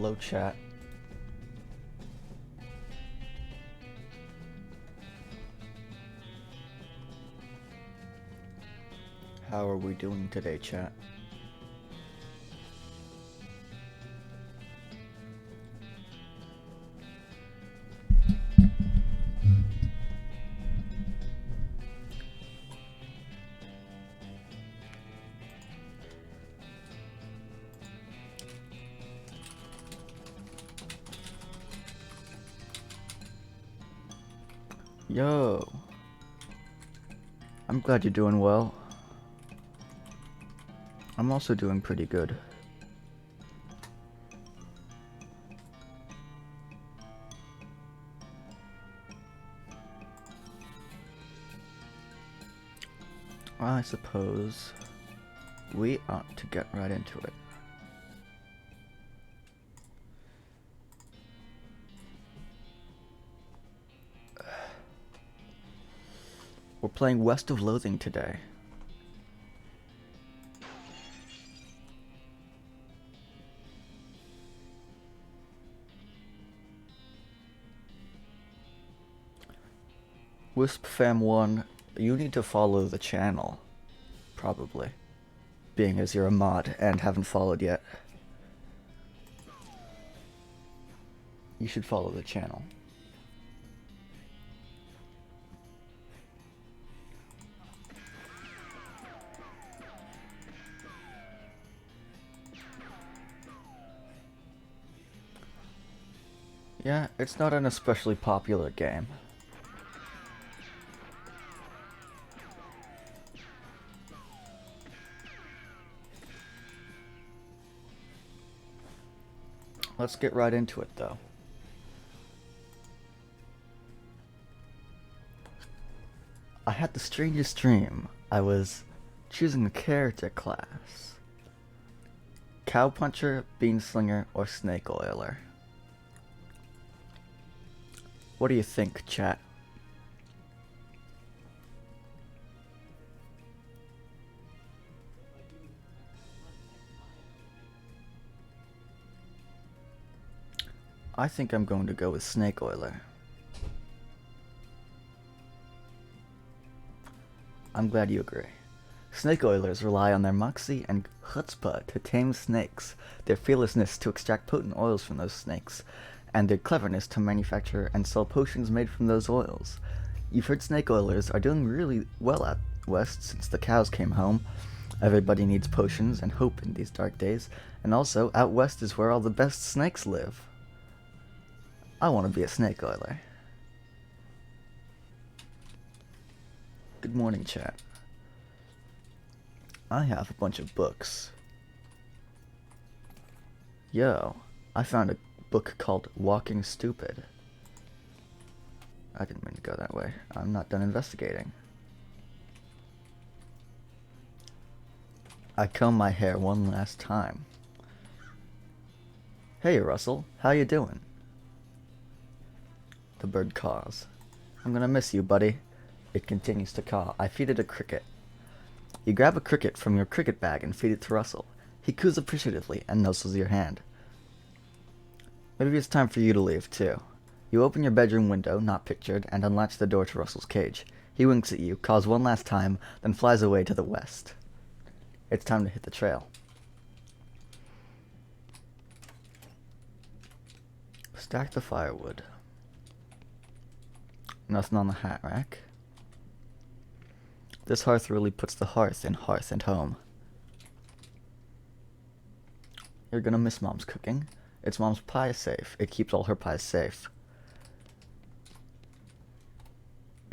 Hello, chat. How are we doing today, chat? Yo. I'm glad you're doing well. I'm also doing pretty good. I suppose we ought to get right into it. We're playing West of Loathing today. Wisp Fam 1, you need to follow the channel. Probably. Being as you're a mod and haven't followed yet. You should follow the channel. Yeah, it's not an especially popular game. Let's get right into it, though. I had the strangest dream. I was choosing a character class. Cowpuncher, Beanslinger, or Snake Oiler. What do you think, chat? I think I'm going to go with Snake Oiler. I'm glad you agree. Snake Oilers rely on their moxie and chutzpah to tame snakes, their fearlessness to extract potent oils from those snakes, and their cleverness to manufacture and sell potions made from those oils. You've heard Snake Oilers are doing really well out west since the cows came home. Everybody needs potions and hope in these dark days, and also out west is where all the best snakes live. I want to be a Snake Oiler. Good morning, chat. I have a bunch of books. Yo, I found a book called Walking Stupid. I didn't mean to go that way. I'm not done investigating. I comb my hair one last time. Hey, Russell, how you doing? The bird caws. I'm gonna miss you, buddy. It continues to caw. I feed it a cricket. You grab a cricket from your cricket bag and feed it to Russell. He coos appreciatively and nuzzles your hand. Maybe it's time for you to leave, too. You open your bedroom window, not pictured, and unlatch the door to Russell's cage. He winks at you, caws one last time, then flies away to the west. It's time to hit the trail. Stack the firewood. Nothing on the hat rack. This hearth really puts the hearth in hearth and home. You're gonna miss Mom's cooking. It's Mom's pie safe. It keeps all her pies safe.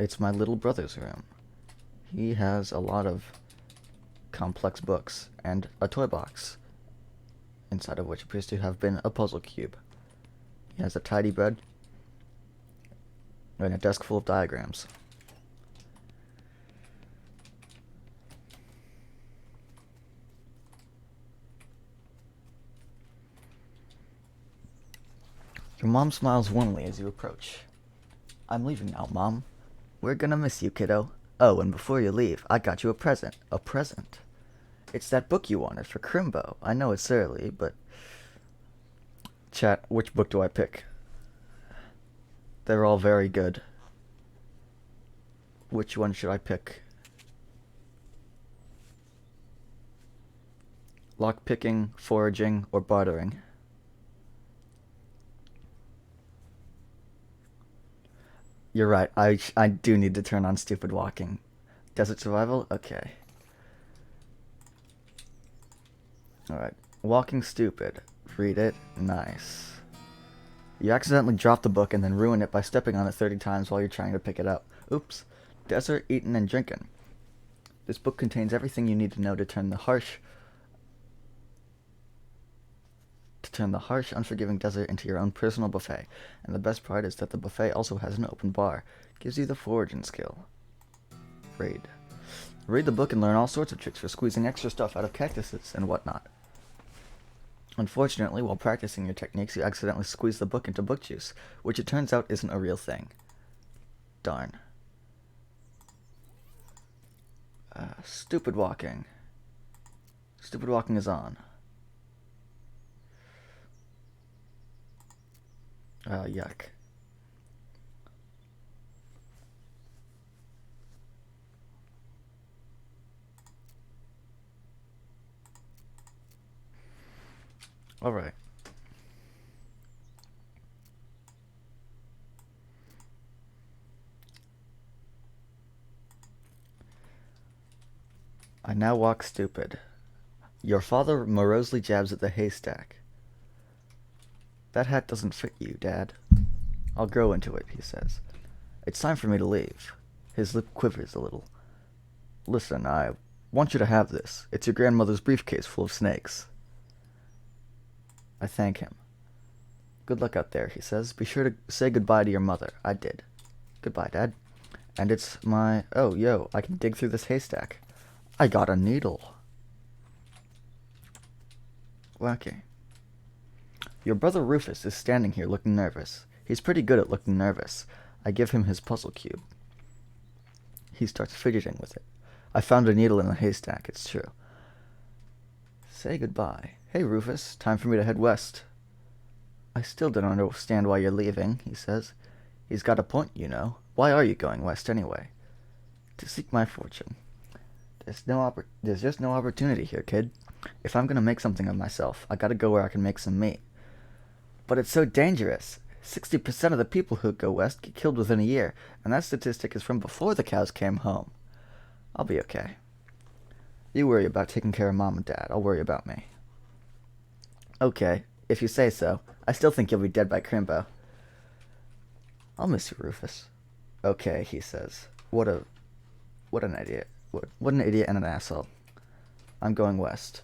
It's my little brother's room. He has a lot of complex books and a toy box, inside of which appears to have been a puzzle cube. He has a tidy bed and a desk full of diagrams. Your mom smiles warmly as you approach. I'm leaving now, Mom. We're gonna miss you, kiddo. Oh, and before you leave, I got you a present. A present? It's that book you wanted for Crimbo. I know it's early, but Chat, which book do I pick? They're all very good. Which one should I pick? Lockpicking, foraging, or bartering? You're right, I do need to turn on stupid walking. Desert survival? Okay. Alright. Walking stupid. Read it. Nice. You accidentally drop the book and then ruin it by stepping on it 30 times while you're trying to pick it up. Oops. Desert, eating, and drinking. This book contains everything you need to know to turn the harsh, unforgiving desert into your own personal buffet. And the best part is that the buffet also has an open bar. Gives you the foraging skill. Read. Read the book and learn all sorts of tricks for squeezing extra stuff out of cactuses and whatnot. Unfortunately, while practicing your techniques, you accidentally squeeze the book into book juice, which it turns out isn't a real thing. Darn. Stupid walking. Stupid walking is on. Yuck. Alright. I now walk stupid. Your father morosely jabs at the haystack. That hat doesn't fit you, Dad. I'll grow into it, he says. It's time for me to leave. His lip quivers a little. Listen, I want you to have this. It's your grandmother's briefcase full of snakes. I thank him. Good luck out there, he says. Be sure to say goodbye to your mother. I did. Goodbye, Dad. And it's my... Oh, yo, I can dig through this haystack. I got a needle. Wacky. Your brother Rufus is standing here looking nervous. He's pretty good at looking nervous. I give him his puzzle cube. He starts fidgeting with it. I found a needle in the haystack, it's true. Say goodbye. Hey, Rufus, time for me to head west. I still don't understand why you're leaving, he says. He's got a point, you know. Why are you going west anyway? To seek my fortune. There's just no opportunity here, kid. If I'm gonna make something of myself, I gotta go where I can make some meat. But it's so dangerous. 60% of the people who go west get killed within a year, and that statistic is from before the cows came home. I'll be okay. You worry about taking care of Mom and Dad. I'll worry about me. Okay, if you say so. I still think you'll be dead by Crimbo. I'll miss you, Rufus. Okay, he says. What an idiot. What an idiot and an asshole. I'm going west.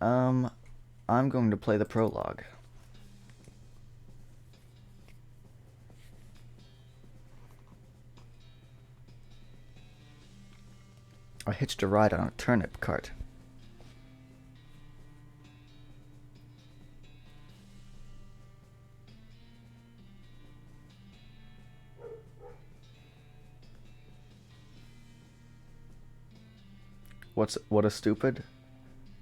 I'm going to play the prologue. I hitched a ride on a turnip cart. What a stupid?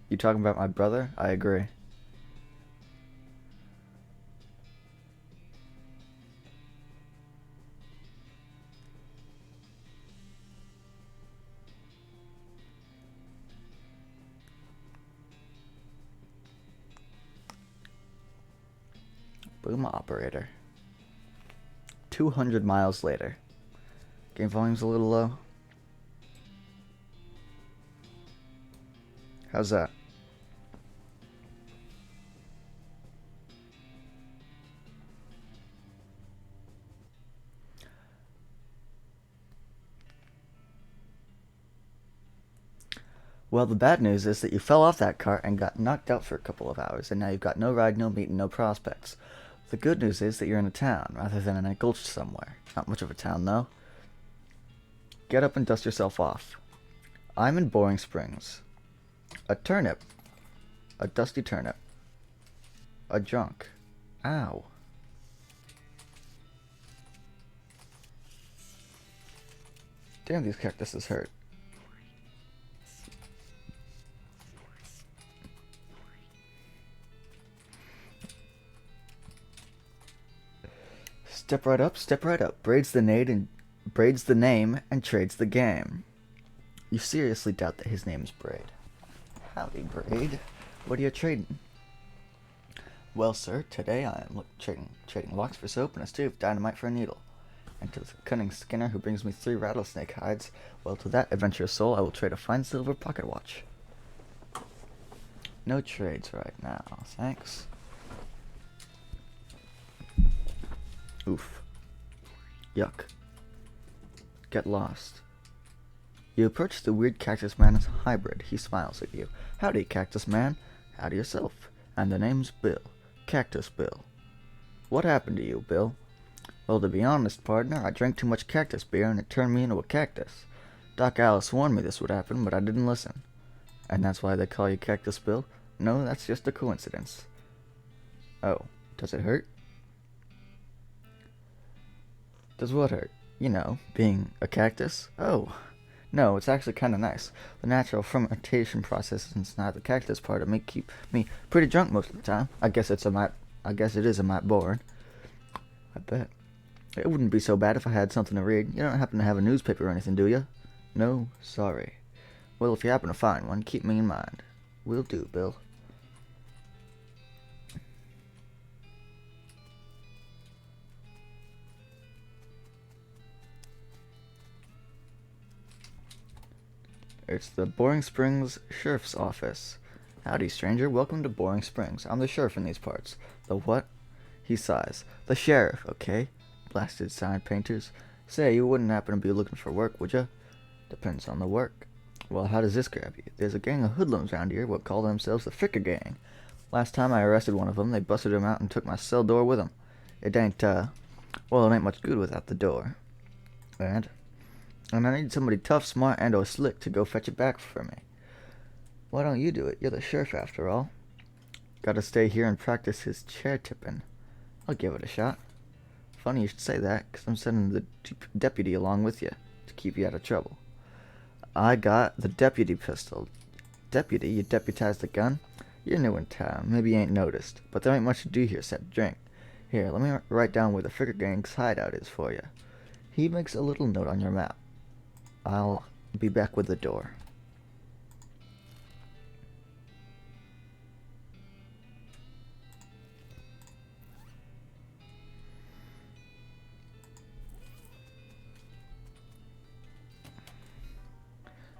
You talking about my brother? I agree. Boom operator. 200 miles later. Game volume's a little low. How's that? Well, the bad news is that you fell off that cart and got knocked out for a couple of hours, and now you've got no ride, no meat, and no prospects. The good news is that you're in a town, rather than in a gulch somewhere. Not much of a town, though. Get up and dust yourself off. I'm in Boring Springs. A turnip. A dusty turnip. A drunk. Ow. Damn, these cactuses hurt. Step right up, step right up. Braids the name and trades the game. You seriously doubt that his name's Braid? Howdy, Braid. What are you trading? Well, sir, today I am trading locks for soap and a stew of dynamite for a needle. And to the cunning Skinner who brings me 3 rattlesnake hides, well, to that adventurous soul I will trade a fine silver pocket watch. No trades right now, thanks. Oof. Yuck. Get lost. You approach the weird cactus man's hybrid. He smiles at you. Howdy, cactus man. Howdy yourself. And the name's Bill. Cactus Bill. What happened to you, Bill? Well, to be honest, partner, I drank too much cactus beer and it turned me into a cactus. Doc Alice warned me this would happen, but I didn't listen. And that's why they call you Cactus Bill? No, that's just a coincidence. Oh, does it hurt? Does what hurt? You know, being a cactus? Oh, no, it's actually kind of nice. The natural fermentation process inside the cactus part of me keep me pretty drunk most of the time. I guess it is a mite boring. I bet. It wouldn't be so bad if I had something to read. You don't happen to have a newspaper or anything, do you? No, sorry. Well, if you happen to find one, keep me in mind. Will do, Bill. It's the Boring Springs Sheriff's Office. Howdy, stranger. Welcome to Boring Springs. I'm the sheriff in these parts. The what? He sighs. The sheriff, okay? Blasted sign painters. Say, you wouldn't happen to be looking for work, would ya? Depends on the work. Well, how does this grab you? There's a gang of hoodlums around here what call themselves the Fricker Gang. Last time I arrested one of them, they busted him out and took my cell door with them. It ain't much good without the door. And I need somebody tough, smart, and or slick to go fetch it back for me. Why don't you do it? You're the sheriff, after all. Gotta stay here and practice his chair tipping. I'll give it a shot. Funny you should say that, 'cause I'm sending the deputy along with you to keep you out of trouble. I got the deputy pistol. Deputy? You deputized the gun? You're new in town. Maybe you ain't noticed. But there ain't much to do here except drink. Here, let me write down where the Fricker Gang's hideout is for you. He makes a little note on your map. I'll be back with the door.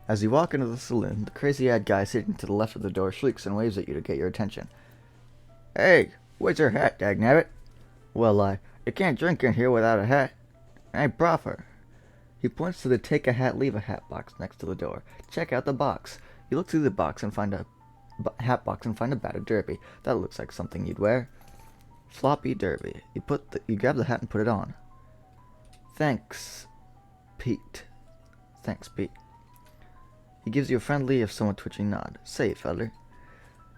As you walk into the saloon, the crazy-eyed guy sitting to the left of the door shrieks and waves at you to get your attention. Hey, where's your hat, dagnabbit? Well, you can't drink in here without a hat. It ain't proper. He points to the take a hat, leave a hat box next to the door. Check out the box. You look through the box and find a hat box and find a battered derby. That looks like something you'd wear. Floppy derby. You grab the hat and put it on. Thanks, Pete. Thanks, Pete. He gives you a friendly, if somewhat twitching nod. Say, feller,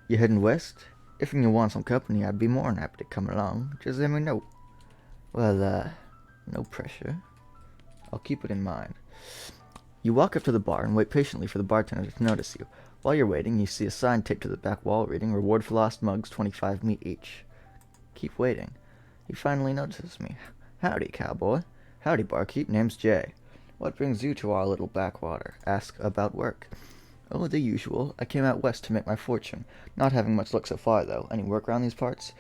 you heading west? If you want some company, I'd be more than happy to come along. Just let me know. Well, no pressure. I'll keep it in mind. You walk up to the bar and wait patiently for the bartender to notice you. While you're waiting, you see a sign taped to the back wall reading, Reward for lost mugs, 25 meat each. Keep waiting. He finally notices me. Howdy, cowboy. Howdy, barkeep. Name's Jay. What brings you to our little backwater? Ask about work. Oh, the usual. I came out west to make my fortune. Not having much luck so far, though. Any work around these parts?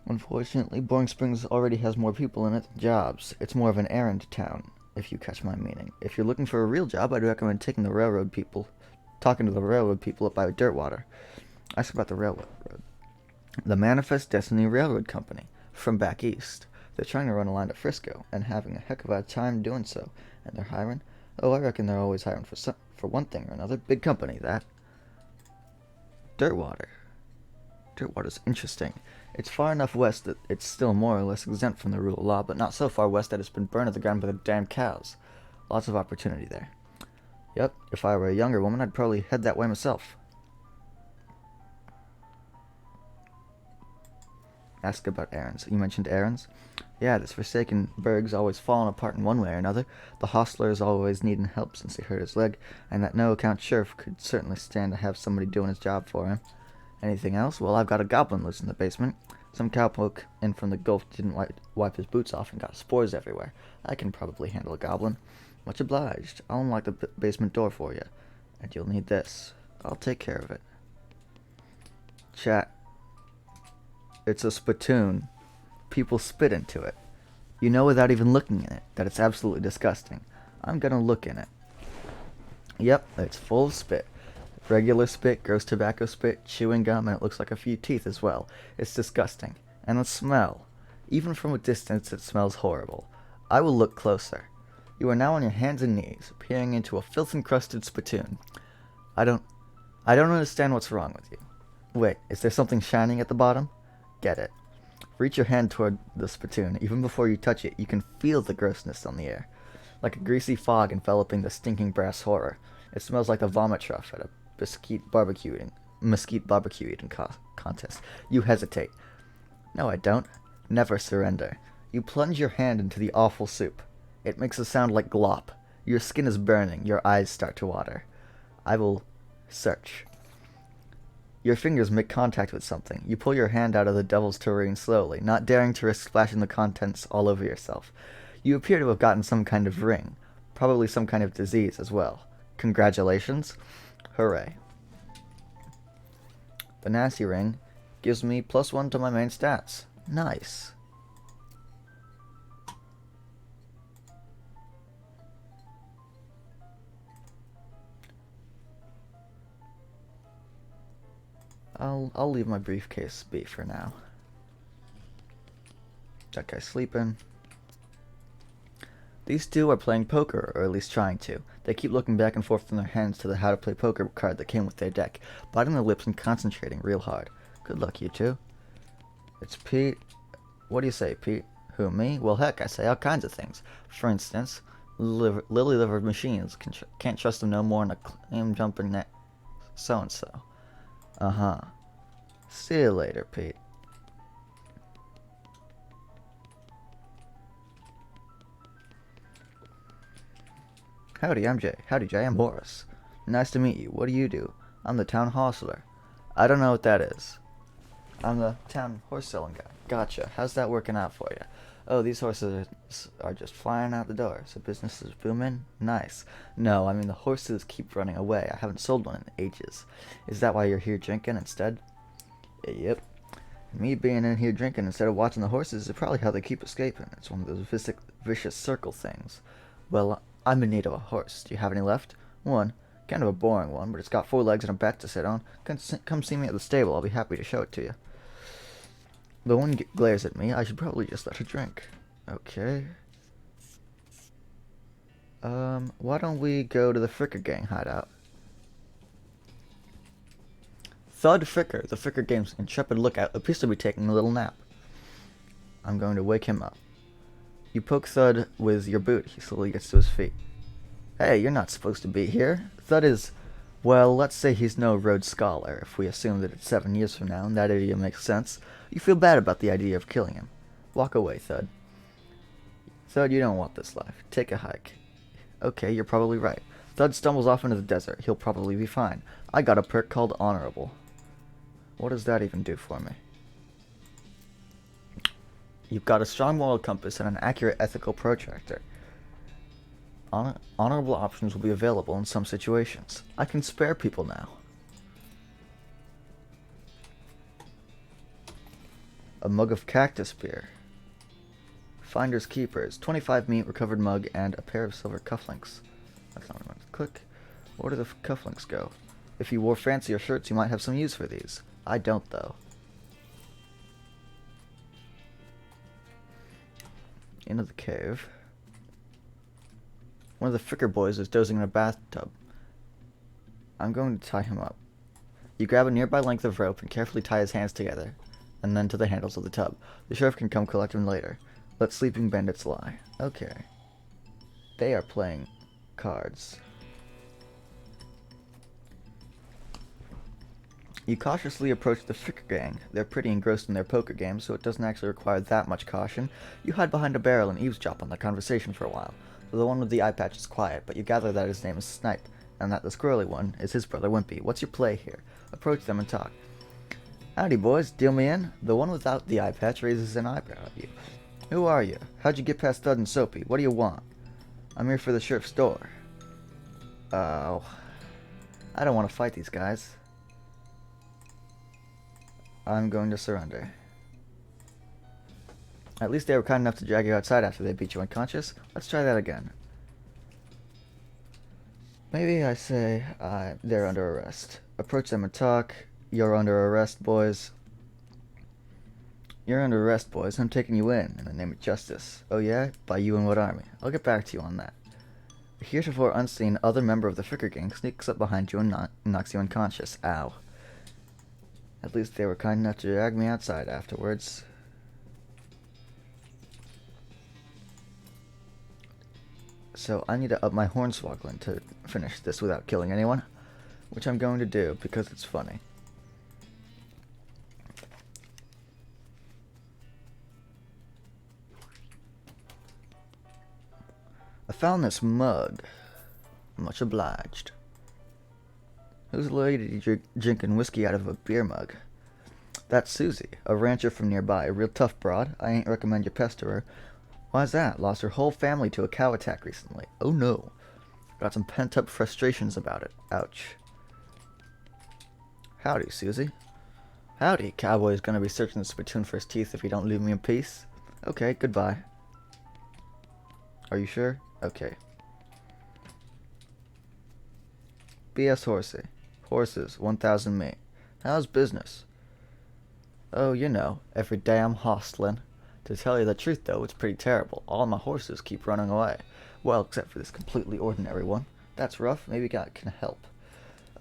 Unfortunately, Boring Springs already has more people in it than jobs. It's more of an errand town, if you catch my meaning. If you're looking for a real job, I'd recommend talking to the railroad people up by Dirtwater. Ask about the railroad. The Manifest Destiny Railroad Company, from back east. They're trying to run a line to Frisco, and having a heck of a time doing so. And they're hiring? Oh, I reckon they're always hiring for one thing or another. Big company, that. Dirtwater. Dirtwater's interesting. It's far enough west that it's still more or less exempt from the rule of law, but not so far west that it's been burned to the ground by the damn cows. Lots of opportunity there. Yep, if I were a younger woman, I'd probably head that way myself. Ask about errands. You mentioned errands? Yeah, this forsaken burg's always fallen apart in one way or another. The hostler's always needing help since he hurt his leg, and that no-account sheriff could certainly stand to have somebody doing his job for him. Anything else? Well, I've got a goblin lives in the basement. Some cowpoke in from the Gulf didn't wipe his boots off and got spores everywhere. I can probably handle a goblin. Much obliged. I'll unlock the basement door for you. And you'll need this. I'll take care of it. Chat. It's a spittoon. People spit into it. You know without even looking in it that it's absolutely disgusting. I'm gonna look in it. Yep, it's full of spit. Regular spit, gross tobacco spit, chewing gum, and it looks like a few teeth as well. It's disgusting. And the smell. Even from a distance, it smells horrible. I will look closer. You are now on your hands and knees, peering into a filth-encrusted spittoon. I don't understand what's wrong with you. Wait, is there something shining at the bottom? Get it. Reach your hand toward the spittoon. Even before you touch it, you can feel the grossness on the air. Like a greasy fog enveloping the stinking brass horror. It smells like the vomit trough at a mesquite barbecue eating contest. You hesitate. No, I don't. Never surrender. You plunge your hand into the awful soup. It makes a sound like glop. Your skin is burning. Your eyes start to water. I will search. Your fingers make contact with something. You pull your hand out of the devil's tureen slowly, not daring to risk splashing the contents all over yourself. You appear to have gotten some kind of ring. Probably some kind of disease as well. Congratulations. Hooray. The nasty ring gives me +1 to my main stats. Nice. I'll leave my briefcase be for now. That guy's sleeping. These two are playing poker, or at least trying to. They keep looking back and forth in their hands to the how to play poker card that came with their deck, biting their lips and concentrating real hard. Good luck, you two. It's Pete. What do you say, Pete? Who, me? Well, heck, I say all kinds of things. For instance, lily-livered machines. Can't trust them no more than a claim-jumping so-and-so. Uh-huh. See you later, Pete. Howdy, I'm Jay. Howdy, Jay. I'm Horace. Nice to meet you. What do you do? I'm the town hostler. I don't know what that is. I'm the town horse selling guy. Gotcha. How's that working out for you? Oh, these horses are just flying out the door. So business is booming? Nice. No, I mean the horses keep running away. I haven't sold one in ages. Is that why you're here drinking instead? Yep. Me being in here drinking instead of watching the horses is probably how they keep escaping. It's one of those vicious circle things. Well, I'm in need of a horse. Do you have any left? One. Kind of a boring one, but it's got 4 legs and a back to sit on. Come see me at the stable. I'll be happy to show it to you. The one glares at me. I should probably just let her drink. Okay. Why don't we go to the Fricker Gang hideout? Thud Fricker, the Fricker Gang's intrepid lookout, appears to be taking a little nap. I'm going to wake him up. You poke Thud with your boot. He slowly gets to his feet. Hey, you're not supposed to be here. Thud is, well, let's say he's no Rhodes Scholar, if we assume that it's 7 years from now, and that idea makes sense. You feel bad about the idea of killing him. Walk away, Thud. Thud, you don't want this life. Take a hike. Okay, you're probably right. Thud stumbles off into the desert. He'll probably be fine. I got a perk called Honorable. What does that even do for me? You've got a strong moral compass and an accurate ethical protractor. Honorable options will be available in some situations. I can spare people now. A mug of cactus beer. Finders keepers. 25 meat, recovered mug, and a pair of silver cufflinks. That's not what I meant to click. Where do the cufflinks go? If you wore fancier shirts, you might have some use for these. I don't, though. Into the cave. One of the Fricker boys is dozing in a bathtub. I'm going to tie him up. You grab a nearby length of rope and carefully tie his hands together, and then to the handles of the tub. The sheriff can come collect him later. Let sleeping bandits lie. Okay. They are playing cards. You cautiously approach the Fricker Gang. They're pretty engrossed in their poker game, so it doesn't actually require that much caution. You hide behind a barrel and eavesdrop on their conversation for a while. The one with the eye patch is quiet, but you gather that his name is Snipe, and that the squirrely one is his brother Wimpy. What's your play here? Approach them and talk. Howdy, boys. Deal me in? The one without the eye patch raises an eyebrow at you. Who are you? How'd you get past Thud and Soapy? What do you want? I'm here for the sheriff's door. Oh. I don't want to fight these guys. I'm going to surrender. At least they were kind enough to drag you outside after they beat you unconscious. Let's try that again. Maybe I say they're under arrest. Approach them and talk. You're under arrest, boys. You're under arrest, boys. I'm taking you in the name of justice. Oh yeah? By you and what army? I'll get back to you on that. A heretofore unseen other member of the Fricker gang sneaks up behind you and knocks you unconscious. Ow. At least they were kind enough to drag me outside afterwards. So I need to up my hornswoggling to finish this without killing anyone, which I'm going to do because it's funny. I found this mug. Much obliged. Who's the lady drinking whiskey out of a beer mug? That's Susie, a rancher from nearby, a real tough broad. I ain't recommend you pester her. Why's that? Lost her whole family to a cow attack recently. Oh no. Got some pent-up frustrations about it. Ouch. Howdy, Susie. Howdy, cowboy's gonna be searching the spittoon for his teeth if you don't leave me in peace. Okay, goodbye. Are you sure? Okay. B.S. Horsey. Horses, 1,000 me. How's business? Oh, you know, every day I'm hostling. To tell you the truth, though, it's pretty terrible. All my horses keep running away. Well, except for this completely ordinary one. That's rough. Maybe God can help.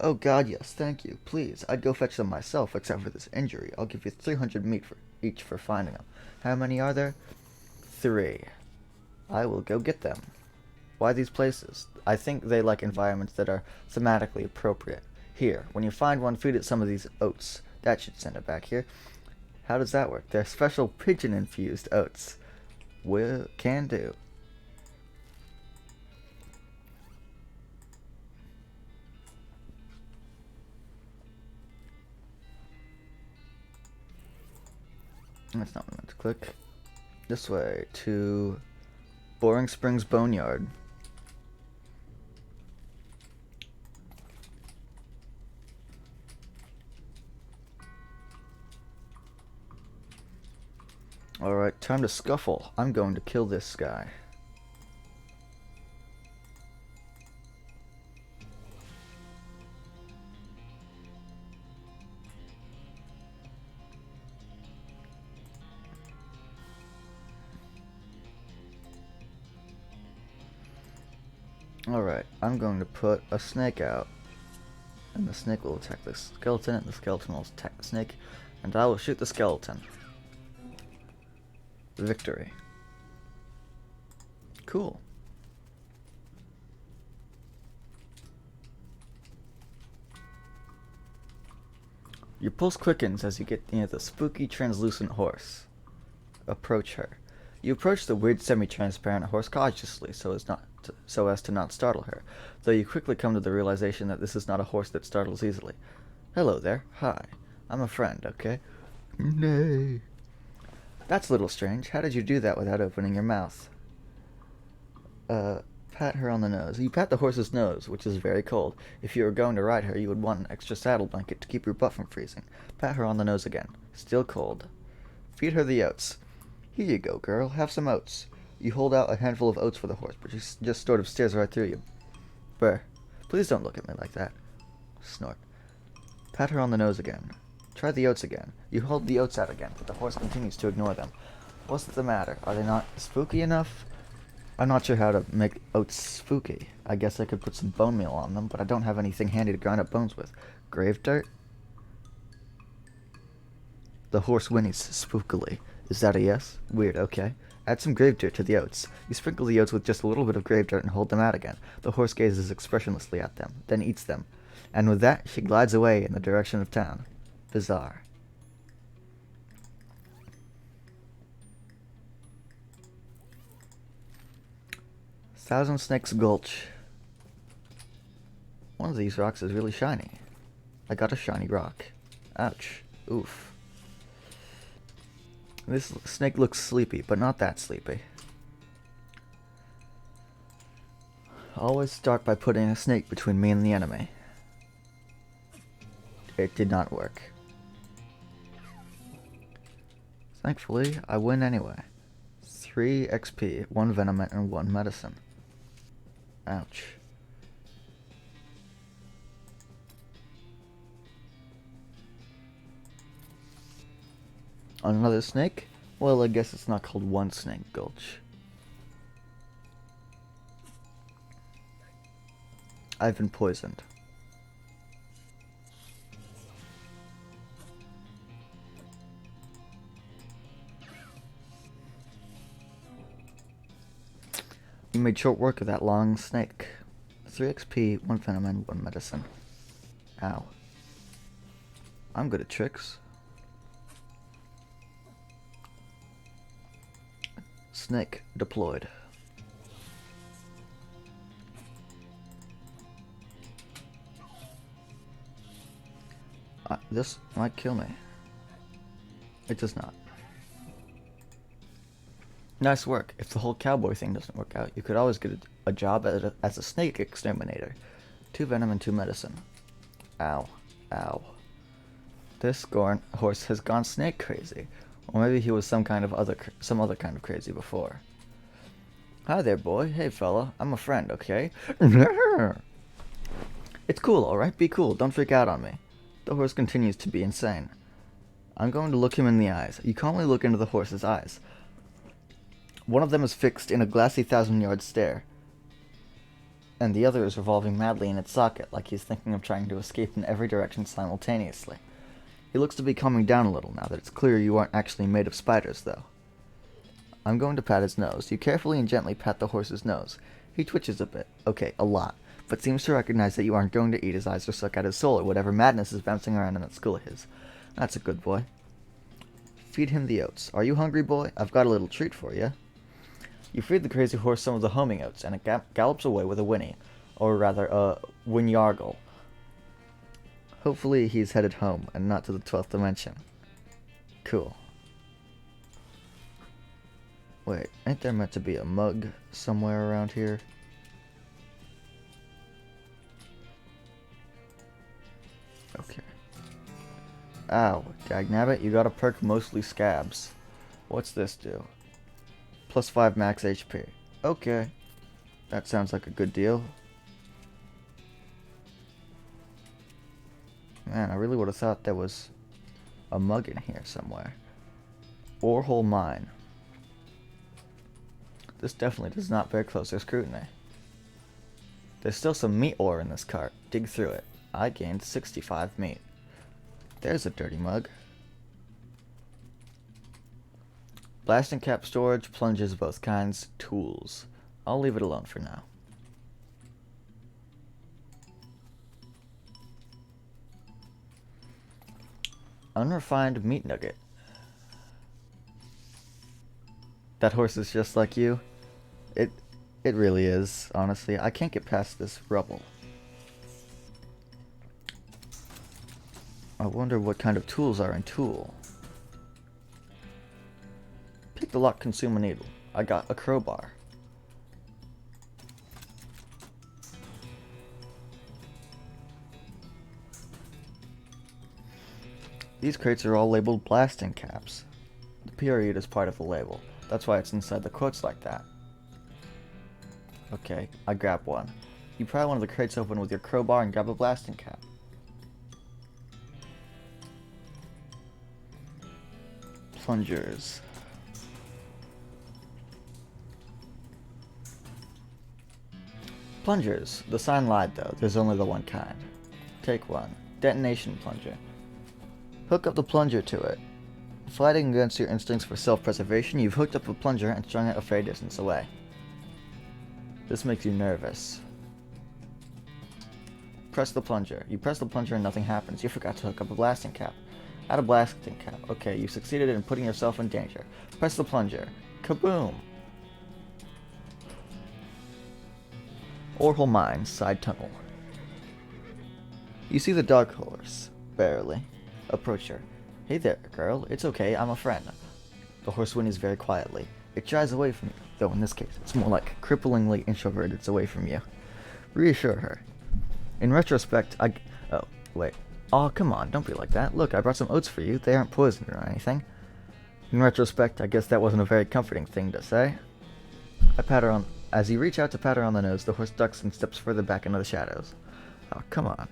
Oh, God, yes, thank you. Please, I'd go fetch them myself, except for this injury. I'll give you 300 meat for each for finding them. How many are there? 3. I will go get them. Why these places? I think they like environments that are thematically appropriate. Here, when you find one, feed it some of these oats. That should send it back here. How does that work? They're special pigeon-infused oats. Well, can do. That's not what I meant to click. This way to Boring Springs Boneyard. Alright, time to scuffle. I'm going to kill this guy. Alright, I'm going to put a snake out. And the snake will attack the skeleton, and the skeleton will attack the snake. And I will shoot the skeleton. Victory. Cool. Your pulse quickens as you get near the spooky, translucent horse. Approach her. You approach the weird, semi-transparent horse cautiously so as to not startle her, though you quickly come to the realization that this is not a horse that startles easily. Hello there. Hi. I'm a friend, okay? Nay. That's a little strange. How did you do that without opening your mouth? Pat her on the nose. You pat the horse's nose, which is very cold. If you were going to ride her, you would want an extra saddle blanket to keep your butt from freezing. Pat her on the nose again. Still cold. Feed her the oats. Here you go, girl. Have some oats. You hold out a handful of oats for the horse, but she just sort of stares right through you. Brr. Please don't look at me like that. Snort. Pat her on the nose again. Try the oats again. You hold the oats out again, but the horse continues to ignore them. What's the matter? Are they not spooky enough? I'm not sure how to make oats spooky. I guess I could put some bone meal on them, but I don't have anything handy to grind up bones with. Grave dirt? The horse whinnies spookily. Is that a yes? Weird, okay. Add some grave dirt to the oats. You sprinkle the oats with just a little bit of grave dirt and hold them out again. The horse gazes expressionlessly at them, then eats them. And with that, she glides away in the direction of town. Bizarre. Thousand Snakes Gulch. One of these rocks is really shiny. I got a shiny rock. Ouch. Oof. This snake looks sleepy, but not that sleepy. Always start by putting a snake between me and the enemy. It did not work. Thankfully, I win anyway. 3 XP, 1 venom, and 1 medicine. Ouch. Another snake? Well, I guess it's not called One Snake Gulch. I've been poisoned. You made short work of that long snake. 3 XP, 1 venom, and 1 medicine. Ow. I'm good at tricks. Snake deployed. This might kill me. It does not. Nice work. If the whole cowboy thing doesn't work out, you could always get a job as a snake exterminator. 2 venom and 2 medicine. Ow. Ow. This horse has gone snake crazy. Or maybe he was some other kind of crazy before. Hi there, boy. Hey, fella. I'm a friend, okay? It's cool, alright? Be cool. Don't freak out on me. The horse continues to be insane. I'm going to look him in the eyes. You calmly look into the horse's eyes. One of them is fixed in a glassy 1,000-yard stare, and the other is revolving madly in its socket, like he's thinking of trying to escape in every direction simultaneously. He looks to be calming down a little now that it's clear you aren't actually made of spiders, though. I'm going to pat his nose. You carefully and gently pat the horse's nose. He twitches a bit. Okay, a lot. But seems to recognize that you aren't going to eat his eyes or suck out his soul or whatever madness is bouncing around in that skull of his. That's a good boy. Feed him the oats. Are you hungry, boy? I've got a little treat for you. You feed the crazy horse some of the homing oats, and it gallops away with a whinny. Or rather, a whinnyargle. Hopefully he's headed home, and not to the 12th dimension. Cool. Wait, ain't there meant to be a mug somewhere around here? Okay. Ow, dagnabbit, you got a perk mostly scabs. What's this do? Plus 5 max HP. Okay. That sounds like a good deal. Man, I really would have thought there was a mug in here somewhere. Orehole Mine. This definitely does not bear closer scrutiny. There's still some meat ore in this cart. Dig through it. I gained 65 meat. There's a dirty mug. Blasting cap storage, plunges of both kinds, tools. I'll leave it alone for now. Unrefined meat nugget. That horse is just like you. It really is, honestly. I can't get past this rubble. I wonder what kind of tools are in tool. Pick the lock, consume a needle. I got a crowbar. These crates are all labeled blasting caps. The period is part of the label. That's why it's inside the quotes like that. Okay, I grab one. You pry one of the crates open with your crowbar and grab a blasting cap. Plungers. Plungers. The sign lied though. There's only the one kind. Take one. Detonation plunger. Hook up the plunger to it. Fighting against your instincts for self-preservation, you've hooked up a plunger and strung it a fair distance away. This makes you nervous. Press the plunger. You press the plunger and nothing happens. You forgot to hook up a blasting cap. Add a blasting cap. Okay, you succeeded in putting yourself in danger. Press the plunger. Kaboom! Orehole Mine, side tunnel. You see the dark horse. Barely. Approach her. Hey there, girl. It's okay. I'm a friend. The horse whinnies very quietly. It shies away from you, though in this case, it's more like cripplingly introverted it's away from you. Reassure her. In retrospect, Oh, wait. Aw, come on, don't be like that. Look, I brought some oats for you. They aren't poisoned or anything. In retrospect, I guess that wasn't a very comforting thing to say. I pat her on... As you reach out to pat her on the nose, the horse ducks and steps further back into the shadows. Oh, come on.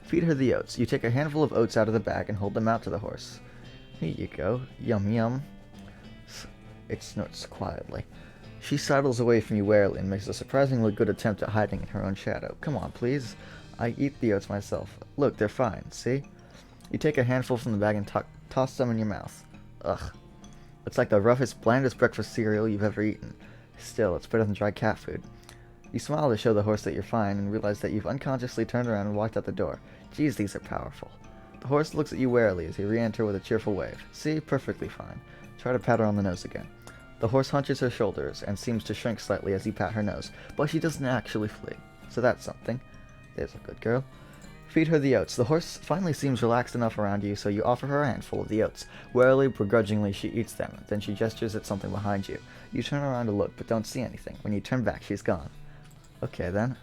Feed her the oats. You take a handful of oats out of the bag and hold them out to the horse. Here you go. Yum yum. It snorts quietly. She sidles away from you warily and makes a surprisingly good attempt at hiding in her own shadow. Come on, please. I eat the oats myself. Look, they're fine, see? You take a handful from the bag and toss them in your mouth. Ugh. It's like the roughest, blandest breakfast cereal you've ever eaten. Still, it's better than dry cat food. You smile to show the horse that you're fine and realize that you've unconsciously turned around and walked out the door. Geez, these are powerful. The horse looks at you warily as you re-enter with a cheerful wave. See? Perfectly fine. Try to pat her on the nose again. The horse hunches her shoulders and seems to shrink slightly as you pat her nose, but she doesn't actually flee. So that's something. There's a good girl. Feed her the oats. The horse finally seems relaxed enough around you, so you offer her a handful of the oats. Warily, begrudgingly, she eats them. Then she gestures at something behind you. You turn around to look, but don't see anything. When you turn back, she's gone. Okay, then.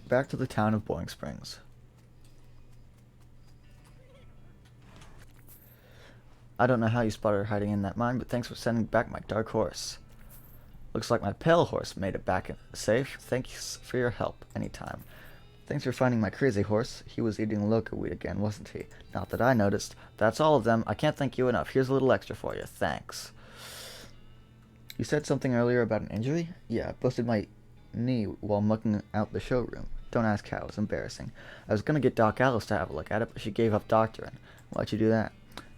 Back to the town of Boiling Springs. I don't know how you spotted her hiding in that mine, but thanks for sending back my dark horse. Looks like my pale horse made it back safe. Thanks for your help. Anytime. Thanks for finding my crazy horse. He was eating loca weed again, wasn't he? Not that I noticed. That's all of them. I can't thank you enough. Here's a little extra for you. Thanks. You said something earlier about an injury? Yeah, I busted my knee while mucking out the showroom. Don't ask how. It's embarrassing. I was gonna get Doc Alice to have a look at it, but she gave up doctoring. Why'd you do that?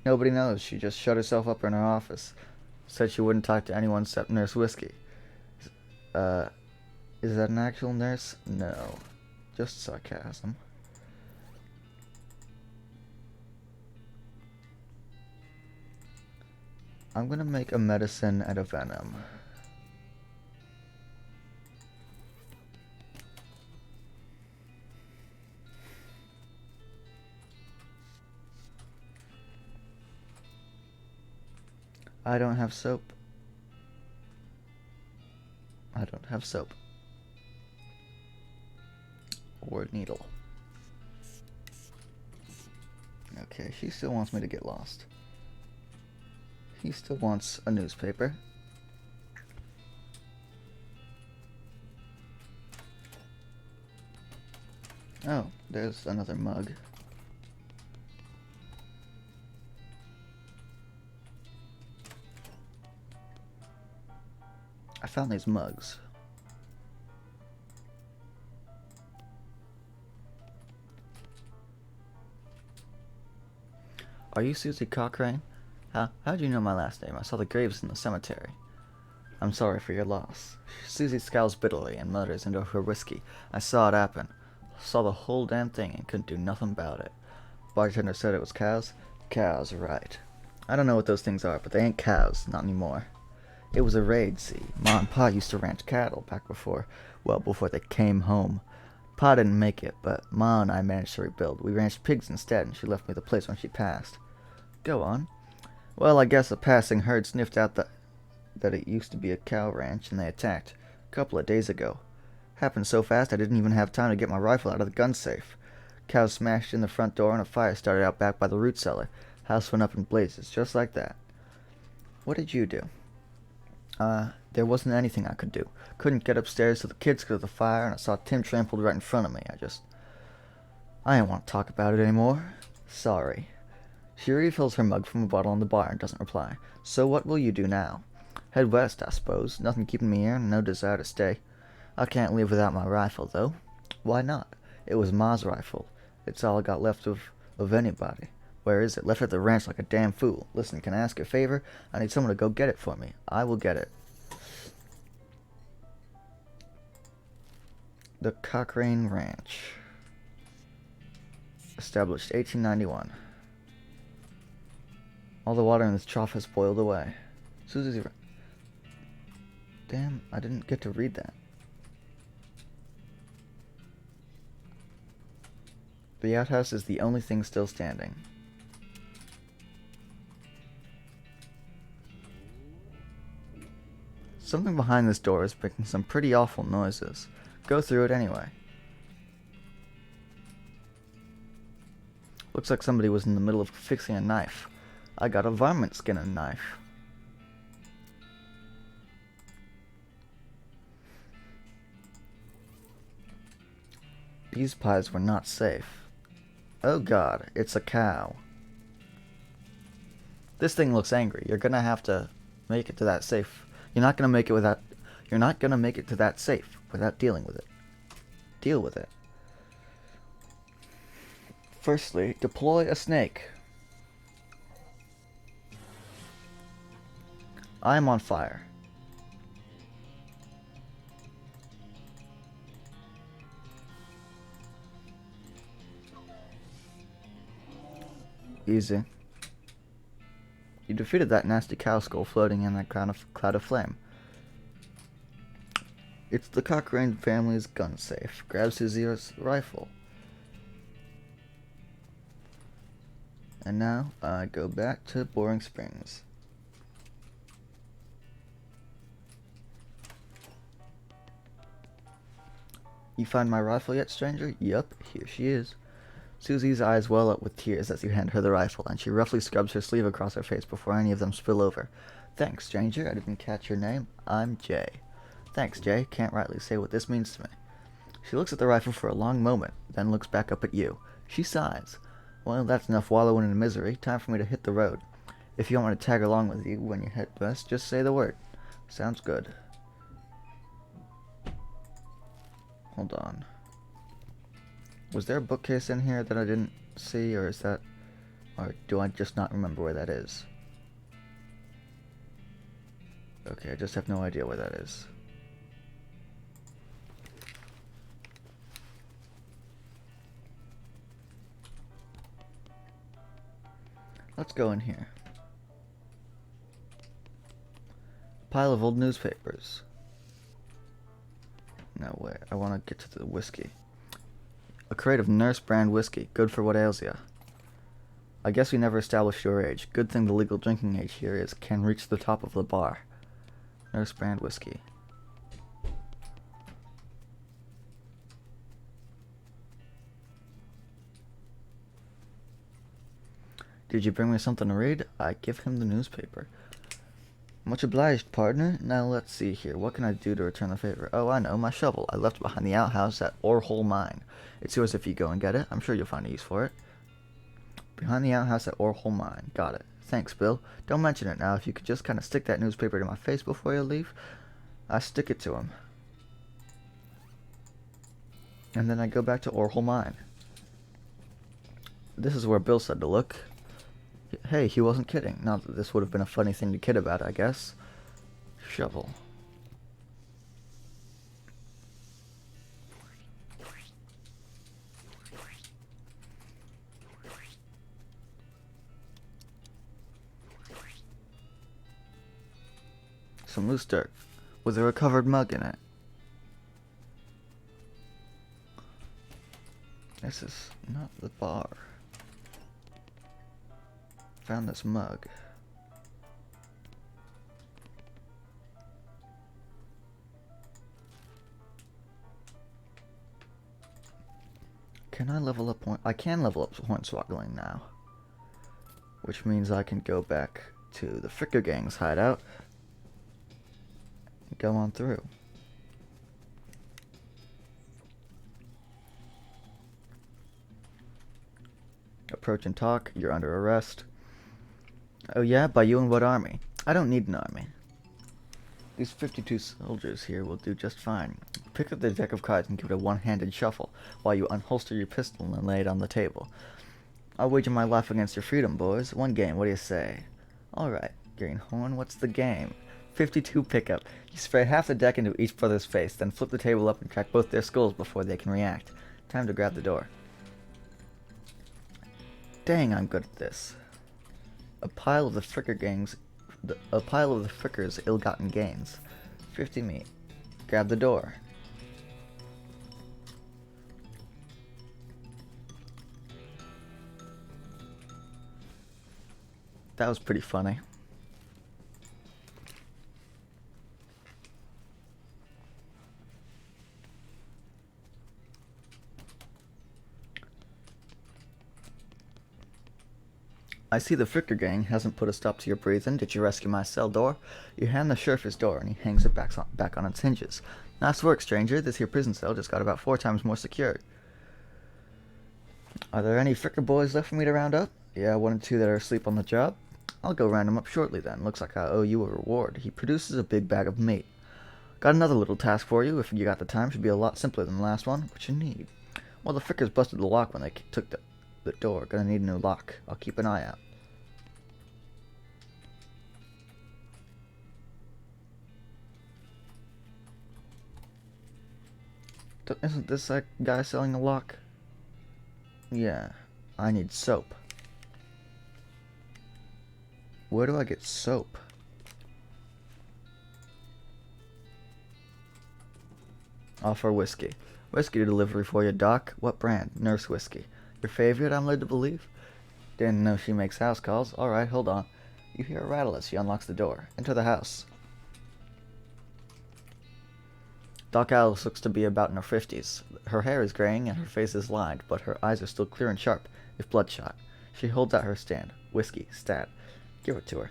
Nobody knows. She just shut herself up in her office. Said she wouldn't talk to anyone except Nurse Whiskey. Is that an actual nurse? No. Just sarcasm. I'm gonna make a medicine and a venom. I don't have soap. I don't have soap. Or needle. Okay, she still wants me to get lost. He still wants a newspaper. Oh, there's another mug. I found these mugs. Are you Susie Cochrane? How'd you know my last name? I saw the graves in the cemetery. I'm sorry for your loss. Susie scowls bitterly and mutters into her whiskey. I saw it happen. Saw the whole damn thing and couldn't do nothing about it. Bartender said it was cows? Cows, right. I don't know what those things are, but they ain't cows. Not anymore. It was a raid, see. Ma and Pa used to ranch cattle back before they came home. Pa didn't make it, but Ma and I managed to rebuild. We ranched pigs instead, and she left me the place when she passed. Go on. Well, I guess a passing herd sniffed out that it used to be a cow ranch, and they attacked. A couple of days ago. Happened so fast I didn't even have time to get my rifle out of the gun safe. Cows smashed in the front door and a fire started out back by the root cellar. House went up in blazes, just like that. What did you do? There wasn't anything I could do. Couldn't get upstairs to the kids because of the fire, and I saw Tim trampled right in front of me. I didn't want to talk about it anymore. Sorry. She refills her mug from a bottle in the bar and doesn't reply. So what will you do now? Head west, I suppose. Nothing keeping me here and no desire to stay. I can't live without my rifle, though. Why not? It was Ma's rifle. It's all I got left of anybody. Where is it? Left at the ranch like a damn fool. Listen, can I ask a favor? I need someone to go get it for me. I will get it. The Cochrane Ranch. Established 1891. All the water in this trough has boiled away. Susie's... Damn, I didn't get to read that. The outhouse is the only thing still standing. Something behind this door is making some pretty awful noises. Go through it anyway. Looks like somebody was in the middle of fixing a knife. I got a varmint skin and knife. These pies were not safe. Oh god, it's a cow. This thing looks angry. You're gonna have to make it to that safe. You're not gonna make it to that safe without dealing with it. Deal with it. Firstly, deploy a snake. I am on fire. Easy. You defeated that nasty cow skull floating in that cloud of flame. It's the Cochrane family's gun safe. Grabs his rifle. And now, I go back to Boring Springs. You find my rifle yet, stranger? Yup, here she is. Susie's eyes well up with tears as you hand her the rifle, and she roughly scrubs her sleeve across her face before any of them spill over. Thanks, stranger. I didn't catch your name. I'm Jay. Thanks, Jay. Can't rightly say what this means to me. She looks at the rifle for a long moment, then looks back up at you. She sighs. Well, that's enough wallowing in misery. Time for me to hit the road. If you want me to tag along with you when you head west, just say the word. Sounds good. Hold on. Was there a bookcase in here that I didn't see, or do I just not remember where that is? Okay, I just have no idea where that is. Let's go in here. Pile of old newspapers. No way, I want to get to the whiskey. A crate of Nurse brand whiskey, good for what ails ya. I guess we never established your age. Good thing the legal drinking age here can reach the top of the bar. Nurse brand whiskey. Did you bring me something to read? I give him the newspaper. Much obliged, partner. Now let's see here. What can I do to return the favor? Oh, I know. My shovel. I left it behind the outhouse at Orhole Mine. It's yours if you go and get it. I'm sure you'll find a use for it. Behind the outhouse at Orhole Mine. Got it. Thanks, Bill. Don't mention it now. If you could just kind of stick that newspaper to my face before you leave, I stick it to him. And then I go back to Orhole Mine. This is where Bill said to look. Hey, he wasn't kidding. Not that this would have been a funny thing to kid about, I guess. Shovel. Some loose dirt with a recovered mug in it. This is not the bar. Found this mug. Can I level up I can level up hornswoggling now. Which means I can go back to the Fricker Gang's hideout and go on through. Approach and talk. You're under arrest. Oh yeah? By you and what army? I don't need an army. These 52 soldiers here will do just fine. Pick up the deck of cards and give it a one-handed shuffle, while you unholster your pistol and lay it on the table. I'll wager my life against your freedom, boys. One game, what do you say? Alright, Greenhorn, what's the game? 52 pickup. You spray half the deck into each brother's face, then flip the table up and crack both their skulls before they can react. Time to grab the door. Dang, I'm good at this. A pile of the Fricker's ill-gotten gains. 50 meat. Grab the door. That was pretty funny. I see the Fricker gang hasn't put a stop to your breathing. Did you rescue my cell door? You hand the sheriff his door, and he hangs it back on its hinges. Nice work, stranger. This here prison cell just got about 4 times more secure. Are there any Fricker boys left for me to round up? Yeah, 1 or 2 that are asleep on the job. I'll go round them up shortly then. Looks like I owe you a reward. He produces a big bag of meat. Got another little task for you. If you got the time, should be a lot simpler than the last one. What you need? Well, the Frickers busted the lock when they took the door. Gonna need a new lock. I'll keep an eye out. Isn't this that guy selling a lock? Yeah. I need soap. Where do I get soap? Offer whiskey. Whiskey delivery for you, Doc. What brand? Nurse whiskey. Your favorite, I'm led to believe? Didn't know she makes house calls. Alright, hold on. You hear a rattle as she unlocks the door. Enter the house. Doc Alice looks to be about in her 50s. Her hair is graying and her face is lined, but her eyes are still clear and sharp, if bloodshot. She holds out her stand. Whiskey. Stat. Give it to her.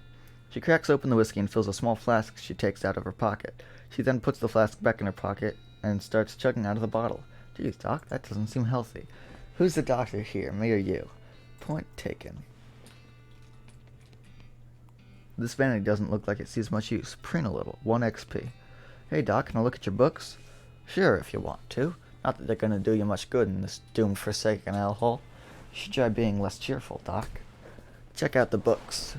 She cracks open the whiskey and fills a small flask she takes out of her pocket. She then puts the flask back in her pocket and starts chugging out of the bottle. Geez, Doc, that doesn't seem healthy. Who's the doctor here, me or you? Point taken. This vanity doesn't look like it sees much use. Print a little. 1 XP. Hey, Doc, can I look at your books? Sure, if you want to. Not that they're gonna do you much good in this doom-forsaken hellhole. You should try being less cheerful, Doc. Check out the books.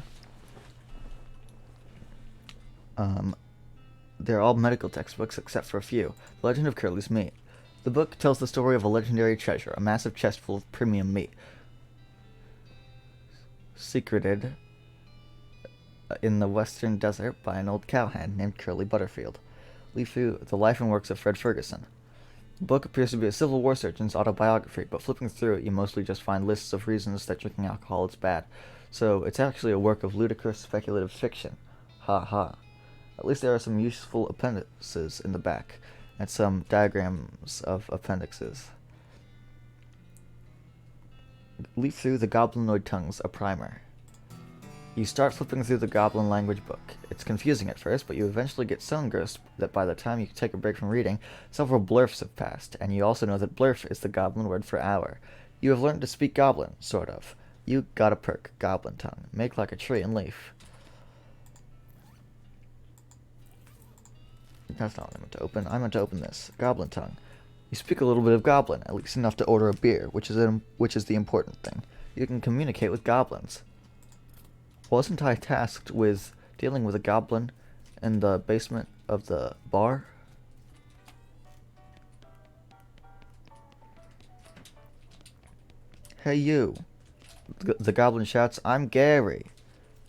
They're all medical textbooks except for a few. The Legend of Curly's Meat. The book tells the story of a legendary treasure, a massive chest full of premium meat. Secreted in the western desert by an old cowhand named Curly Butterfield. Leaf through the life and works of Fred Ferguson. The book appears to be a Civil War surgeon's autobiography, but flipping through it you mostly just find lists of reasons that drinking alcohol is bad. So it's actually a work of ludicrous speculative fiction. Ha ha. At least there are some useful appendices in the back, and some diagrams of appendixes. Leaf through the Goblinoid Tongues, a primer. You start flipping through the Goblin language book. It's confusing at first, but you eventually get so engrossed that by the time you take a break from reading, several blurfs have passed, and you also know that blurf is the Goblin word for hour. You have learned to speak Goblin, sort of. You got a perk, Goblin tongue. Make like a tree and leaf. That's not what I meant to open. I meant to open this. Goblin tongue. You speak a little bit of Goblin, at least enough to order a beer, which is the important thing. You can communicate with goblins. Wasn't I tasked with dealing with a goblin in the basement of the bar? Hey you. The goblin shouts, I'm Gary.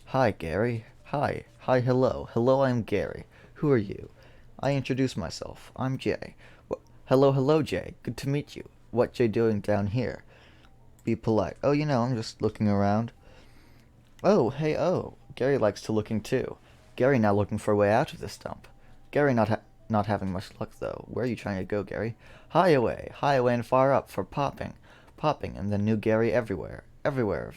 Hi, Gary. Hi. Hi, hello. Hello, I'm Gary. Who are you? I introduce myself. I'm Jay. Hello, Jay. Good to meet you. What Jay doing down here? Be polite. Oh, I'm just looking around. Oh, hey, oh. Gary likes to looking too. Gary now looking for a way out of this dump. Gary not having much luck though. Where are you trying to go, Gary? High away and far up for popping. Popping, and then new Gary everywhere. Everywhere.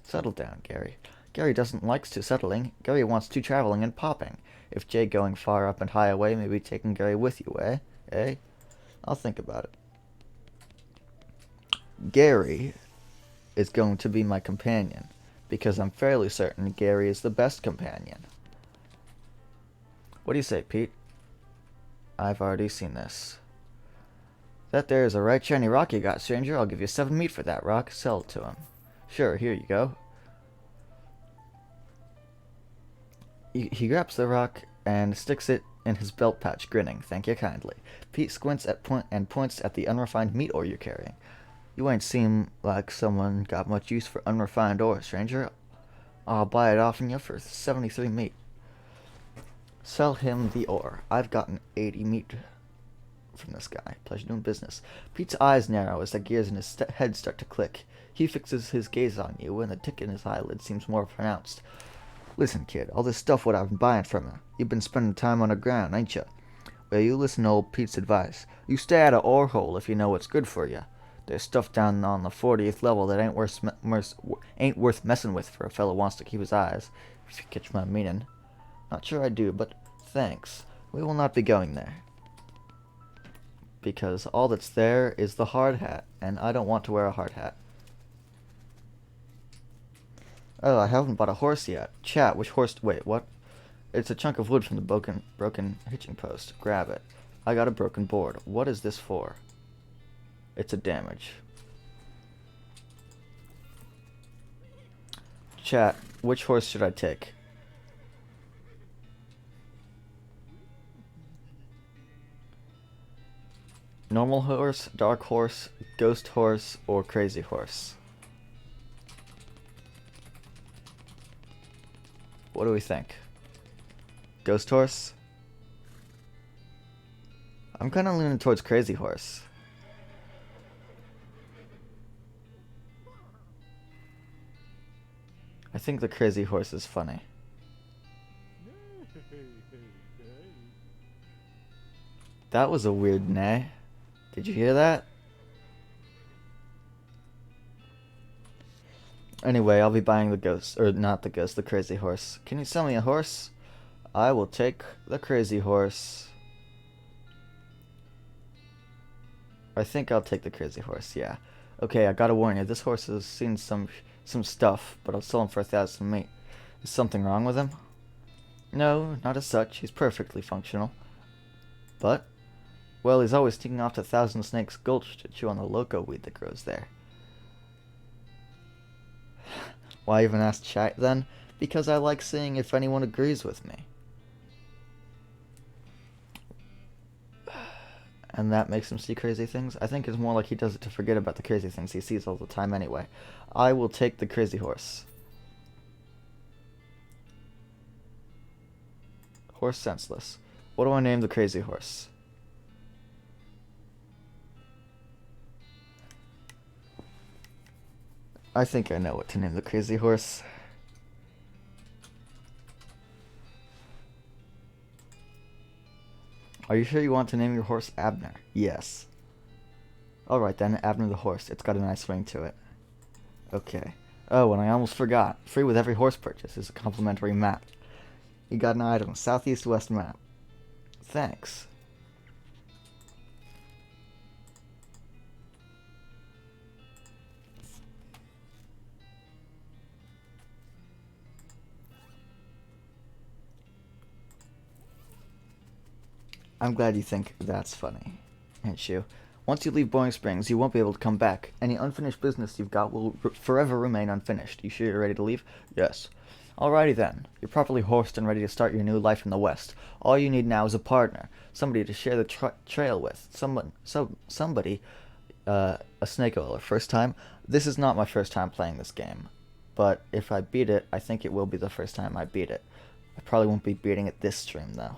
Settle down, Gary. Gary doesn't likes to settling. Gary wants to traveling and popping. If Jay going far up and high away, maybe taking Gary with you, eh? Eh? I'll think about it. Gary is going to be my companion, because I'm fairly certain Gary is the best companion. What do you say, Pete? I've already seen this. That there is a right shiny rock you got, stranger. I'll give you 7 meat for that rock. Sell it to him. Sure, here you go. He grabs the rock and sticks it in his belt pouch, grinning. Thank you kindly. Pete squints at points at the unrefined meat ore you're carrying. You ain't seem like someone got much use for unrefined ore, stranger. I'll buy it off you for 73 meat. Sell him the ore. I've gotten 80 meat from this guy. Pleasure doing business. Pete's eyes narrow as the gears in his head start to click. He fixes his gaze on you, and the tick in his eyelid seems more pronounced. Listen, kid, all this stuff what I've been buying from you. You've been spending time on the ground, ain't you? Well, you listen to old Pete's advice. You stay out of ore hole if you know what's good for you. There's stuff down on the 40th level that ain't worth messing with for a fellow wants to keep his eyes, if you catch my meaning. Not sure I do, but thanks. We will not be going there. Because all that's there is the hard hat, and I don't want to wear a hard hat. Oh, I haven't bought a horse yet. Chat, which horse... Wait, what? It's a chunk of wood from the broken hitching post. Grab it. I got a broken board. What is this for? It's a damage. Chat, which horse should I take? Normal horse, dark horse, ghost horse, or crazy horse? What do we think? Ghost horse? I'm kind of leaning towards crazy horse. I think the crazy horse is funny. That was a weird neigh. Did you hear that? Anyway, I'll be buying the ghost, or not the ghost, the crazy horse. Can you sell me a horse? I will take the crazy horse. I think I'll take the crazy horse, yeah. Okay, I gotta warn you, this horse has seen some stuff, but I'll sell him for 1,000 meat. Is something wrong with him? No, not as such. He's perfectly functional. But, well, he's always sneaking off to Thousand Snakes Gulch to chew on the loco weed that grows there. Why even ask chat then? Because I like seeing if anyone agrees with me. And that makes him see crazy things? I think it's more like he does it to forget about the crazy things he sees all the time anyway. I will take the crazy horse. Horse senseless. What do I name the crazy horse? I think I know what to name the crazy horse. Are you sure you want to name your horse Abner? Yes. Alright then, Abner the horse. It's got a nice ring to it. Okay. Oh, and I almost forgot. Free with every horse purchase is a complimentary map. You got an item. Southeast-west map. Thanks. I'm glad you think that's funny, ain't you? Once you leave Boiling Springs, you won't be able to come back. Any unfinished business you've got will forever remain unfinished. You sure you're ready to leave? Yes. Alrighty then. You're properly horsed and ready to start your new life in the West. All you need now is a partner. Somebody to share the trail with. Somebody, a snake oiler. First time? This is not my first time playing this game. But if I beat it, I think it will be the first time I beat it. I probably won't be beating it this stream, though.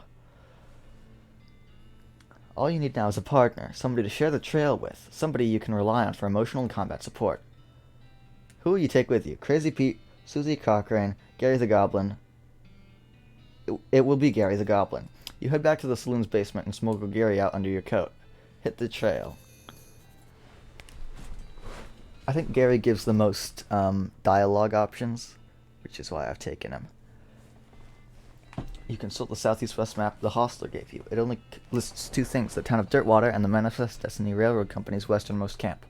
All you need now is a partner, somebody to share the trail with, somebody you can rely on for emotional and combat support. Who will you take with you? Crazy Pete, Susie Cochrane, Gary the Goblin. It will be Gary the Goblin. You head back to the saloon's basement and smuggle Gary out under your coat. Hit the trail. I think Gary gives the most dialogue options, which is why I've taken him. You consult the Southeast-West map the hostler gave you. It only lists two things, the town of Dirtwater and the Manifest Destiny Railroad Company's westernmost camp.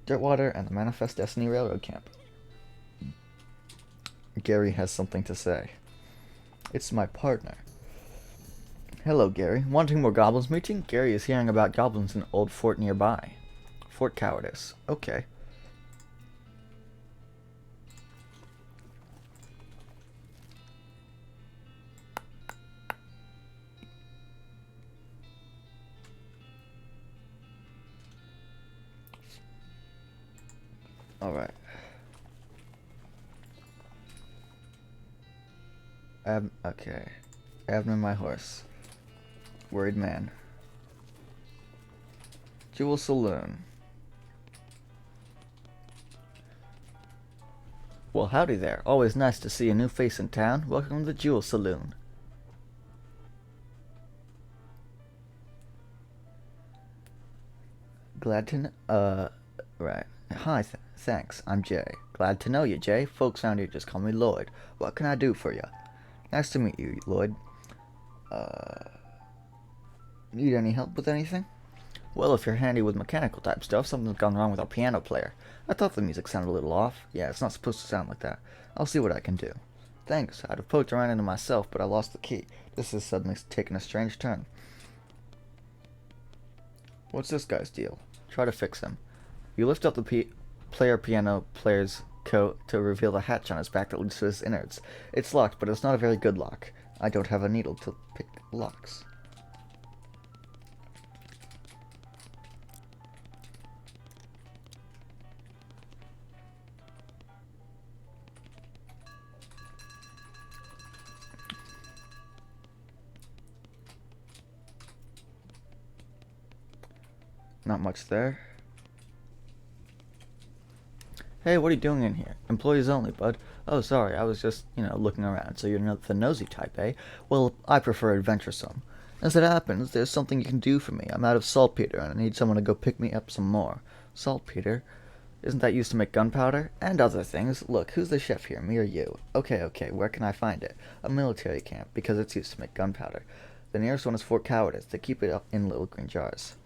Dirtwater and the Manifest Destiny Railroad Camp. Gary has something to say. It's my partner. Hello, Gary. Wanting more goblins meeting? Gary is hearing about goblins in an old fort nearby. Fort Cowardice. Okay. Alright. Okay. Abner, my horse. Worried man. Jewel Saloon. Well, howdy there. Always nice to see a new face in town. Welcome to the Jewel Saloon. Glad to right. Hi, thanks. I'm Jay. Glad to know you, Jay. Folks around here just call me Lloyd. What can I do for you? Nice to meet you, Lloyd. Need any help with anything? Well, if you're handy with mechanical type stuff, something's gone wrong with our piano player. I thought the music sounded a little off. Yeah, it's not supposed to sound like that. I'll see what I can do. Thanks. I'd have poked around into myself, but I lost the key. This has suddenly taken a strange turn. What's this guy's deal? Try to fix him. You lift up the piano player's coat to reveal the hatch on his back that leads to his innards. It's locked, but it's not a very good lock. I don't have a needle to pick locks. Not much there. Hey, what are you doing in here? Employees only, bud. Oh, sorry, I was just, looking around. So you're not the nosy type, eh? Well, I prefer adventuresome. As it happens, there's something you can do for me. I'm out of saltpeter, and I need someone to go pick me up some more. Saltpeter? Isn't that used to make gunpowder? And other things. Look, who's the chef here, me or you? Okay, where can I find it? A military camp, because it's used to make gunpowder. The nearest one is Fort Cowardice. They keep it up in little green jars.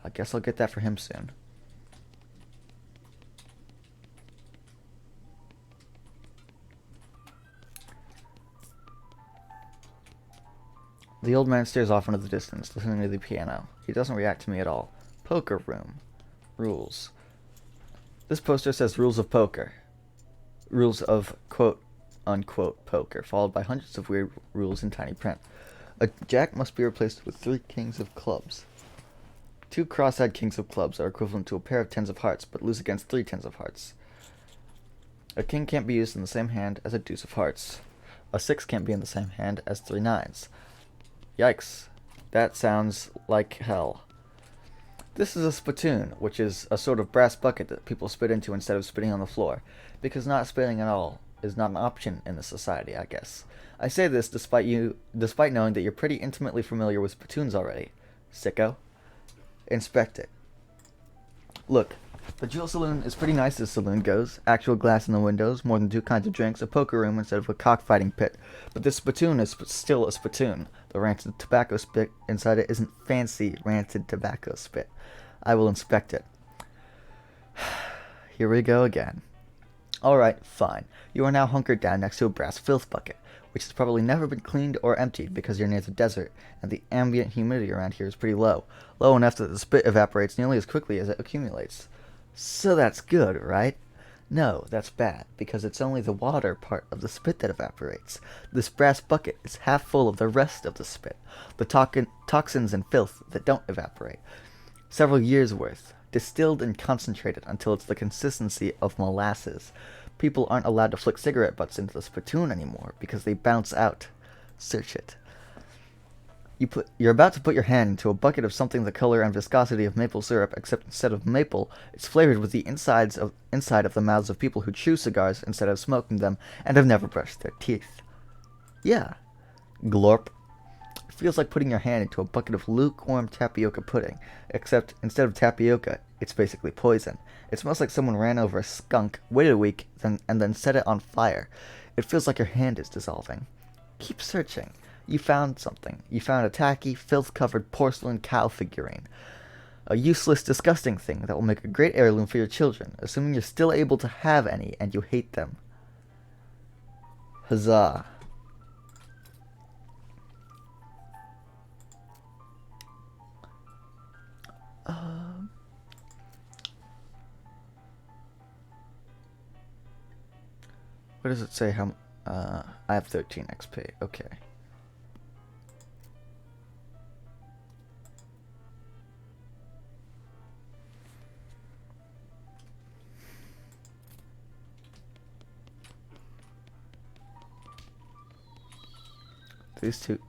I guess I'll get that for him soon. The old man stares off into the distance, listening to the piano. He doesn't react to me at all. Poker room. Rules. This poster says rules of poker. Rules of quote-unquote poker, followed by hundreds of weird rules in tiny print. A jack must be replaced with 3 kings of clubs. 2 cross-eyed kings of clubs are equivalent to a pair of tens of hearts, but lose against 3 tens of hearts. A king can't be used in the same hand as a deuce of hearts. A 6 can't be in the same hand as 3 nines. Yikes. That sounds like hell. This is a spittoon, which is a sort of brass bucket that people spit into instead of spitting on the floor, because not spitting at all is not an option in this society, I guess. I say this despite knowing that you're pretty intimately familiar with spittoons already. Sicko. Inspect it. Look, the Jewel Saloon is pretty nice as saloon goes. Actual glass in the windows, more than 2 kinds of drinks, a poker room instead of a cockfighting pit. But this spittoon is still a spittoon. The rancid tobacco spit inside it isn't fancy rancid tobacco spit. I will inspect it. Here we go again. Alright, fine. You are now hunkered down next to a brass filth bucket, which has probably never been cleaned or emptied because you're near the desert, and the ambient humidity around here is pretty low. Low enough that the spit evaporates nearly as quickly as it accumulates. So that's good, right? No, that's bad, because it's only the water part of the spit that evaporates. This brass bucket is half full of the rest of the spit, the toxins and filth that don't evaporate. Several years' worth, distilled and concentrated until it's the consistency of molasses. People aren't allowed to flick cigarette butts into the spittoon anymore because they bounce out. Search it. You're about to put your hand into a bucket of something the color and viscosity of maple syrup, except instead of maple, it's flavored with the inside of the mouths of people who chew cigars instead of smoking them and have never brushed their teeth. Yeah. Glorp. It feels like putting your hand into a bucket of lukewarm tapioca pudding, except instead of tapioca, it's basically poison. It smells like someone ran over a skunk, waited a week, and then set it on fire. It feels like your hand is dissolving. Keep searching. You found something. You found a tacky, filth-covered porcelain cow figurine. A useless, disgusting thing that will make a great heirloom for your children, assuming you're still able to have any and you hate them. Huzzah. What does it say? How? I have 13 XP. Okay.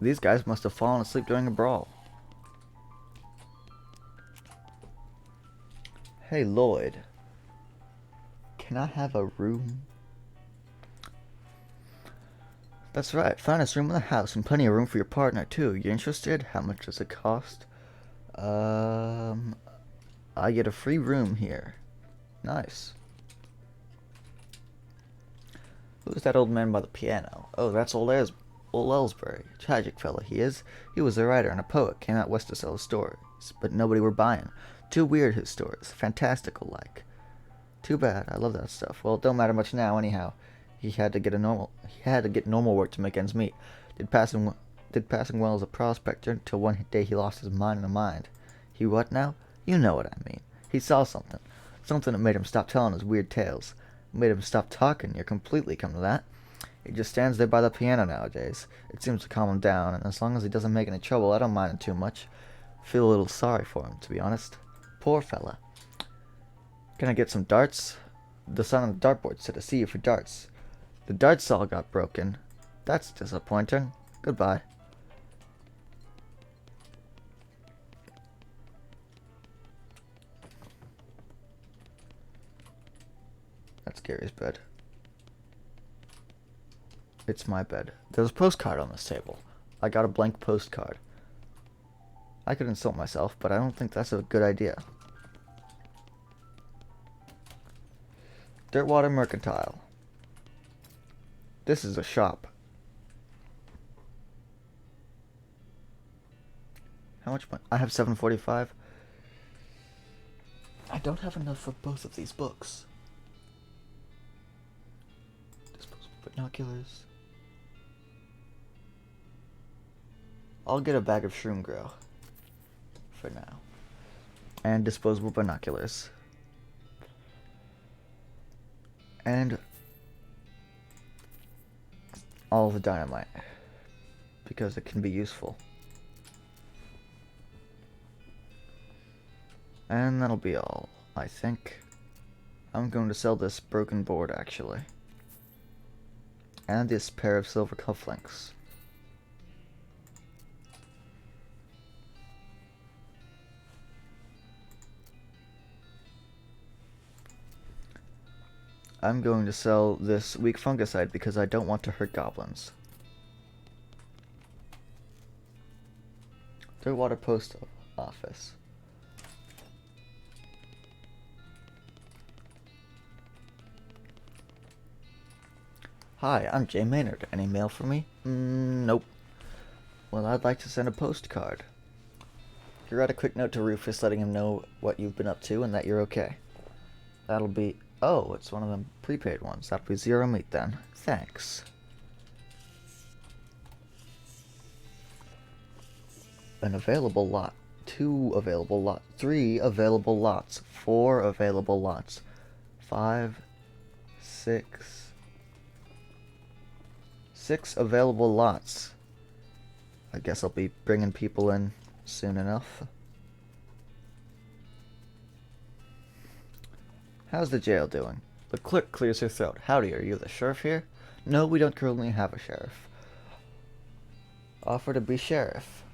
These guys must have fallen asleep during a brawl. Hey Lloyd, can I have a room? That's right, finest room in the house and plenty of room for your partner too. You interested? How much does it cost? Um, I get a free room here. Nice. Who's that old man by the piano? Oh, that's old Ellsbury. Tragic fella he is. He was a writer and a poet, came out west to sell his stories, but nobody were buying. Too weird his stories, fantastical like. Too bad. I love that stuff. Well, it don't matter much now anyhow. He had to get normal work to make ends meet. Did passing well as a prospector until one day he lost his mind in a mind. He what now? You know what I mean. He saw something. Something that made him stop telling his weird tales. Made him stop talking. You're completely come to that. He just stands there by the piano nowadays. It seems to calm him down, and as long as he doesn't make any trouble, I don't mind him too much. Feel a little sorry for him, to be honest. Poor fella. Can I get some darts? The sign on the dartboard said to see you for darts. The darts all got broken. That's disappointing. Goodbye. That's Gary's bed. It's my bed. There's a postcard on this table. I got a blank postcard. I could insult myself, but I don't think that's a good idea. Dirtwater Mercantile. This is a shop. How much money? I have $7.45. I don't have enough for both of these books. Disposable binoculars. I'll get a bag of shroom grow for now. And disposable binoculars. And all the dynamite, because it can be useful. And that'll be all, I think. I'm going to sell this broken board, actually. And this pair of silver cufflinks. I'm going to sell this weak fungicide because I don't want to hurt goblins. Dirtwater Post Office. Hi, I'm Jay Maynard. Any mail for me? Nope. Well, I'd like to send a postcard. You write a quick note to Rufus letting him know what you've been up to and that you're okay. That'll be... Oh, it's one of them prepaid ones. That'll be 0 meat then. Thanks. An available lot. 2 available lots. 3 available lots. 4 available lots. 5, 6... 6 available lots. I guess I'll be bringing people in soon enough. How's the jail doing? The clerk clears her throat. Howdy, are you the sheriff here? No, we don't currently have a sheriff. Offer to be sheriff.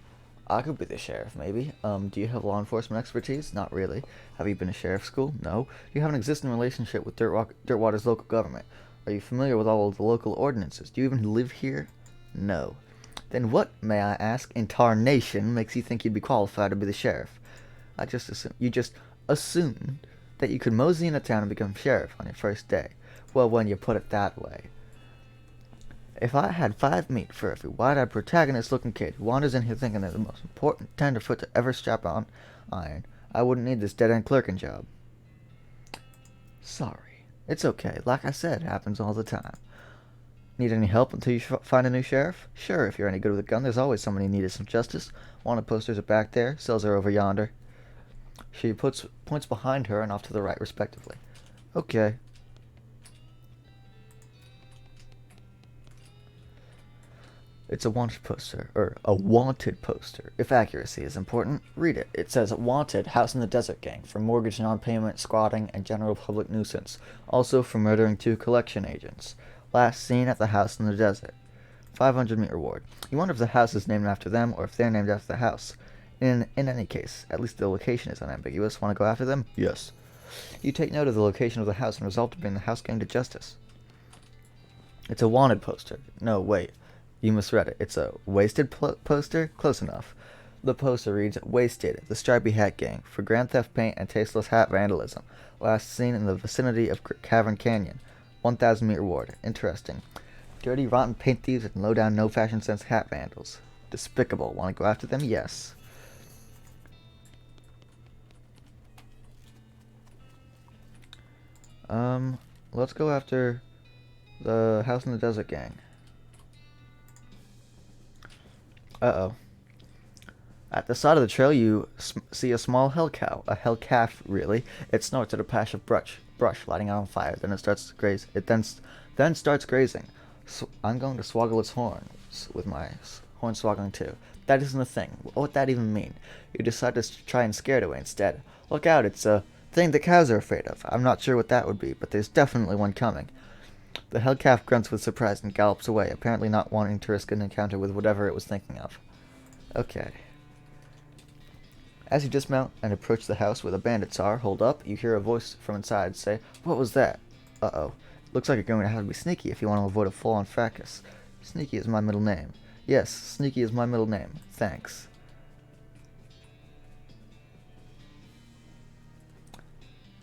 I could be the sheriff, maybe. Do you have law enforcement expertise? Not really. Have you been to sheriff school? No. Do you have an existing relationship with Dirtwater's local government? Are you familiar with all of the local ordinances? Do you even live here? No. Then what, may I ask, in tarnation makes you think you'd be qualified to be the sheriff? You just assumed that you could mosey into town and become sheriff on your first day. Well, when you put it that way. If I had 5 meat for every wide-eyed protagonist-looking kid who wanders in here thinking they're the most important tenderfoot to ever strap on iron, I wouldn't need this dead-end clerking job. Sorry. It's okay. Like I said, it happens all the time. Need any help until you find a new sheriff? Sure, if you're any good with a gun, there's always somebody who needed some justice. Wanted posters are back there, cells are over yonder. She points behind her and off to the right, respectively. Okay. It's a wanted poster, or a wanted poster. If accuracy is important, read it. It says, wanted, house in the desert gang, for mortgage non-payment, squatting, and general public nuisance. Also for murdering 2 collection agents. Last seen at the house in the desert. 500 meat reward. You wonder if the house is named after them, or if they're named after the house. In any case, at least the location is unambiguous. Want to go after them? Yes. You take note of the location of the house and resolve to bring the house gang to justice. It's a wanted poster. No, wait. You misread it. It's a wasted poster? Close enough. The poster reads, Wasted, the Stripy Hat Gang, for grand theft paint and tasteless hat vandalism. Last seen in the vicinity of Cavern Canyon. 1,000 meter ward. Interesting. Dirty, rotten paint thieves and low-down, no-fashion sense hat vandals. Despicable. Want to go after them? Yes. Let's go after the House in the Desert gang. Uh-oh. At the side of the trail, you see a small hell cow. A hell calf, really. It snorts at a patch of brush lighting on fire. Then it starts graze. It then starts grazing. So I'm going to swoggle its horns with my horn swoggling too. That isn't a thing. What would that even mean? You decide to try and scare it away instead. Look out! It's a thing the cows are afraid of. I'm not sure what that would be, but there's definitely one coming. The hell calf grunts with surprise and gallops away, apparently not wanting to risk an encounter with whatever it was thinking of. Okay. As you dismount and approach the house where the bandits are, hold up, you hear a voice from inside say, What was that? Uh-oh. Looks like you're going to have to be sneaky if you want to avoid a full-on fracas. Sneaky is my middle name. Yes, Sneaky is my middle name. Thanks.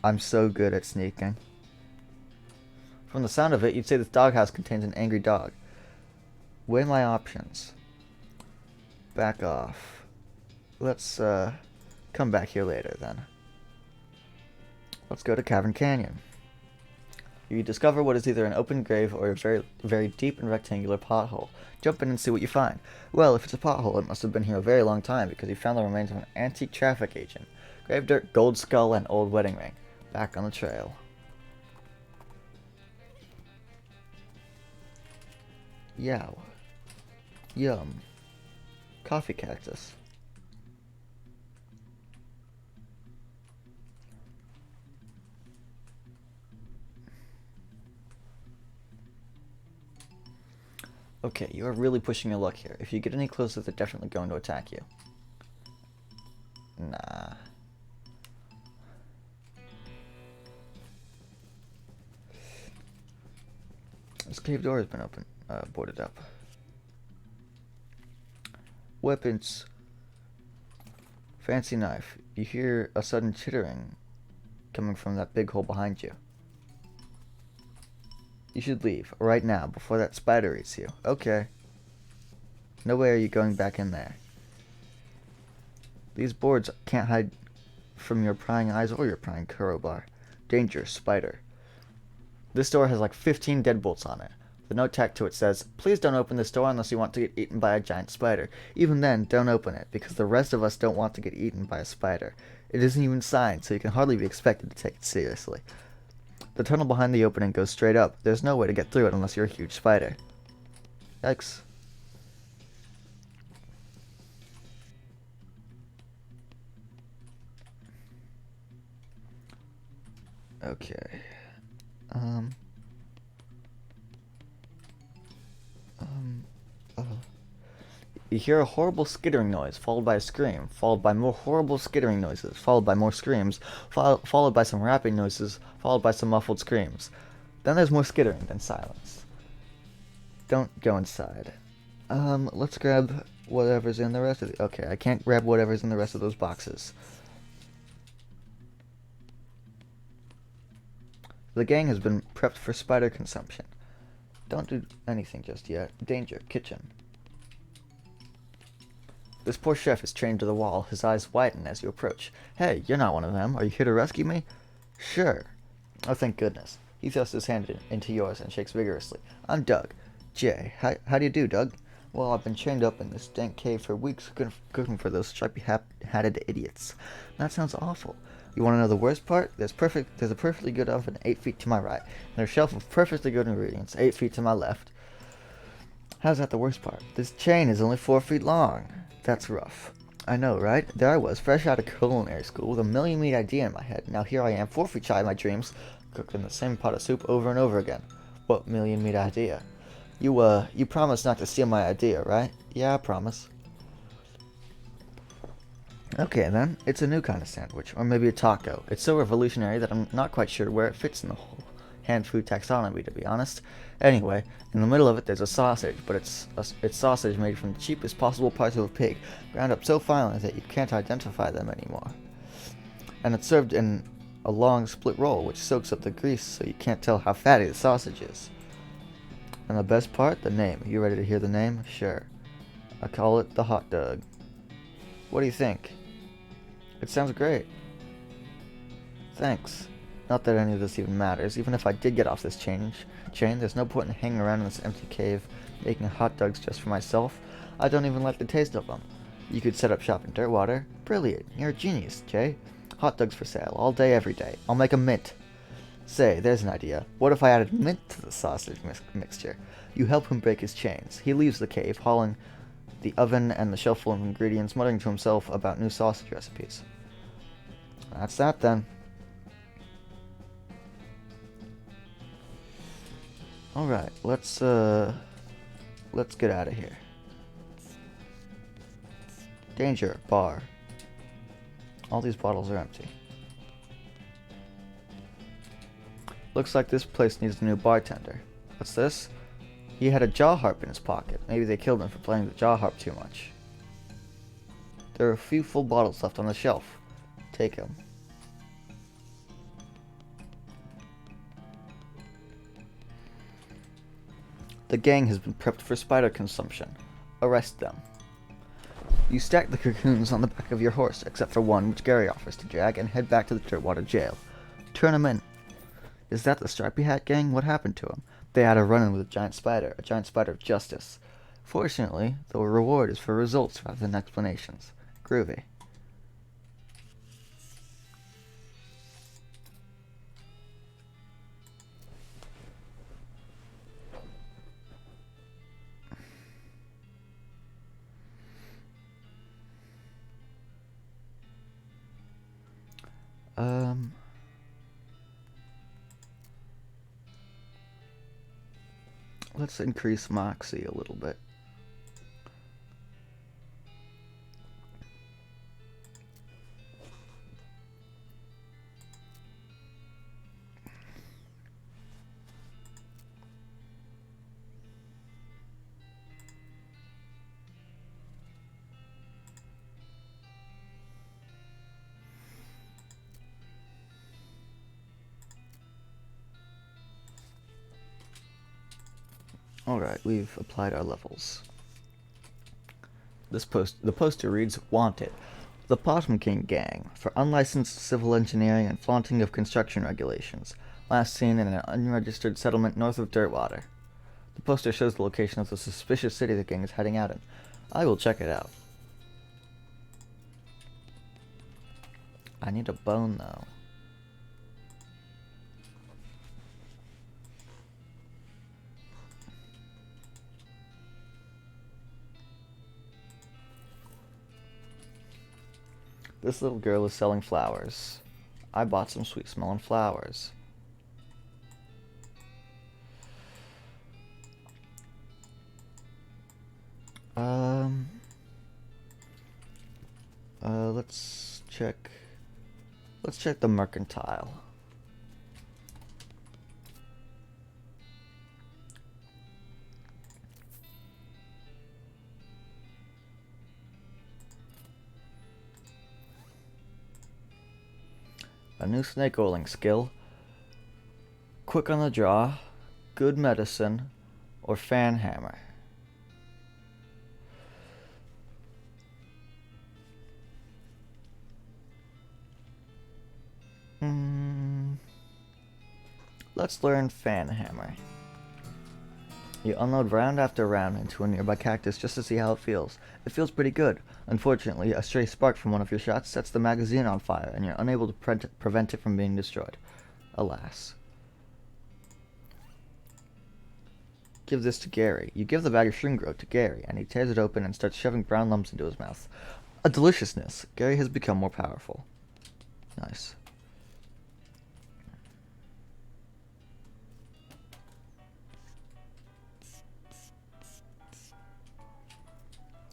I'm so good at sneaking. From the sound of it, you'd say this doghouse contains an angry dog. Weigh my options. Back off. Let's, come back here later, then. Let's go to Cavern Canyon. You discover what is either an open grave or a very, very deep and rectangular pothole. Jump in and see what you find. Well, if it's a pothole, it must have been here a very long time because you found the remains of an antique traffic agent. Grave dirt, gold skull, and old wedding ring. Back on the trail. Yow. Yum. Coffee cactus. Okay, you are really pushing your luck here. If you get any closer, they're definitely going to attack you. Nah. This cave door has been boarded up. Weapons. Fancy knife. You hear a sudden chittering coming from that big hole behind you. You should leave, right now, before that spider eats you. Okay. No way are you going back in there. These boards can't hide from your prying eyes or your prying crowbar. Danger, spider. This door has like 15 deadbolts on it. The note tacked to it says, Please don't open this door unless you want to get eaten by a giant spider. Even then, don't open it, because the rest of us don't want to get eaten by a spider. It isn't even signed, so you can hardly be expected to take it seriously. The tunnel behind the opening goes straight up. There's no way to get through it unless you're a huge spider. Yikes. Okay. You hear a horrible skittering noise, followed by a scream, followed by more horrible skittering noises, followed by more screams, followed by some rapping noises, followed by some muffled screams. Then there's more skittering, then silence. Don't go inside. Let's grab whatever's in the rest of the... Okay, I can't grab whatever's in the rest of those boxes. The gang has been prepped for spider consumption. Don't do anything just yet. Danger, kitchen. This poor chef is chained to the wall. His eyes widen as you approach. Hey, you're not one of them. Are you here to rescue me? Sure. Oh, thank goodness. He thrusts his hand into yours and shakes vigorously. I'm Doug. Jay. How do you do, Doug? Well, I've been chained up in this dank cave for weeks cooking for those stripy-hatted idiots. That sounds awful. You want to know the worst part? There's a perfectly good oven 8 feet to my right, and a shelf of perfectly good ingredients 8 feet to my left. How's that the worst part? This chain is only 4 feet long. That's rough. I know, right? There I was, fresh out of culinary school, with a million-meat idea in my head. Now here I am, 4 feet shy of my dreams, cooking the same pot of soup over and over again. What million-meat idea? You promised not to steal my idea, right? Yeah, I promise. Okay then, it's a new kind of sandwich, or maybe a taco. It's so revolutionary that I'm not quite sure where it fits in the whole hand food taxonomy, to be honest. Anyway, in the middle of it there's a sausage, but it's sausage made from the cheapest possible parts of a pig, ground up so finely that you can't identify them anymore. And it's served in a long split roll, which soaks up the grease so you can't tell how fatty the sausage is. And the best part? The name. You ready to hear the name? Sure. I call it the hot dog. What do you think? It sounds great. Thanks. Not that any of this even matters. Even if I did get off this chain, there's no point in hanging around in this empty cave making hot dogs just for myself. I don't even like the taste of them. You could set up shop in Dirtwater. Brilliant. You're a genius, Jay. Hot dogs for sale, all day, every day. I'll make a mint. Say, there's an idea. What if I added mint to the sausage mixture? You help him break his chains. He leaves the cave, hauling the oven and the shelf full of ingredients, muttering to himself about new sausage recipes. That's that then. Alright, let's get out of here. Danger, bar. All these bottles are empty. Looks like this place needs a new bartender. What's this? He had a jaw harp in his pocket. Maybe they killed him for playing the jaw harp too much. There are a few full bottles left on the shelf. Take them. The gang has been prepped for spider consumption. Arrest them. You stack the cocoons on the back of your horse, except for one which Gary offers to drag, and head back to the Dirtwater jail. Turn him in. Is that the Stripy Hat gang? What happened to him? They had a run-in with a giant spider of justice. Fortunately, the reward is for results rather than explanations. Groovy. Let's increase Moxie a little bit. Alright, we've applied our levels. The poster reads, Wanted. The Bottom King Gang, for unlicensed civil engineering and flaunting of construction regulations. Last seen in an unregistered settlement north of Dirtwater. The poster shows the location of the suspicious city the gang is heading out in. I will check it out. I need a bone, though. This little girl is selling flowers. I bought some sweet-smelling flowers. Let's check the mercantile. A new snake oiling skill. Quick on the draw, good medicine, or fan hammer. Let's learn fan hammer. You unload round after round into a nearby cactus just to see how it feels. It feels pretty good. Unfortunately, a stray spark from one of your shots sets the magazine on fire, and you're unable to prevent it from being destroyed. Alas. Give this to Gary. You give the bag of shroom growth to Gary, and he tears it open and starts shoving brown lumps into his mouth. A deliciousness. Gary has become more powerful. Nice.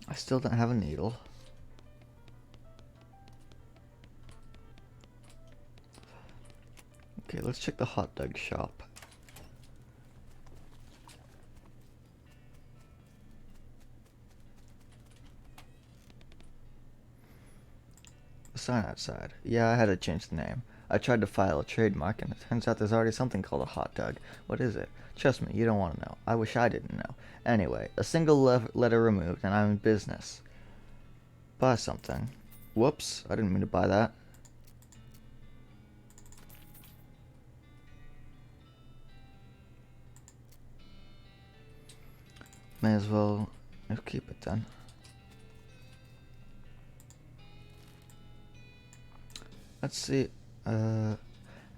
I still don't have a needle. Okay, let's check the hot dog shop. The sign outside. Yeah, I had to change the name. I tried to file a trademark, and it turns out there's already something called a hot dog. What is it? Trust me, you don't want to know. I wish I didn't know. Anyway, a single letter removed, and I'm in business. Buy something. Whoops, I didn't mean to buy that. May as well keep it then. Let's see.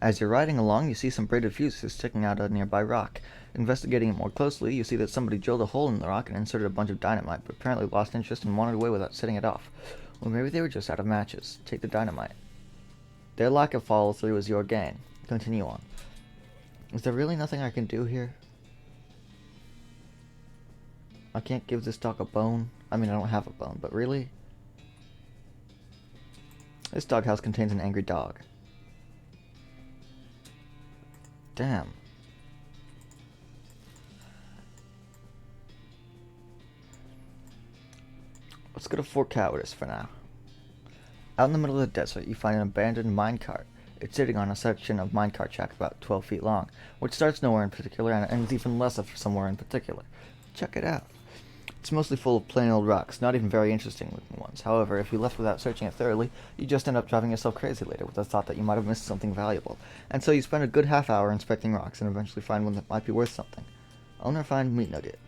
As you're riding along, you see some braided fuses sticking out of a nearby rock. Investigating it more closely, you see that somebody drilled a hole in the rock and inserted a bunch of dynamite, but apparently lost interest and wandered away without setting it off. Or maybe they were just out of matches. Take the dynamite. Their lack of follow-through is your gain. Continue on. Is there really nothing I can do here? I can't give this dog a bone. I mean, I don't have a bone, but really? This doghouse contains an angry dog. Damn. Let's go to Fort Cowardice for now. Out in the middle of the desert, you find an abandoned minecart. It's sitting on a section of minecart track about 12 feet long, which starts nowhere in particular and ends even less of somewhere in particular. Check it out. It's mostly full of plain old rocks, not even very interesting looking ones. However, if you left without searching it thoroughly, you just end up driving yourself crazy later with the thought that you might have missed something valuable. And so you spend a good half hour inspecting rocks and eventually find one that might be worth something. Owner find meat nugget.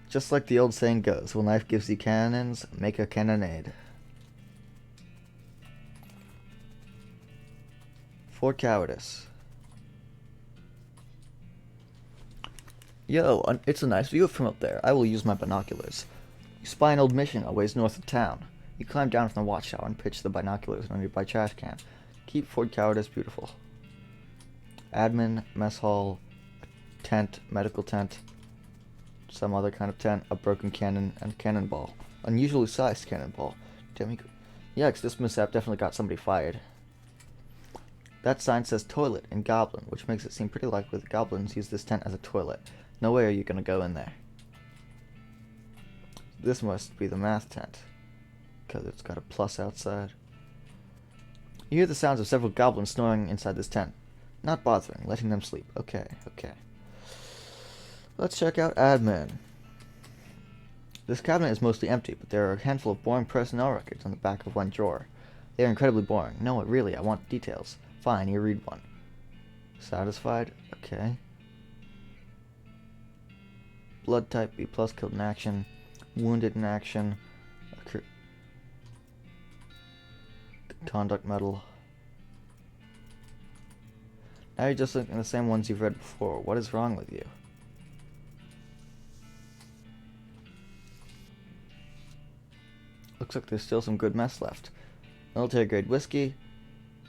Just like the old saying goes, when life gives you cannons, make a cannonade. Fort Cowardice. Yo, it's a nice view from up there. I will use my binoculars. You spy an old mission a ways north of town. You climb down from the watchtower and pitch the binoculars in a nearby trash can. Keep Fort Cowardice beautiful. Admin, mess hall, tent, medical tent, some other kind of tent, a broken cannon, and cannonball. Unusually sized cannonball. Damn, yikes, this mishap definitely got somebody fired. That sign says toilet in Goblin, which makes it seem pretty likely the goblins use this tent as a toilet. No way are you gonna go in there. This must be the math tent, because it's got a plus outside. You hear the sounds of several goblins snoring inside this tent. Not bothering, letting them sleep. Okay. Let's check out admin. This cabinet is mostly empty, but there are a handful of boring personnel records on the back of one drawer. They are incredibly boring. No, really, I want details. Fine, you read one. Satisfied? Okay. Blood type B+, killed in action. Wounded in action. Conduct medal. Now you're just looking at the same ones you've read before. What is wrong with you? Looks like there's still some good mess left. Military grade whiskey,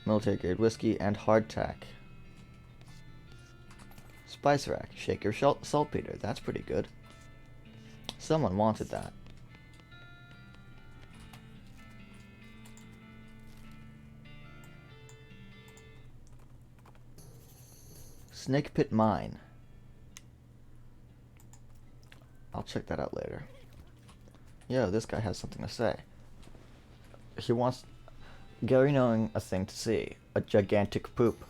and hardtack. Spice rack, shaker saltpeter. That's pretty good. Someone wanted that. Snake pit mine. I'll check that out later. Yo, this guy has something to say. He wants Gary knowing a thing to see. A gigantic poop.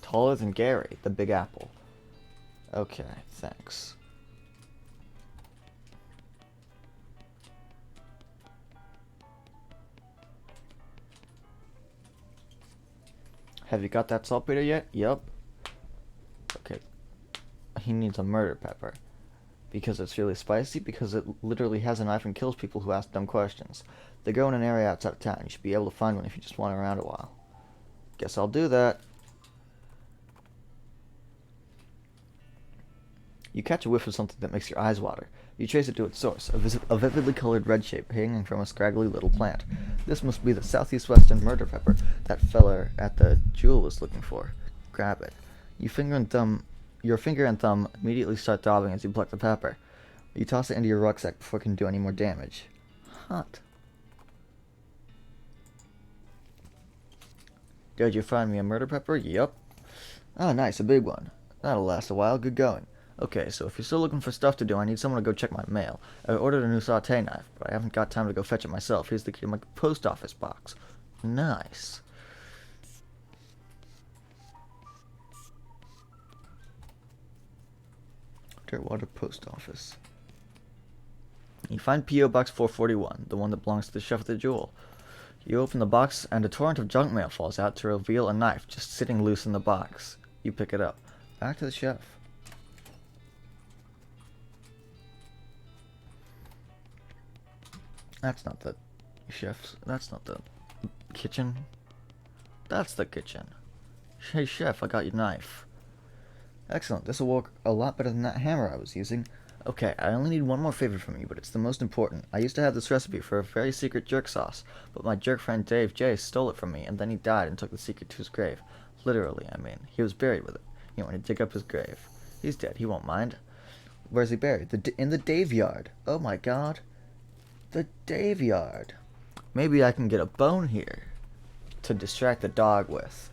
Taller than Gary, the Big Apple. Okay, thanks. Have you got that saltpeter yet? Yup. Okay. He needs a murder pepper. Because it's really spicy, because it literally has a knife and kills people who ask dumb questions. They go in an area outside of town. You should be able to find one if you just wander around a while. Guess I'll do that. You catch a whiff of something that makes your eyes water. You trace it to its source, a vividly colored red shape hanging from a scraggly little plant. This must be the southeast western murder pepper that feller at the jewel was looking for. Grab it. Your finger and thumb immediately start throbbing as you pluck the pepper. You toss it into your rucksack before it can do any more damage. Hot. Did you find me a murder pepper? Yup. Oh, nice, a big one. That'll last a while. Good going. Okay, so if you're still looking for stuff to do, I need someone to go check my mail. I ordered a new saute knife, but I haven't got time to go fetch it myself. Here's the key to my post office box. Nice. Water post office. You find P.O. Box 441, the one that belongs to the chef of the jewel. You open the box, and a torrent of junk mail falls out to reveal a knife just sitting loose in the box. You pick it up. Back to the chef. That's not the chef's. That's not the kitchen. That's the kitchen. Hey, chef, I got your knife. Excellent. This will work a lot better than that hammer I was using. Okay, I only need one more favor from you, but it's the most important. I used to have this recipe for a very secret jerk sauce, but my jerk friend Dave J. stole it from me, and then he died and took the secret to his grave. Literally, I mean. He was buried with it. You want to dig up his grave. He's dead. He won't mind. Where's he buried? In the Dave yard. Oh my god. The Dave yard. Maybe I can get a bone here to distract the dog with.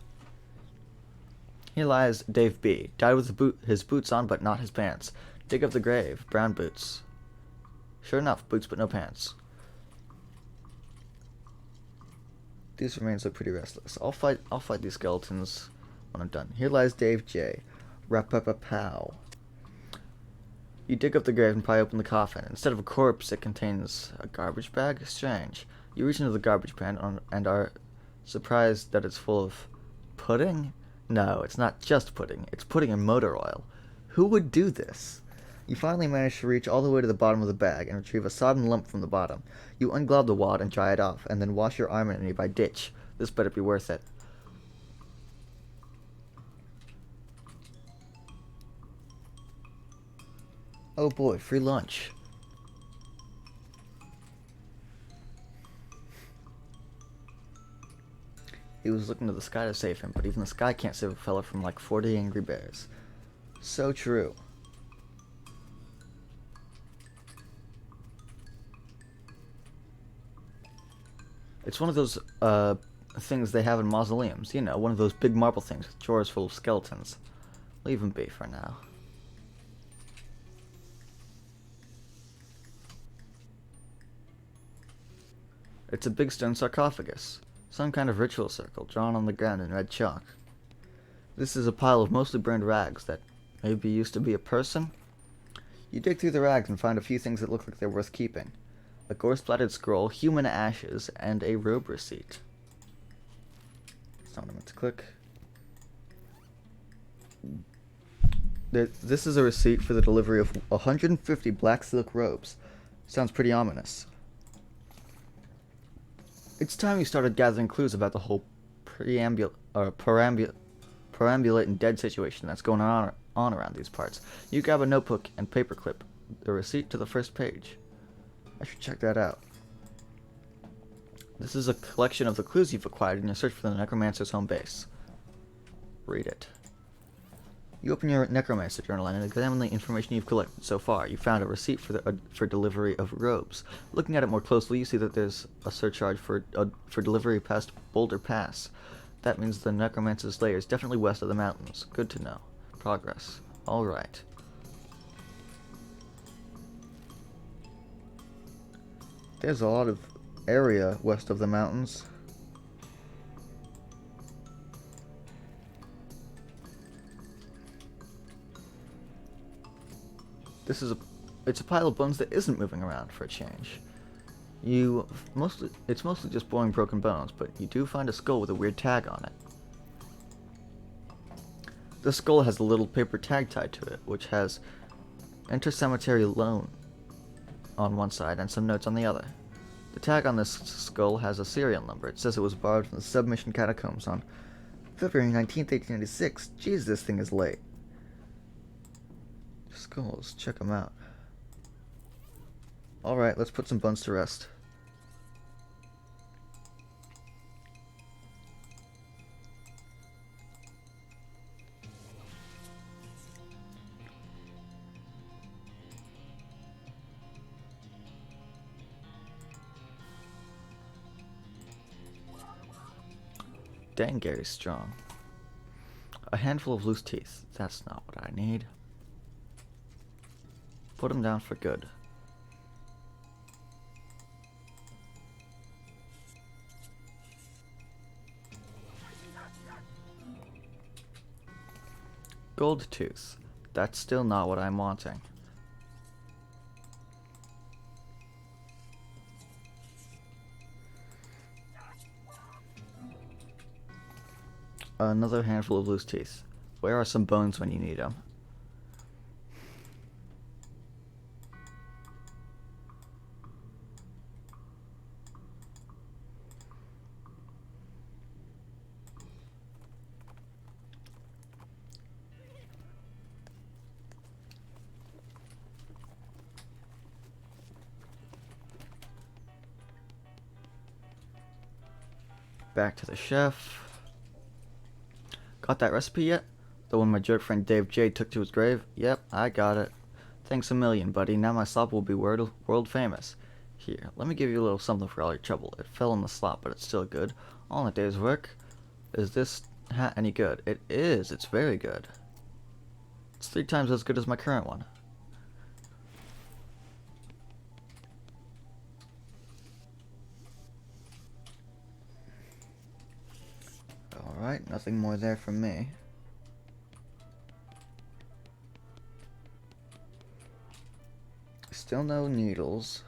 Here lies Dave B. Died with his boots on, but not his pants. Dig up the grave. Brown boots. Sure enough, boots but no pants. These remains look pretty restless. I'll fight these skeletons when I'm done. Here lies Dave J. Rap-a-pa-pow. You dig up the grave and pry open the coffin. Instead of a corpse, it contains a garbage bag. Strange. You reach into the garbage pan and are surprised that it's full of pudding? No, it's not just pudding. It's pudding and motor oil. Who would do this? You finally manage to reach all the way to the bottom of the bag and retrieve a sodden lump from the bottom. You unglob the wad and dry it off, and then wash your arm in a nearby ditch. This better be worth it. Oh boy, free lunch. He was looking to the sky to save him, but even the sky can't save a fella from like 40 angry bears. So true. It's one of those things they have in mausoleums. You know, one of those big marble things with drawers full of skeletons. Leave him be for now. It's a big stone sarcophagus. Some kind of ritual circle drawn on the ground in red chalk. This is a pile of mostly burned rags that maybe used to be a person. You dig through the rags and find a few things that look like they're worth keeping. A gore-splattered scroll, human ashes, and a robe receipt. That's not what I meant to click. This is a receipt for the delivery of 150 black silk robes. Sounds pretty ominous. It's time you started gathering clues about the whole perambulating dead situation that's going on around these parts. You grab a notebook and paperclip the receipt to the first page. I should check that out. This is a collection of the clues you've acquired in your search for the Necromancer's home base. Read it. You open your Necromancer journal and examine the information you've collected so far. You found a receipt for delivery of robes. Looking at it more closely, you see that there's a surcharge for delivery past Boulder Pass. That means the Necromancer's lair is definitely west of the mountains. Good to know. Progress. All right. There's a lot of area west of the mountains. It's a pile of bones that isn't moving around for a change. It's mostly just boring broken bones, but you do find a skull with a weird tag on it. The skull has a little paper tag tied to it, which has "Enter Cemetery Alone" on one side and some notes on the other. The tag on this skull has a serial number. It says it was borrowed from the Submission Catacombs on February 19th, 1896. Jeez, this thing is late. Skulls, check them out. Alright, let's put some bones to rest. Dang, Gary's strong. A handful of loose teeth. That's not what I need. Put him down for good. Gold tooth. That's still not what I'm wanting. Another handful of loose teeth. Where are some bones when you need them? Back to the chef. Got that recipe yet? The one my jerk friend Dave J took to his grave? Yep, I got it. Thanks a million, buddy. Now my slop will be world famous. Here, let me give you a little something for all your trouble. It fell in the slop, but it's still good. All in a day's work. Is this hat any good? It is. It's very good. It's 3 times as good as my current one. Alright, nothing more there from me. Still no needles.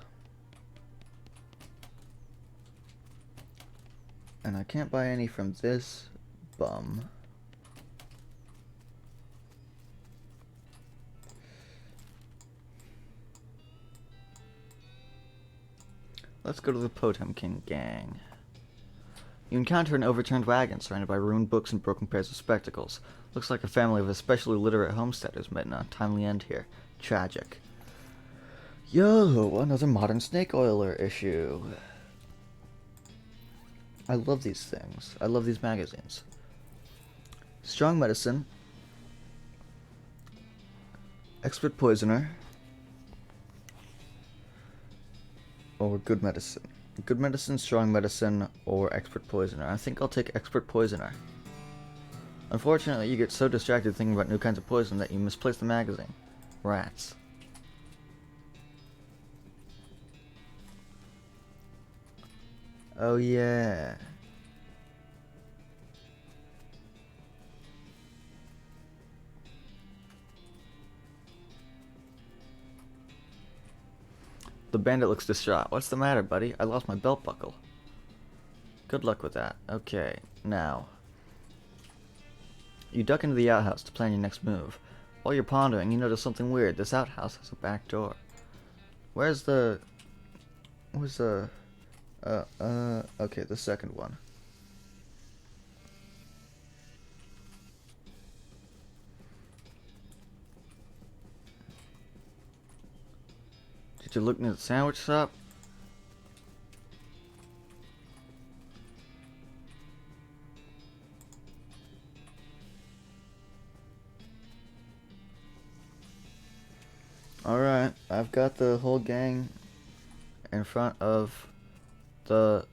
And I can't buy any from this bum. Let's go to the Potemkin gang. You encounter an overturned wagon surrounded by ruined books and broken pairs of spectacles. Looks like a family of especially literate homesteaders met in a timely end here. Tragic. Yo, another modern snake oiler issue. I love these things. I love these magazines. Strong medicine. Expert poisoner. Or good medicine. Good medicine, strong medicine, or expert poisoner. I think I'll take expert poisoner. Unfortunately, you get so distracted thinking about new kinds of poison that you misplace the magazine. Rats. Oh yeah. The bandit looks distraught. What's the matter, buddy? I lost my belt buckle. Good luck with that. Okay, now. You duck into the outhouse to plan your next move. While you're pondering, you notice something weird. This outhouse has a back door. Where's the... okay, the second one. Did you look near the sandwich shop? Alright, I've got the whole gang in front of the,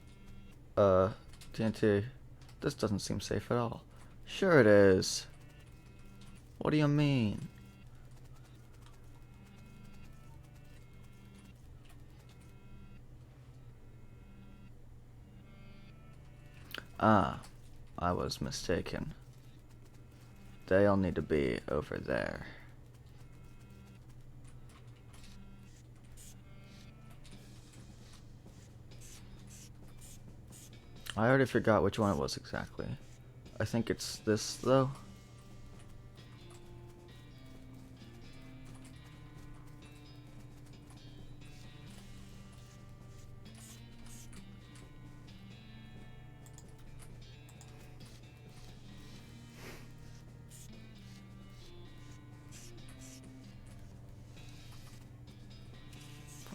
TNT. This doesn't seem safe at all. Sure it is. What do you mean? Ah, I was mistaken. They all need to be over there. I already forgot which one it was exactly. I think it's this, though.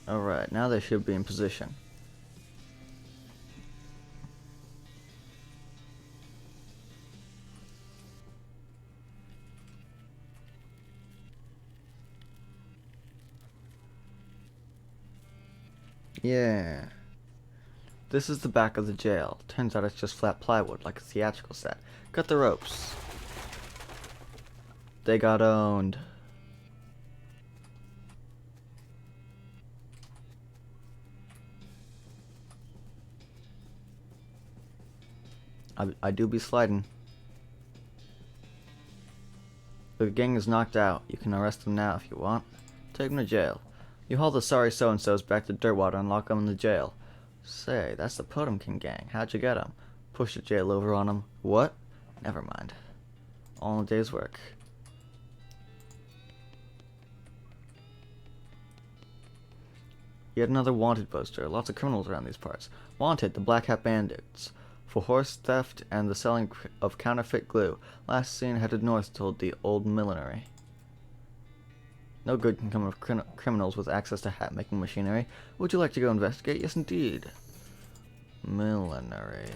Alright, now they should be in position. Yeah. This is the back of the jail. Turns out it's just flat plywood, like a theatrical set. Cut the ropes. They got owned. I do be sliding. The gang is knocked out. You can arrest them now if you want. Take them to jail. You haul the sorry so-and-sos back to Dirtwater and lock them in the jail. Say, that's the Potemkin gang. How'd you get them? Push the jail over on them. What? Never mind. All in a day's work. Yet another wanted poster. Lots of criminals around these parts. Wanted, the Black Hat Bandits. For horse theft and the selling of counterfeit glue. Last seen headed north toward the old millinery. No good can come of criminals with access to hat-making machinery. Would you like to go investigate? Yes, indeed. Millinery.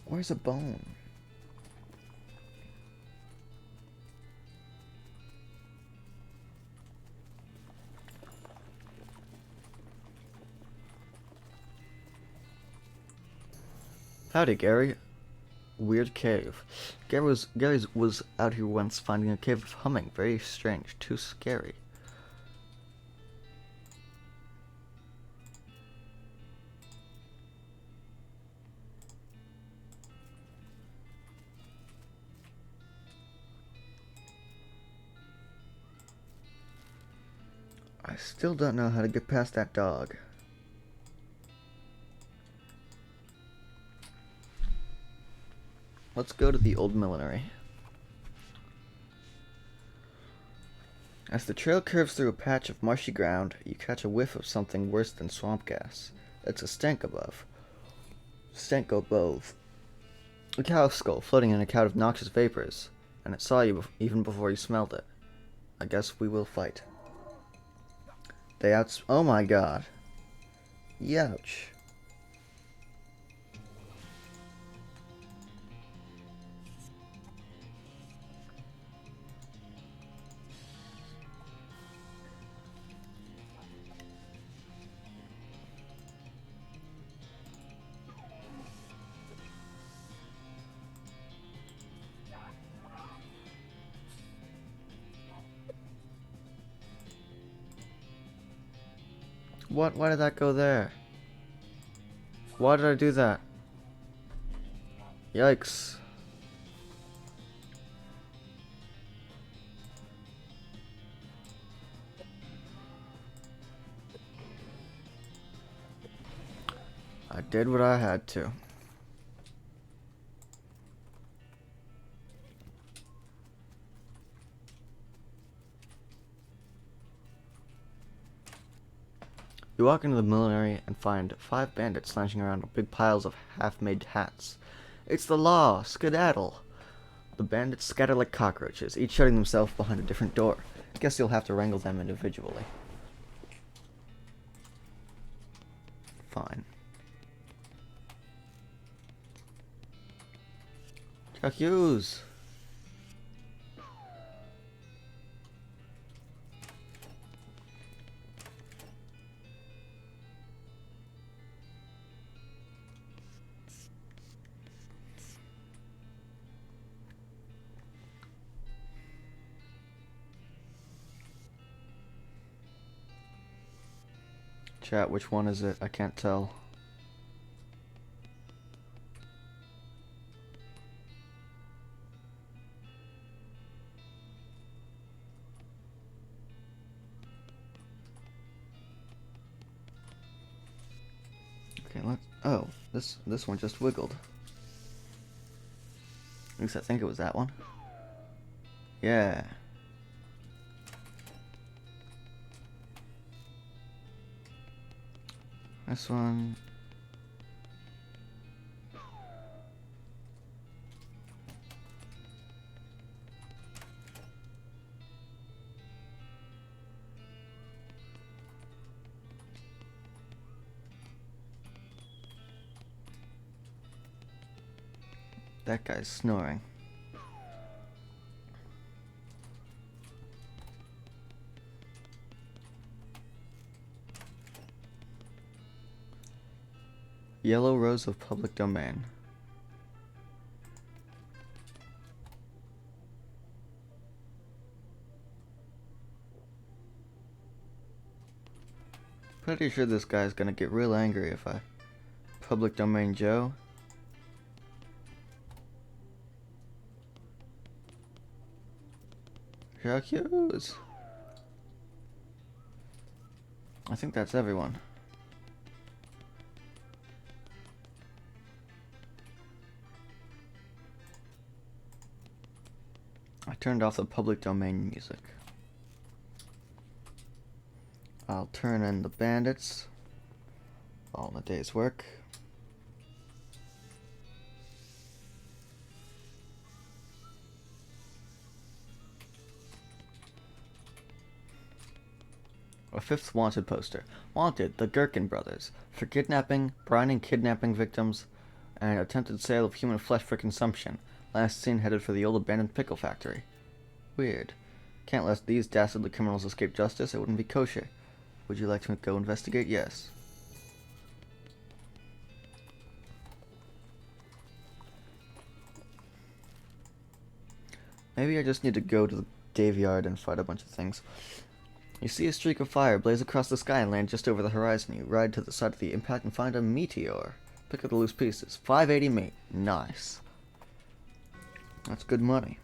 Where's a bone? Howdy, Gary. Weird cave. Gary was out here once finding a cave of humming. Very strange. Too scary. I still don't know how to get past that dog. Let's go to the old millinery. As the trail curves through a patch of marshy ground, you catch a whiff of something worse than swamp gas. It's a stank above. A cow skull floating in a cloud of noxious vapors, and it saw you even before you smelled it. I guess we will fight. Oh my god. Youch. What? Why did that go there? Why did I do that? Yikes. I did what I had to. You walk into the millinery and find 5 bandits lounging around on big piles of half-made hats. It's the law! Skedaddle! The bandits scatter like cockroaches, each shutting themselves behind a different door. Guess you'll have to wrangle them individually. Fine. Chuck Hughes! Chat, which one is it? I can't tell. Okay, let's... Oh, this one just wiggled. At least I think it was that one. Yeah. This one. That guy's snoring. Yellow rose of public domain. Pretty sure this guy's gonna get real angry if I public domain Joe. Jacques. I think that's everyone. I turned off the public domain music. I'll turn in the bandits. All in a day's work. A fifth wanted poster. Wanted, the Gherkin brothers, for kidnapping, brining kidnapping victims, and attempted sale of human flesh for consumption. Last seen headed for the old abandoned pickle factory. Weird. Can't let these dastardly criminals escape justice, it wouldn't be kosher. Would you like to go investigate? Yes. Maybe I just need to go to the graveyard and fight a bunch of things. You see a streak of fire blaze across the sky and land just over the horizon. You ride to the side of the impact and find a meteor. Pick up the loose pieces. 580 meat. Nice. That's good money.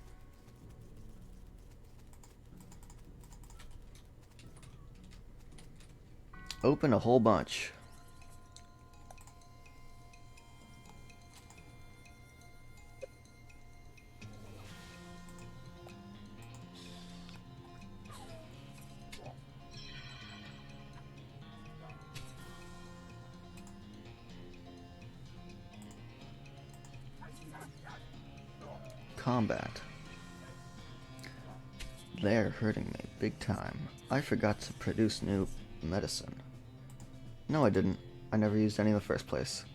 Open a whole bunch. Combat. They're hurting me big time. I forgot to produce new medicine. No, I didn't. I never used any in the first place.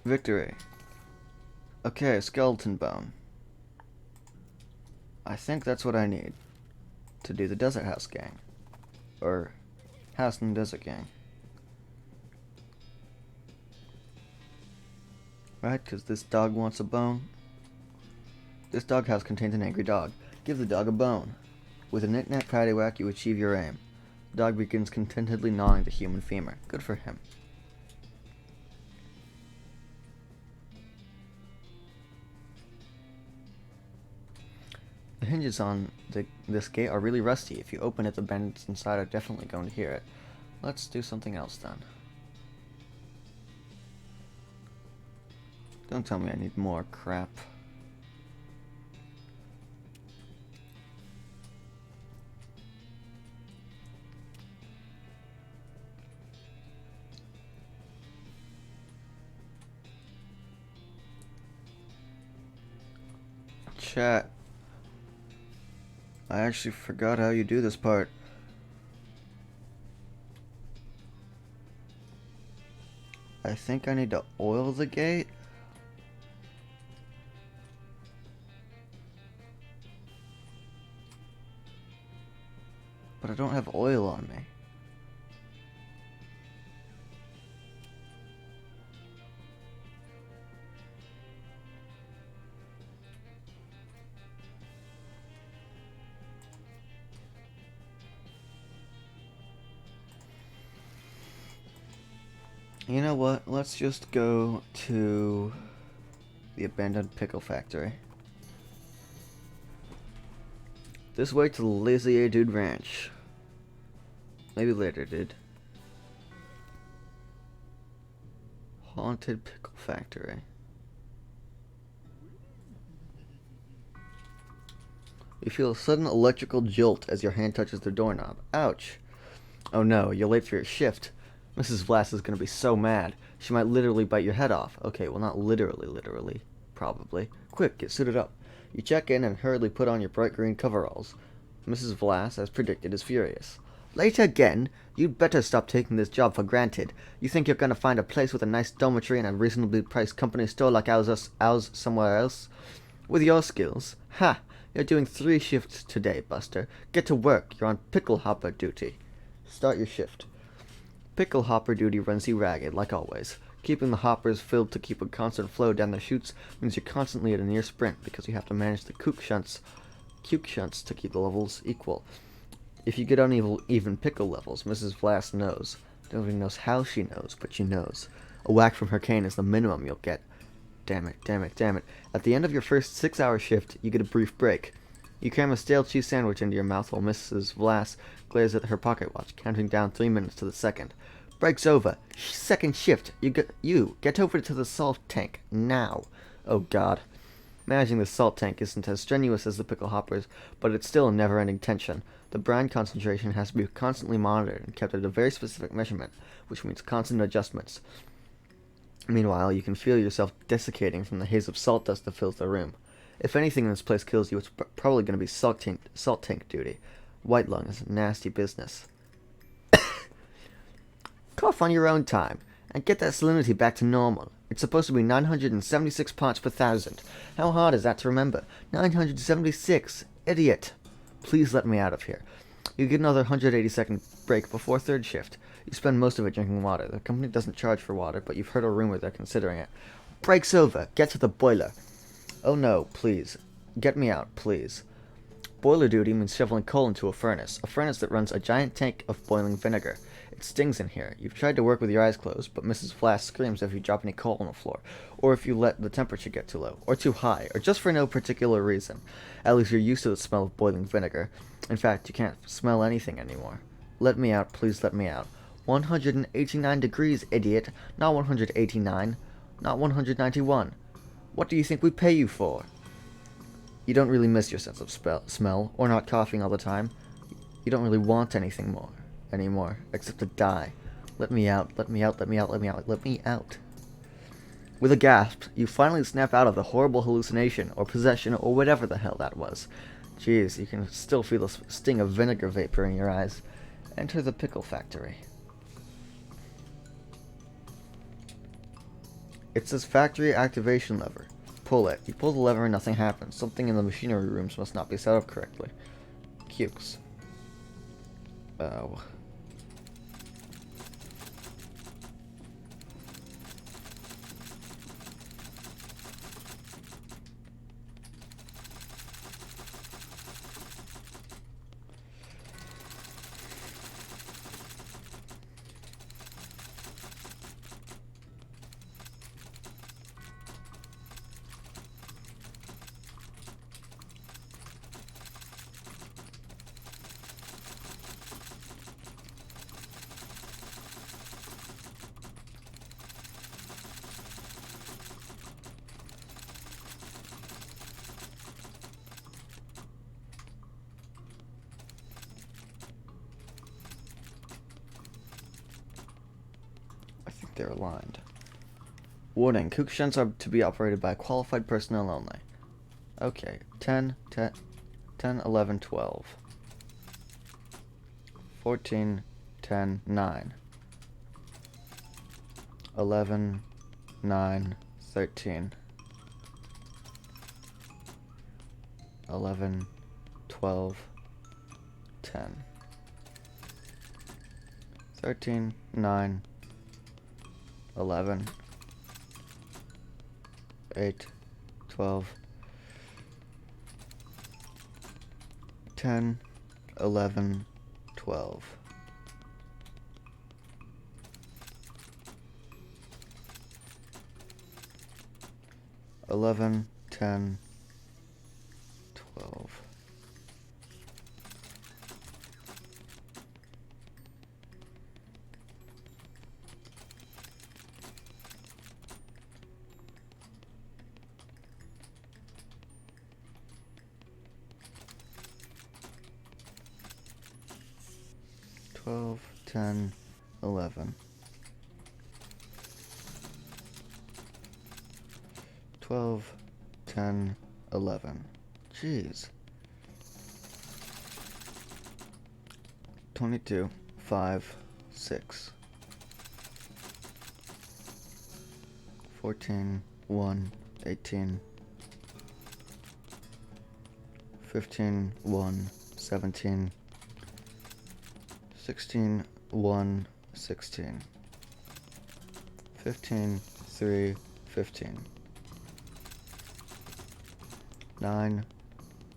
Victory. Okay, skeleton bone. I think that's what I need to do the Desert House Gang. Or House in the Desert Gang. Right, because this dog wants a bone. This doghouse contains an angry dog. Give the dog a bone. With a knick-knack paddywhack, you achieve your aim. The dog begins contentedly gnawing the human femur. Good for him. The hinges on this gate are really rusty. If you open it, the bandits inside are definitely going to hear it. Let's do something else then. Don't tell me I need more crap. Chat. I actually forgot how you do this part. I think I need to oil the gate. But I don't have oil on me. You know what? Let's just go to the abandoned pickle factory. This way to the Lazy Dude Ranch. Maybe later, dude. Haunted pickle factory. You feel a sudden electrical jolt as your hand touches the doorknob. Ouch. Oh no, you're late for your shift. Mrs. Vlass is gonna be so mad. She might literally bite your head off. Okay, well not literally. Probably. Quick, get suited up. You check in and hurriedly put on your bright green coveralls. Mrs. Vlass, as predicted, is furious. Late again? You'd better stop taking this job for granted. You think you're gonna find a place with a nice dormitory and a reasonably priced company store like ours somewhere else? With your skills? Ha! You're doing 3 shifts today, Buster. Get to work. You're on pickle hopper duty. Start your shift. Pickle hopper duty runs you ragged, like always. Keeping the hoppers filled to keep a constant flow down the chutes means you're constantly at a near sprint because you have to manage the cuke shunts to keep the levels equal. If you get uneven pickle levels, Mrs. Vlass knows. Nobody knows how she knows, but she knows. A whack from her cane is the minimum you'll get. Damn it, damn it, damn it. At the end of your first 6-hour shift, you get a brief break. You cram a stale cheese sandwich into your mouth while Mrs. Vlass glares at her pocket watch, counting down 3 minutes to the second. Break's over. Second shift. You get over to the salt tank. Now. Oh, God. Managing the salt tank isn't as strenuous as the pickle hoppers, but it's still a never-ending tension. The brine concentration has to be constantly monitored and kept at a very specific measurement, which means constant adjustments. Meanwhile, you can feel yourself desiccating from the haze of salt dust that fills the room. If anything in this place kills you, it's probably going to be salt tank duty. White lung is nasty business. Cough on your own time, and get that salinity back to normal. It's supposed to be 976 parts per thousand. How hard is that to remember? 976! Idiot! Please let me out of here. You get another 180-second break before third shift. You spend most of it drinking water. The company doesn't charge for water, but you've heard a rumor they're considering it. Break's over. Get to the boiler. Oh no, please. Get me out, please. Boiler duty means shoveling coal into a furnace that runs a giant tank of boiling vinegar. It stings in here. You've tried to work with your eyes closed, but Mrs. Flass screams if you drop any coal on the floor, or if you let the temperature get too low, or too high, or just for no particular reason. At least you're used to the smell of boiling vinegar. In fact, you can't smell anything anymore. Let me out, please let me out. 189 degrees, idiot. Not 189. Not 191. What do you think we pay you for? You don't really miss your sense of smell, or not coughing all the time. You don't really want anything anymore, except to die. Let me out, let me out, let me out, let me out, let me out. With a gasp, you finally snap out of the horrible hallucination, or possession, or whatever the hell that was. Jeez, you can still feel the sting of vinegar vapor in your eyes. Enter the pickle factory. It says factory activation lever. Pull it. You pull the lever and nothing happens. Something in the machinery rooms must not be set up correctly. Cukes. Oh. They're aligned. Warning, cook shunts are to be operated by qualified personnel only. Okay, 10, 11, 12. 14, 10, 9. 11, 9, 13. 11, 12, 10. 13, 9, 11, 8, 12, 10, 11, 12. 11, 10, 12. 12, 10, 11. 12, 10, 11. Jeez. 22, 5, 6. 14, 1, 18. 15, 1, 17. 16, 1, 16. 15, 3, 15. 9,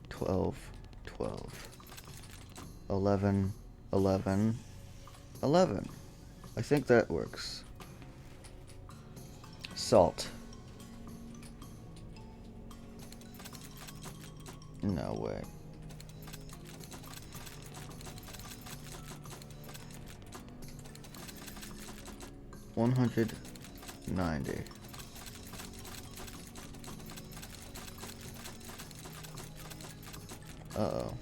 12, 12. 11, 11, 11. I think that works. Salt. No way. $190. Uh-oh.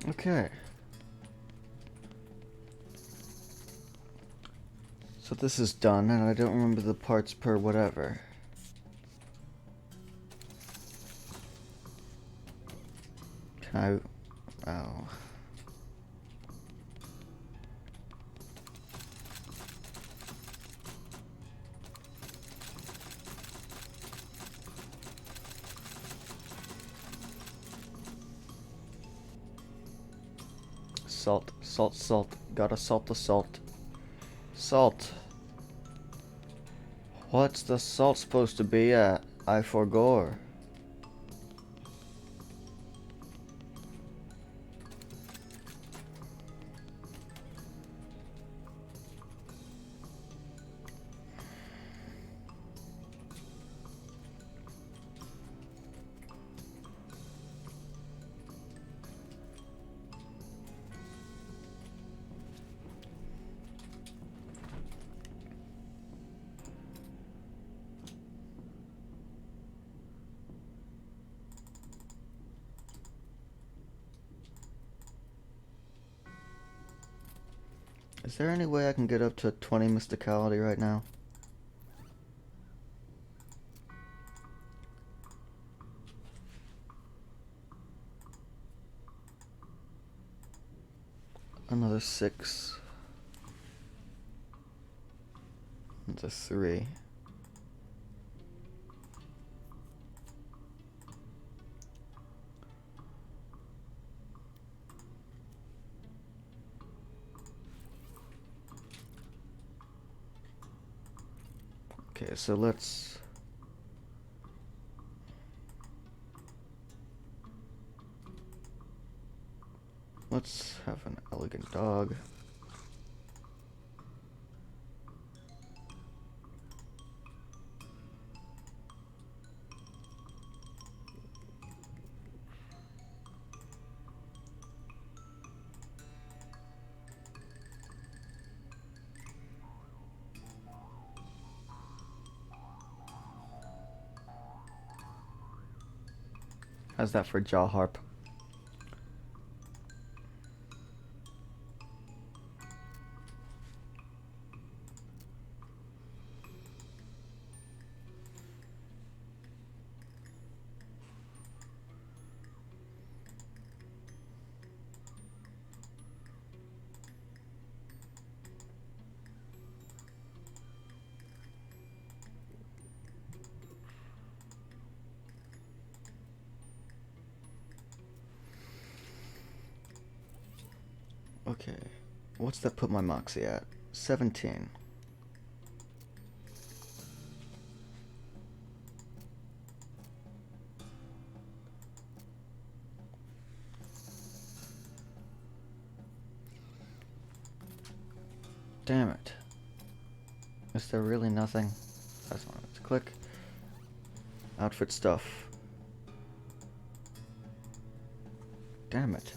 Okay. So this is done, and I don't remember the parts per whatever. Can I... Oh. Salt, salt, salt. Gotta salt the salt. Salt. What's the salt supposed to be at? I forgore. Is there any way I can get up to 20 mysticality right now? another 6. That's a 3. Okay, so let's have an elegant dog. How's that for jaw harp? Okay, what's that put my moxie at? 17. Damn it. Is there really nothing? That's not it. Click. Outfit stuff. Damn it.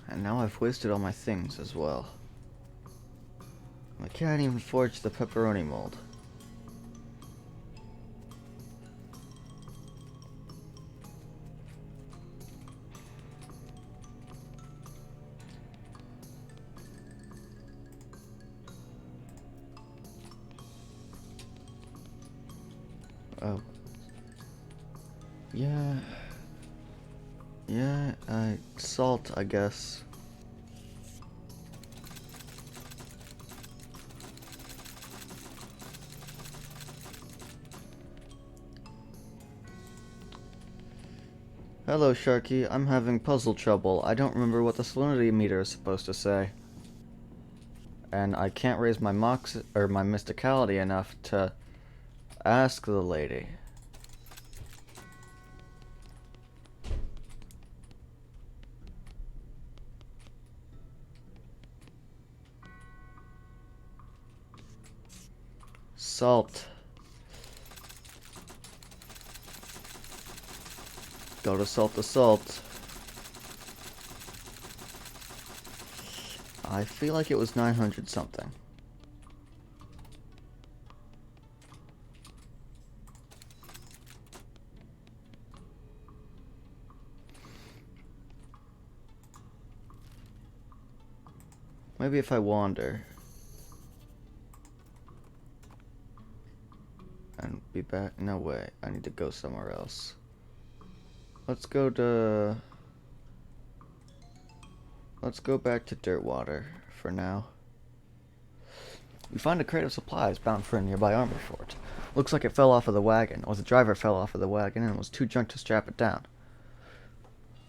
And now I've wasted all my things as well. I can't even forge the pepperoni mold. Oh. Yeah. Yeah, salt, I guess. Hello, Sharky. I'm having puzzle trouble. I don't remember what the salinity meter is supposed to say. And I can't raise my my mysticality enough to ask the lady. Salt. Go to salt the salt. I feel like it was 900 something. Maybe if I wander and be back. No way. I need to go somewhere else. Let's go back to Dirtwater for now. We find a crate of supplies bound for a nearby armor fort. Looks like it fell off of the wagon, or the driver fell off of the wagon and was too drunk to strap it down.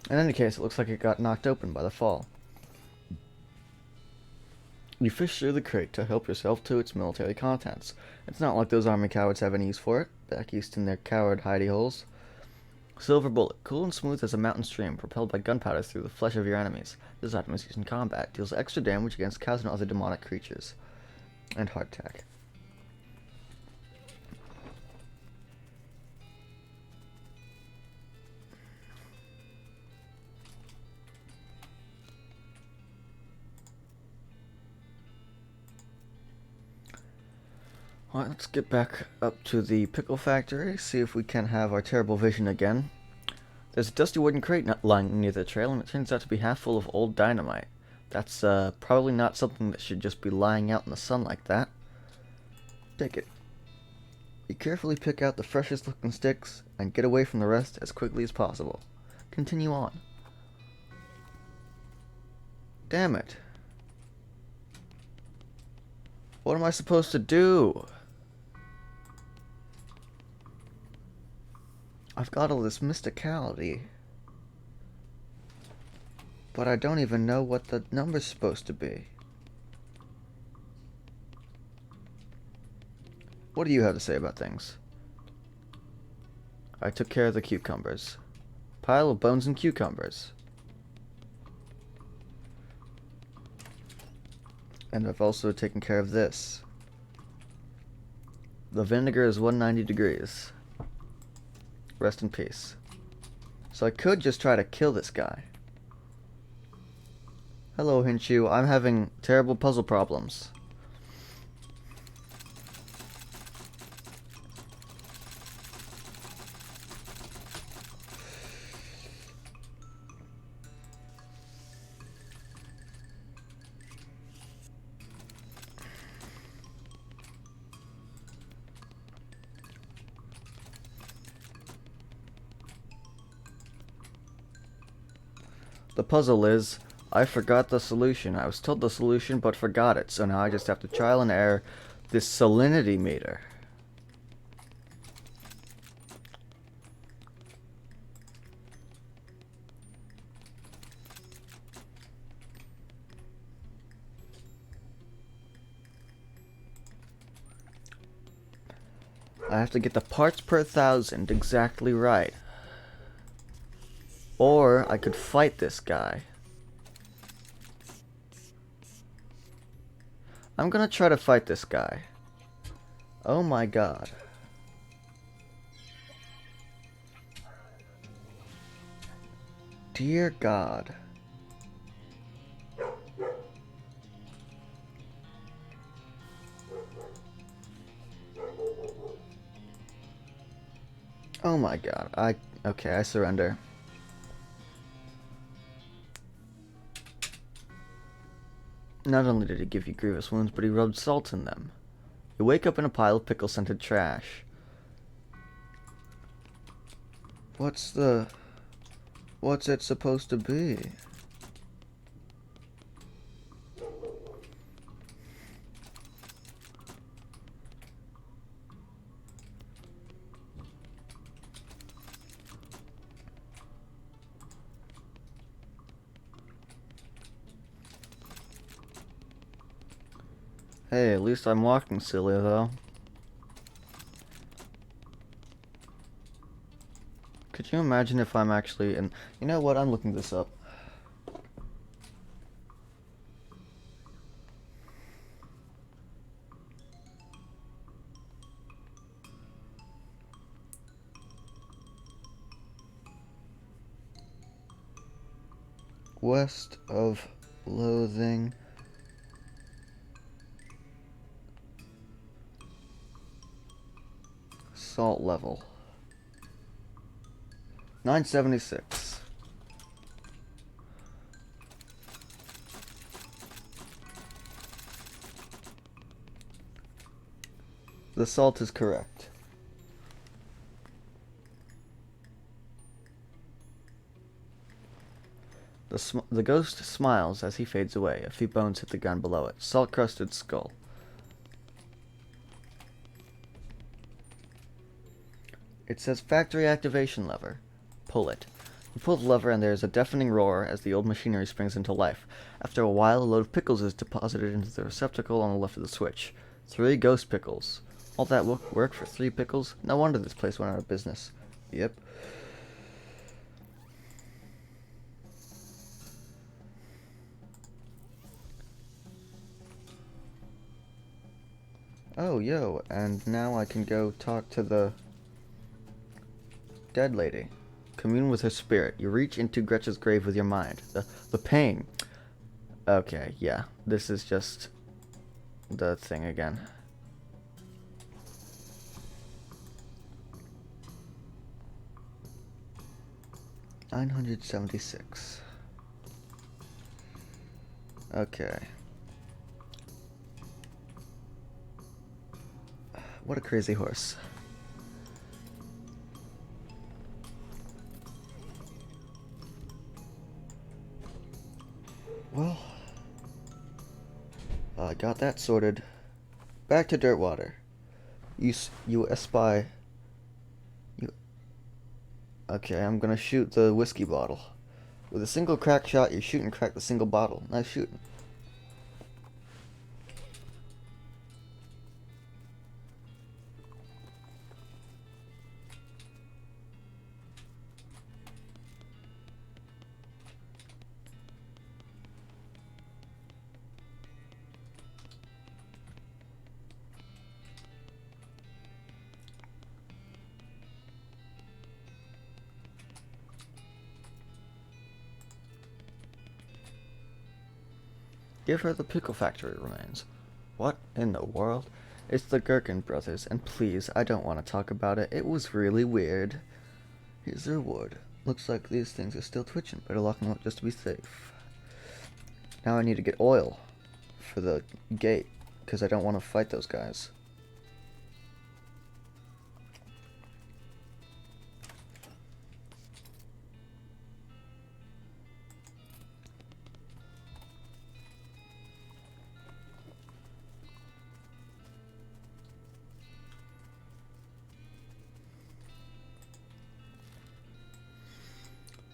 In any case, it looks like it got knocked open by the fall. You fish through the crate to help yourself to its military contents. It's not like those army cowards have any use for it, back east in their coward hidey holes. Silver bullet, cool and smooth as a mountain stream, propelled by gunpowder through the flesh of your enemies. This item is used in combat, deals extra damage against cows and other demonic creatures. And hardtack. Alright, let's get back up to the pickle factory, see if we can have our terrible vision again. There's a dusty wooden crate lying near the trail, and it turns out to be half full of old dynamite. That's probably not something that should just be lying out in the sun like that. Take it. You carefully pick out the freshest looking sticks and get away from the rest as quickly as possible. Continue on. Damn it. What am I supposed to do? I've got all this mysticality, but I don't even know what the number's supposed to be. What do you have to say about things? I took care of the cucumbers. Pile of bones and cucumbers. And I've also taken care of this. The vinegar is 190 degrees. Rest in peace. So I could just try to kill this guy. Hello, Hinchu. I'm having terrible puzzle problems. The puzzle is, I forgot the solution. I was told the solution, but forgot it. So now I just have to trial and error this salinity meter. I have to get the parts per 1,000 exactly right. Or I could fight this guy. I'm gonna try to fight this guy. Oh my god. Dear God. Oh my god. Okay, I surrender. Not only did he give you grievous wounds, but he rubbed salt in them. You wake up in a pile of pickle-scented trash. What's it supposed to be? Hey, at least I'm walking silly, though. Could you imagine if I'm actually in... You know what? I'm looking this up. West of Loathing. Salt level 976. The salt is correct. The ghost smiles as he fades away. A few bones hit the ground below it. Salt-crusted skull. It says factory activation lever. Pull it. You pull the lever and there is a deafening roar as the old machinery springs into life. After a while, a load of pickles is deposited into the receptacle on the left of the switch. 3 ghost pickles. All that work for 3 pickles? No wonder this place went out of business. Yep. Oh, yo, and now I can go talk to the dead lady. Commune with her spirit. You reach into Gretchen's grave with your mind. The pain. Okay, yeah. This is just the thing again. 976. Okay. What a crazy horse. Well, I got that sorted. Back to Dirtwater. You espy. You. Okay, I'm gonna shoot the whiskey bottle. With a single crack shot, you shoot and crack the single bottle. Nice shooting. Give her the pickle factory remains. What in the world? It's the Gherkin brothers, and please, I don't want to talk about it. It was really weird. Here's the reward. Looks like these things are still twitching. Better lock them up just to be safe. Now I need to get oil for the gate, because I don't want to fight those guys.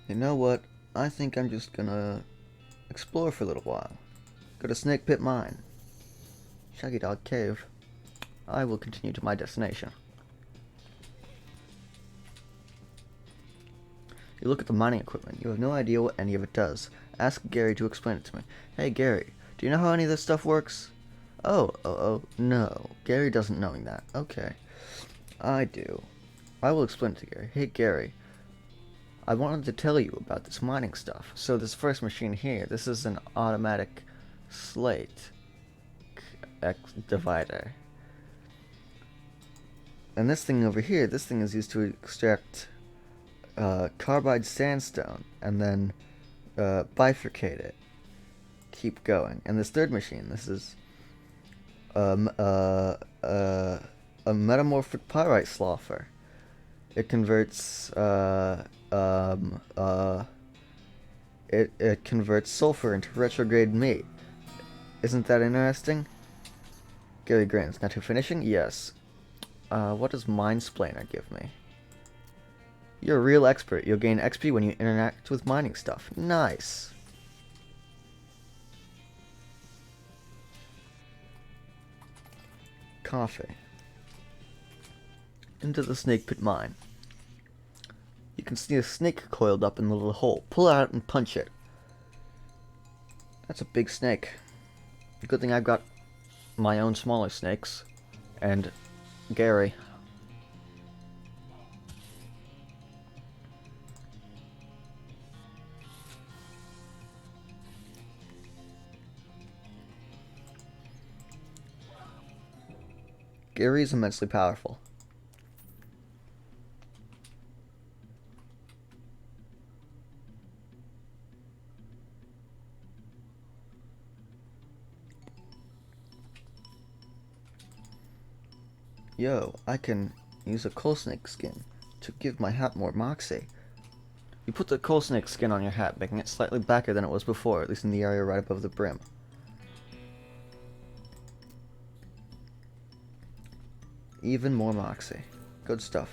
You know what? I think I'm just gonna explore for a little while. Go to Snake Pit Mine. Shaggy Dog Cave. I will continue to my destination. You look at the mining equipment. You have no idea what any of it does. Ask Gary to explain it to me. Hey Gary, do you know how any of this stuff works? Oh, no. Gary doesn't knowing that. Okay. I do. I will explain it to Gary. Hey Gary, I wanted to tell you about this mining stuff. So this first machine here, this is an automatic slate divider. And this thing over here, this thing is used to extract carbide sandstone and then bifurcate it. Keep going. And this third machine, this is a metamorphic pyrite slougher. It converts it converts sulfur into retrograde meat. Isn't that interesting? Gary grins. Now to finishing? Yes. What does Minesplainer give me? You're a real expert. You'll gain XP when you interact with mining stuff. Nice. Coffee. Into the snake pit mine. You can see a snake coiled up in the little hole. Pull it out and punch it. That's a big snake. Good thing I've got my own smaller snakes. And Gary. Gary is immensely powerful. Yo, I can use a coal snake skin to give my hat more moxie. You put the coal snake skin on your hat, making it slightly blacker than it was before, at least in the area right above the brim. Even more moxie. Good stuff.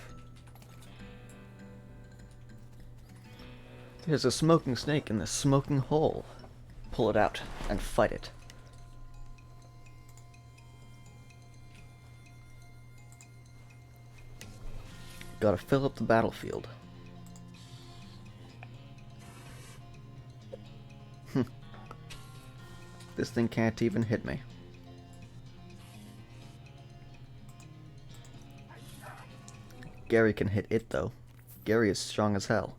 There's a smoking snake in the smoking hole. Pull it out and fight it. Gotta fill up the battlefield. This thing can't even hit me. Gary can hit it though. Gary is strong as hell.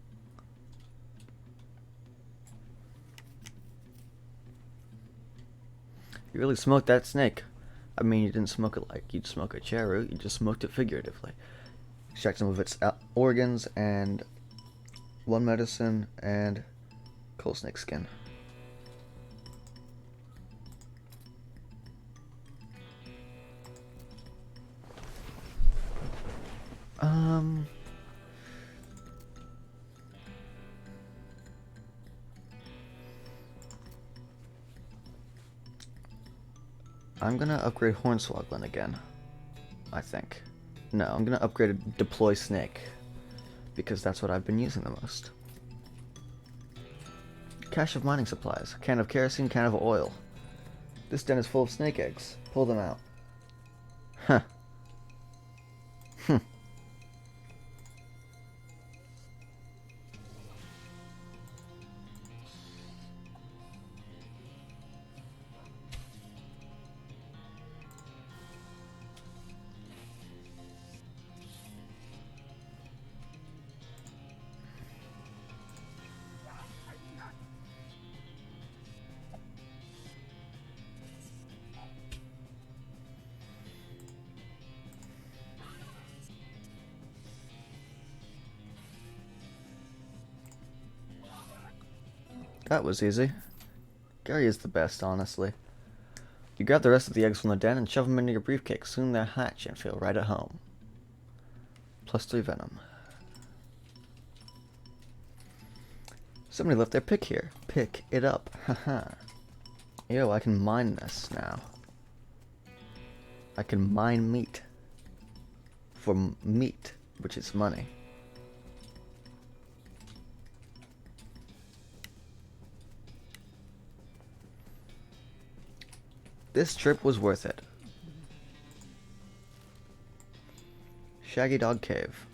You really smoked that snake. I mean, you didn't smoke it like you'd smoke a cheroot, you just smoked it figuratively. Extract some of its organs and 1 medicine, and coal snake skin. I'm gonna upgrade Hornswogglin again, I think. No, I'm gonna upgrade Deploy Snake, because that's what I've been using the most. Cache of mining supplies, can of kerosene, can of oil. This den is full of snake eggs. Pull them out. Huh. That was easy. Gary is the best, honestly. You grab the rest of the eggs from the den and shove them into your briefcase. Soon they'll hatch and feel right at home. +3 venom. Somebody left their pick here. Pick it up. Haha. Yo, I can mine this now. I can mine meat. For meat, which is money. This trip was worth it. Shaggy Dog Cave.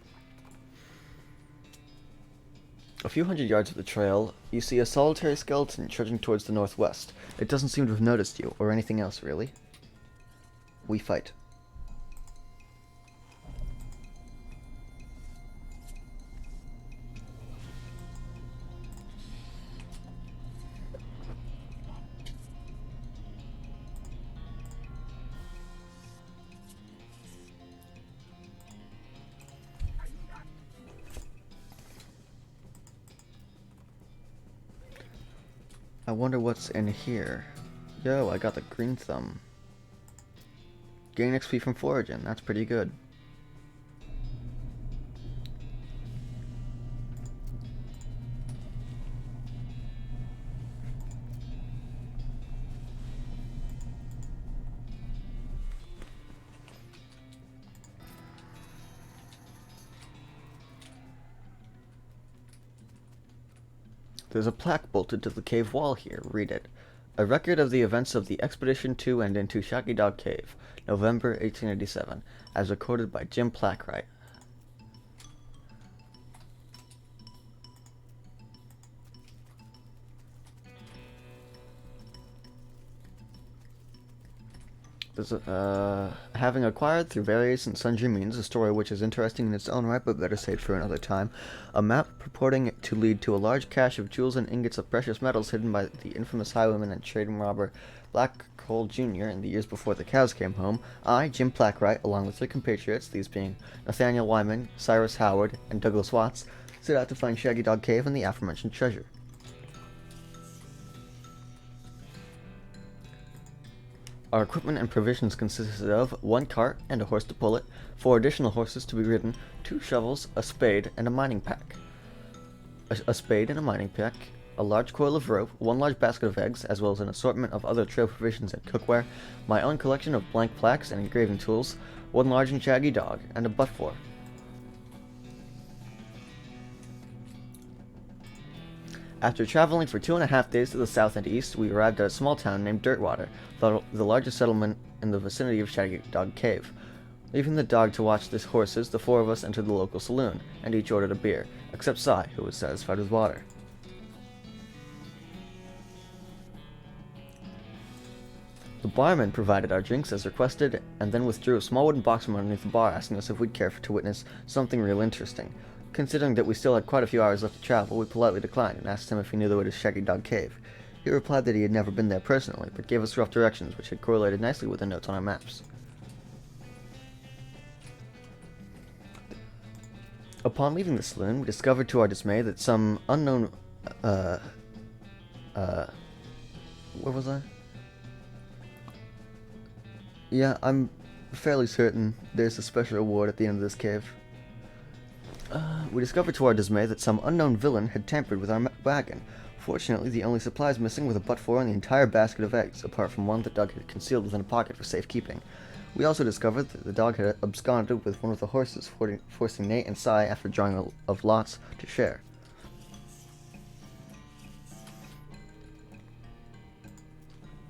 A few hundred yards up the trail, you see a solitary skeleton trudging towards the northwest. It doesn't seem to have noticed you, or anything else, really. We fight. I wonder what's in here. Yo, I got the green thumb. Gain XP from foraging, that's pretty good. There's a plaque bolted to the cave wall here. Read it. A record of the events of the expedition to and into Shaggy Dog Cave, November 1887, as recorded by Jim Plackwright. There's having acquired through various and sundry means a story which is interesting in its own right but better saved for another time, a map purporting to lead to a large cache of jewels and ingots of precious metals hidden by the infamous highwayman and trading robber Black Cole Jr. in the years before the cows came home, I, Jim Plackwright, along with 3 compatriots, these being Nathaniel Wyman, Cyrus Howard, and Douglas Watts, set out to find Shaggy Dog Cave and the aforementioned treasure. Our equipment and provisions consisted of 1 cart and a horse to pull it, 4 additional horses to be ridden, 2 shovels, a spade, and a mining pack. A spade and a mining pack, a large coil of rope, 1 large basket of eggs, as well as an assortment of other trail provisions and cookware, my own collection of blank plaques and engraving tools, 1 large and shaggy dog, and a butt-for. After traveling for 2.5 days to the south and east, we arrived at a small town named Dirtwater, the largest settlement in the vicinity of Shaggy Dog Cave. Leaving the dog to watch the horses, the 4 of us entered the local saloon, and each ordered a beer, except Cy, who was satisfied with water. The barman provided our drinks as requested, and then withdrew a small wooden box from underneath the bar, asking us if we'd care to witness something real interesting. Considering that we still had quite a few hours left to travel, we politely declined and asked him if he knew the way to Shaggy Dog Cave. He replied that he had never been there personally, but gave us rough directions, which had correlated nicely with the notes on our maps. Upon leaving the saloon, we discovered to our dismay that some unknown, where was I? Yeah, I'm fairly certain there's a special reward at the end of this cave. We discovered to our dismay that some unknown villain had tampered with our wagon. Fortunately, the only supplies missing were the but-for and the entire basket of eggs, apart from one that Doug had concealed within a pocket for safekeeping. We also discovered that the dog had absconded with one of the horses, forcing Nate and Cy, after drawing of lots, to share.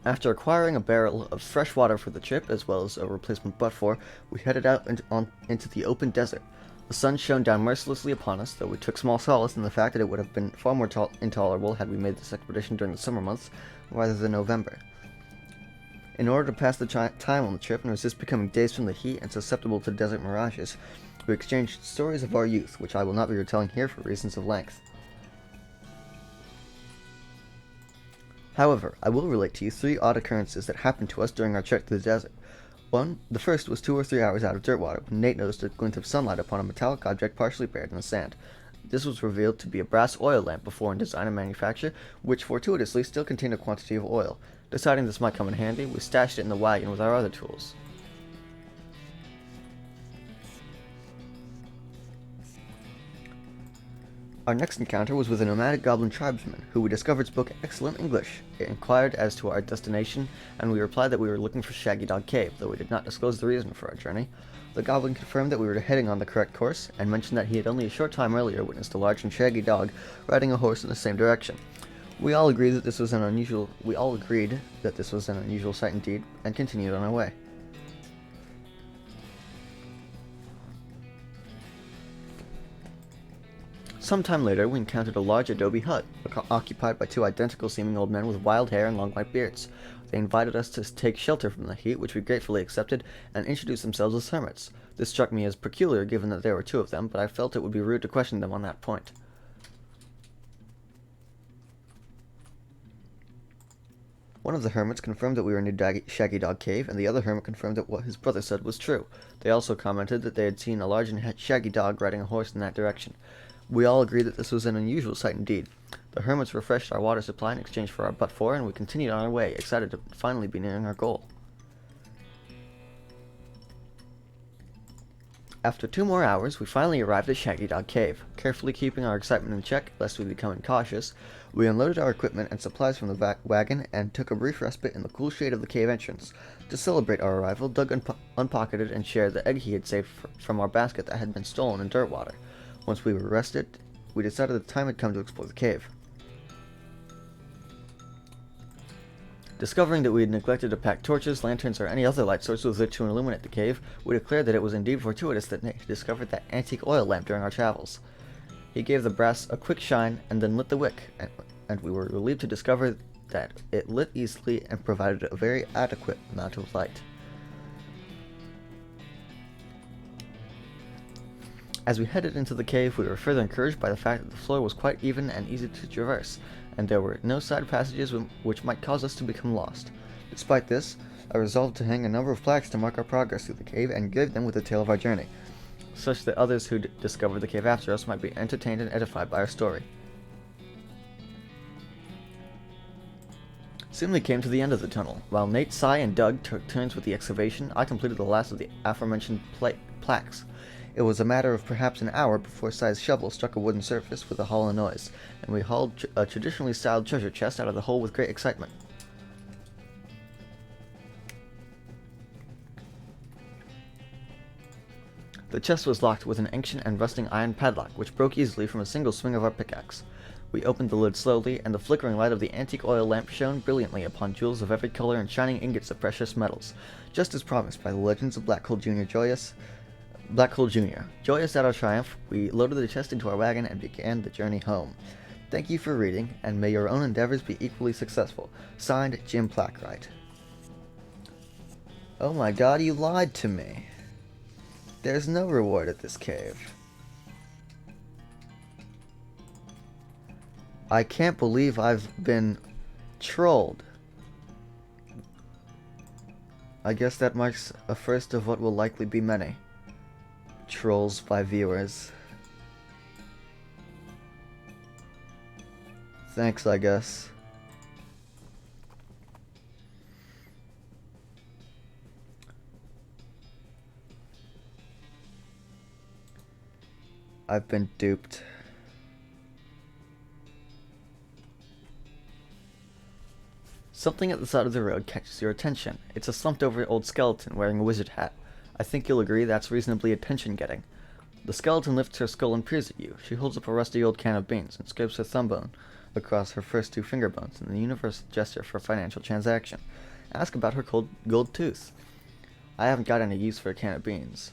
After acquiring a barrel of fresh water for the trip, as well as a replacement but-for, we headed out into the open desert. The sun shone down mercilessly upon us, though we took small solace in the fact that it would have been far more intolerable had we made this expedition during the summer months rather than November. In order to pass the time on the trip and resist becoming dazed from the heat and susceptible to desert mirages, we exchanged stories of our youth, which I will not be retelling here for reasons of length. However, I will relate to you 3 odd occurrences that happened to us during our trek to the desert. The first was 2 or 3 hours out of Dirtwater, when Nate noticed a glint of sunlight upon a metallic object partially buried in the sand. This was revealed to be a brass oil lamp before in design and manufacture, which fortuitously still contained a quantity of oil. Deciding this might come in handy, we stashed it in the wagon with our other tools. Our next encounter was with a nomadic goblin tribesman, who we discovered spoke excellent English. It inquired as to our destination, and we replied that we were looking for Shaggy Dog Cave, though we did not disclose the reason for our journey. The goblin confirmed that we were heading on the correct course, and mentioned that he had only a short time earlier witnessed a large and shaggy dog riding a horse in the same direction. We all agreed that this was an unusual sight indeed, and continued on our way. Sometime later, we encountered a large adobe hut, occupied by 2 identical-seeming old men with wild hair and long white beards. They invited us to take shelter from the heat, which we gratefully accepted, and introduced themselves as hermits. This struck me as peculiar, given that there were 2 of them, but I felt it would be rude to question them on that point. One of the hermits confirmed that we were near Shaggy Dog Cave, and the other hermit confirmed that what his brother said was true. They also commented that they had seen a large and shaggy dog riding a horse in that direction. We all agreed that this was an unusual sight indeed. The hermits refreshed our water supply in exchange for our but-for, and we continued on our way, excited to finally be nearing our goal. After 2 more hours, we finally arrived at Shaggy Dog Cave. Carefully keeping our excitement in check, lest we become incautious, we unloaded our equipment and supplies from the wagon and took a brief respite in the cool shade of the cave entrance. To celebrate our arrival, Doug unpocketed and shared the egg he had saved from our basket that had been stolen in Dirtwater. Once we were rested, we decided the time had come to explore the cave. Discovering that we had neglected to pack torches, lanterns, or any other light source with which to illuminate the cave, we declared that it was indeed fortuitous that Nate had discovered that antique oil lamp during our travels. He gave the brass a quick shine and then lit the wick, and we were relieved to discover that it lit easily and provided a very adequate amount of light. As we headed into the cave, we were further encouraged by the fact that the floor was quite even and easy to traverse, and there were no side passages which might cause us to become lost. Despite this, I resolved to hang a number of plaques to mark our progress through the cave and give them with the tale of our journey, such that others who discovered the cave after us might be entertained and edified by our story. Soon we came to the end of the tunnel. While Nate, Cy, and Doug took turns with the excavation, I completed the last of the aforementioned plaques. It was a matter of perhaps an hour before Cy's shovel struck a wooden surface with a hollow noise, and we hauled a traditionally styled treasure chest out of the hole with great excitement. The chest was locked with an ancient and rusting iron padlock, which broke easily from a single swing of our pickaxe. We opened the lid slowly, and the flickering light of the antique oil lamp shone brilliantly upon jewels of every color and shining ingots of precious metals, just as promised by the legends of Black Hole Jr. Joyous at our triumph, we loaded the chest into our wagon and began the journey home. Thank you for reading, and may your own endeavors be equally successful. Signed, Jim Plackwright. Oh my god, you lied to me. There's no reward at this cave. I can't believe I've been trolled. I guess that marks a first of what will likely be many trolls by viewers. Thanks, I guess. I've been duped. Something at the side of the road catches your attention. It's a slumped-over old skeleton wearing a wizard hat. I think you'll agree that's reasonably attention-getting. The skeleton lifts her skull and peers at you. She holds up a rusty old can of beans and scrapes her thumb bone across her first two finger bones in the universal gesture for a financial transaction. Ask about her cold gold tooth. I haven't got any use for a can of beans.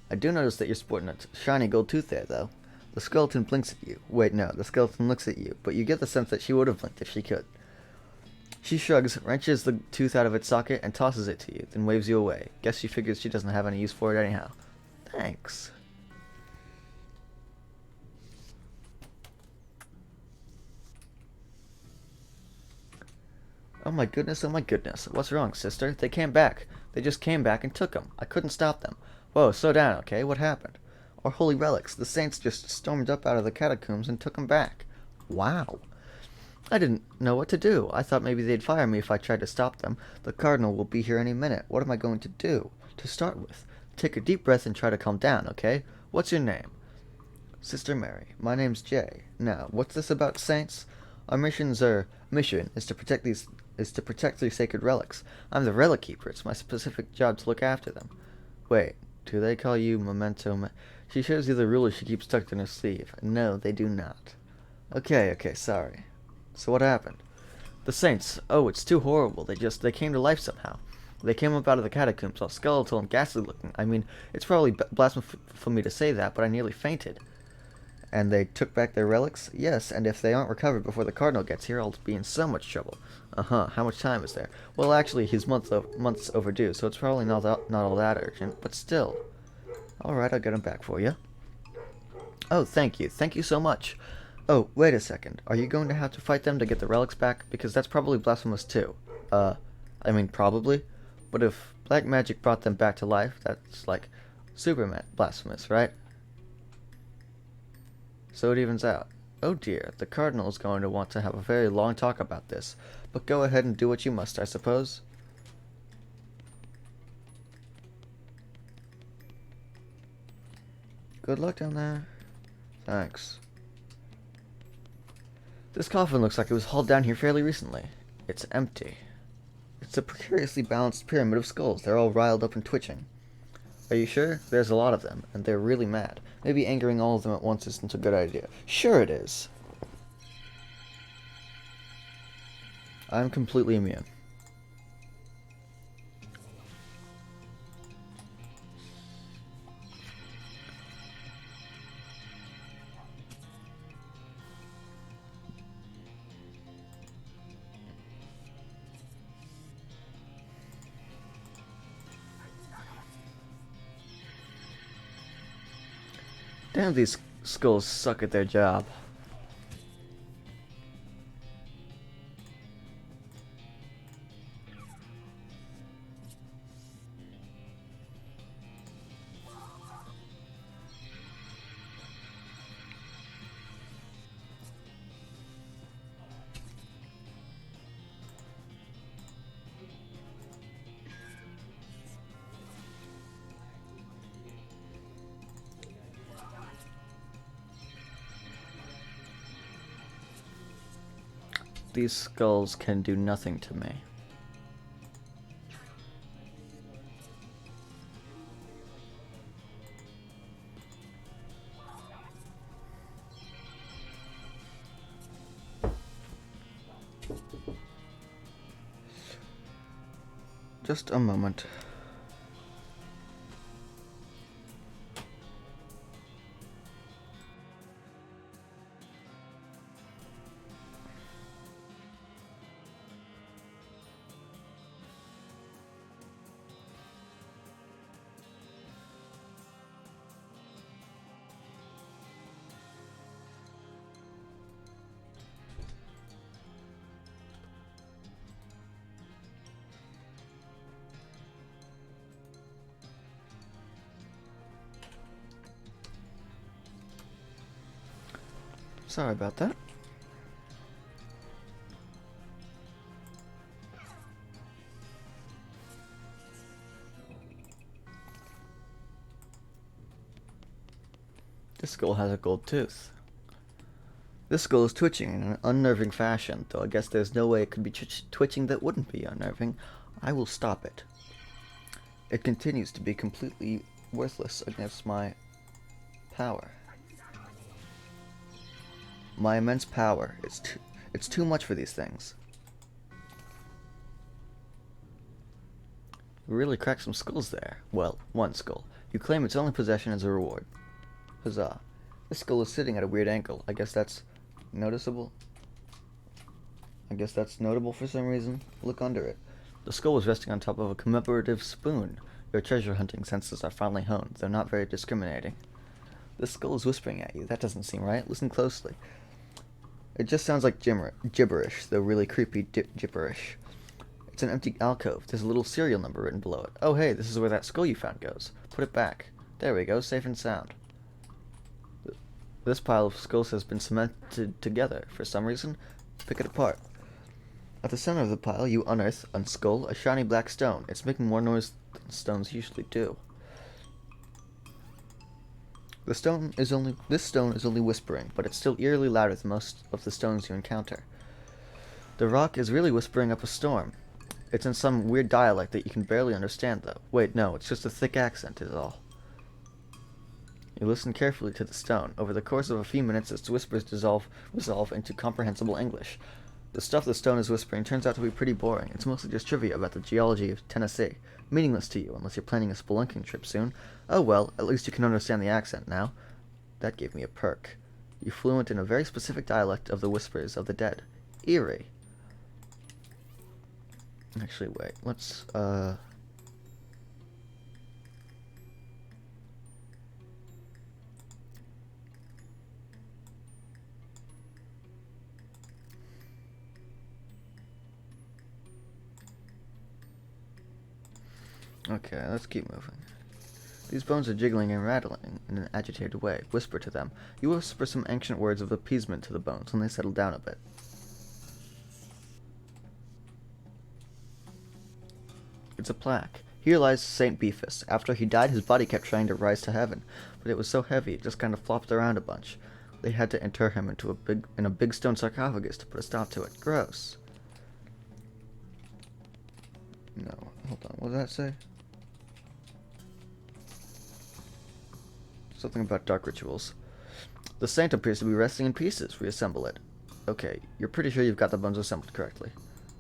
I do notice that you're sporting a shiny gold tooth there, though. The skeleton blinks at you. Wait, no, the skeleton looks at you, but you get the sense that she would have blinked if she could. She shrugs, wrenches the tooth out of its socket, and tosses it to you, then waves you away. Guess she figures she doesn't have any use for it anyhow. Thanks. Oh my goodness, what's wrong, sister? They came back. They just came back and took them. I couldn't stop them. Whoa, slow down, okay? What happened? Our holy relics. The saints just stormed up out of the catacombs and took them back. Wow. I didn't know what to do. I thought maybe they'd fire me if I tried to stop them. The cardinal will be here any minute. What am I going to do? To start with, take a deep breath and try to calm down, okay? What's your name? Sister Mary. My name's Jay. Now, what's this about saints? Our mission is to protect these sacred relics. I'm the relic keeper. It's my specific job to look after them. Wait, do they call you Memento? She shows you the ruler she keeps tucked in her sleeve. No, they do not. Okay, sorry. So what happened? The saints. Oh, it's too horrible. They came to life somehow. They came up out of the catacombs, all skeletal and ghastly looking. I mean, it's probably blasphemy for me to say that, but I nearly fainted. And they took back their relics? Yes, and if they aren't recovered before the cardinal gets here, I'll be in so much trouble. How much time is there? Well, actually, he's months overdue, so it's probably not all that urgent, but still. Alright, I'll get him back for you. Oh, thank you. Thank you so much. Oh, wait a second. Are you going to have to fight them to get the relics back? Because that's probably blasphemous too. I mean, probably. But if black magic brought them back to life, that's like super blasphemous, right? So it evens out. Oh dear, the cardinal is going to want to have a very long talk about this. But go ahead and do what you must, I suppose. Good luck down there. Thanks. This coffin looks like it was hauled down here fairly recently. It's empty. It's a precariously balanced pyramid of skulls. They're all riled up and twitching. Are you sure? There's a lot of them, and they're really mad. Maybe angering all of them at once isn't a good idea. Sure it is. I'm completely immune. Damn, these skulls suck at their job. These skulls can do nothing to me. Just a moment. Sorry about that. This skull has a gold tooth. This skull is twitching in an unnerving fashion, though I guess there's no way it could be twitching that wouldn't be unnerving. I will stop it. It continues to be completely worthless against my power. My immense power. It's too much for these things. We really cracked some skulls there. Well, one skull. You claim its only possession as a reward. Huzzah. This skull is sitting at a weird angle. I guess that's noticeable. I guess that's notable for some reason. Look under it. The skull was resting on top of a commemorative spoon. Your treasure hunting senses are finely honed, though not very discriminating. This skull is whispering at you. That doesn't seem right. Listen closely. It just sounds like gibberish, though really creepy gibberish. It's an empty alcove. There's a little serial number written below it. Oh hey, this is where that skull you found goes. Put it back. There we go, safe and sound. This pile of skulls has been cemented together. For some reason, pick it apart. At the center of the pile, you unskull, a shiny black stone. It's making more noise than stones usually do. This stone is only whispering, but it's still eerily louder than most of the stones you encounter. The rock is really whispering up a storm. It's in some weird dialect that you can barely understand, though. Wait, no, it's just a thick accent is all. You listen carefully to the stone. Over the course of a few minutes, its whispers resolve into comprehensible English. The stuff the stone is whispering turns out to be pretty boring. It's mostly just trivia about the geology of Tennessee. Meaningless to you, unless you're planning a spelunking trip soon. Oh well, at least you can understand the accent now. That gave me a perk. You're fluent in a very specific dialect of the whispers of the dead. Eerie. Actually, wait, let's, okay, let's keep moving. These bones are jiggling and rattling in an agitated way. Whisper to them. You whisper some ancient words of appeasement to the bones when they settle down a bit. It's a plaque. Here lies St. Beefus. After he died, his body kept trying to rise to heaven, but it was so heavy it just kind of flopped around a bunch. They had to inter him in a big stone sarcophagus to put a stop to it. Gross. No, hold on. What did that say? Something about dark rituals. The saint appears to be resting in pieces. Reassemble it. Okay, you're pretty sure you've got the bones assembled correctly.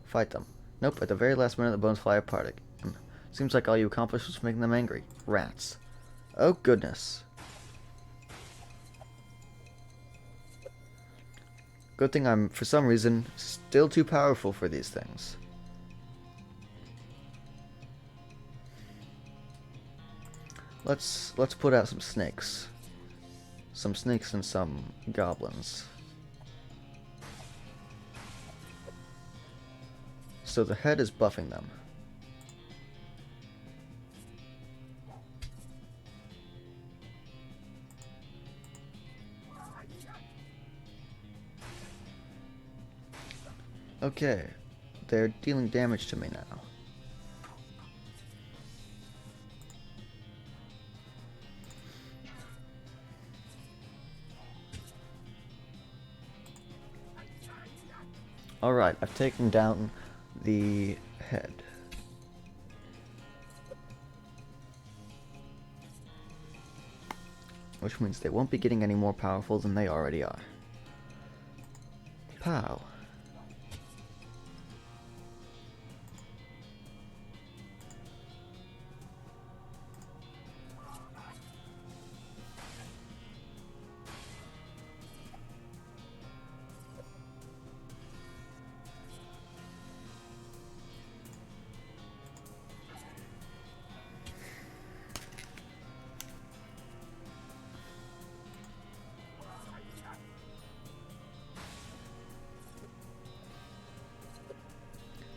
Fight them. Nope, at the very last minute the bones fly apart. Seems like all you accomplished was making them angry. Rats. Oh goodness. Good thing I'm, for some reason, still too powerful for these things. Let's put out some snakes. Some snakes and some goblins. So the head is buffing them. Okay, they're dealing damage to me now. Alright, I've taken down the head. Which means they won't be getting any more powerful than they already are. Pow.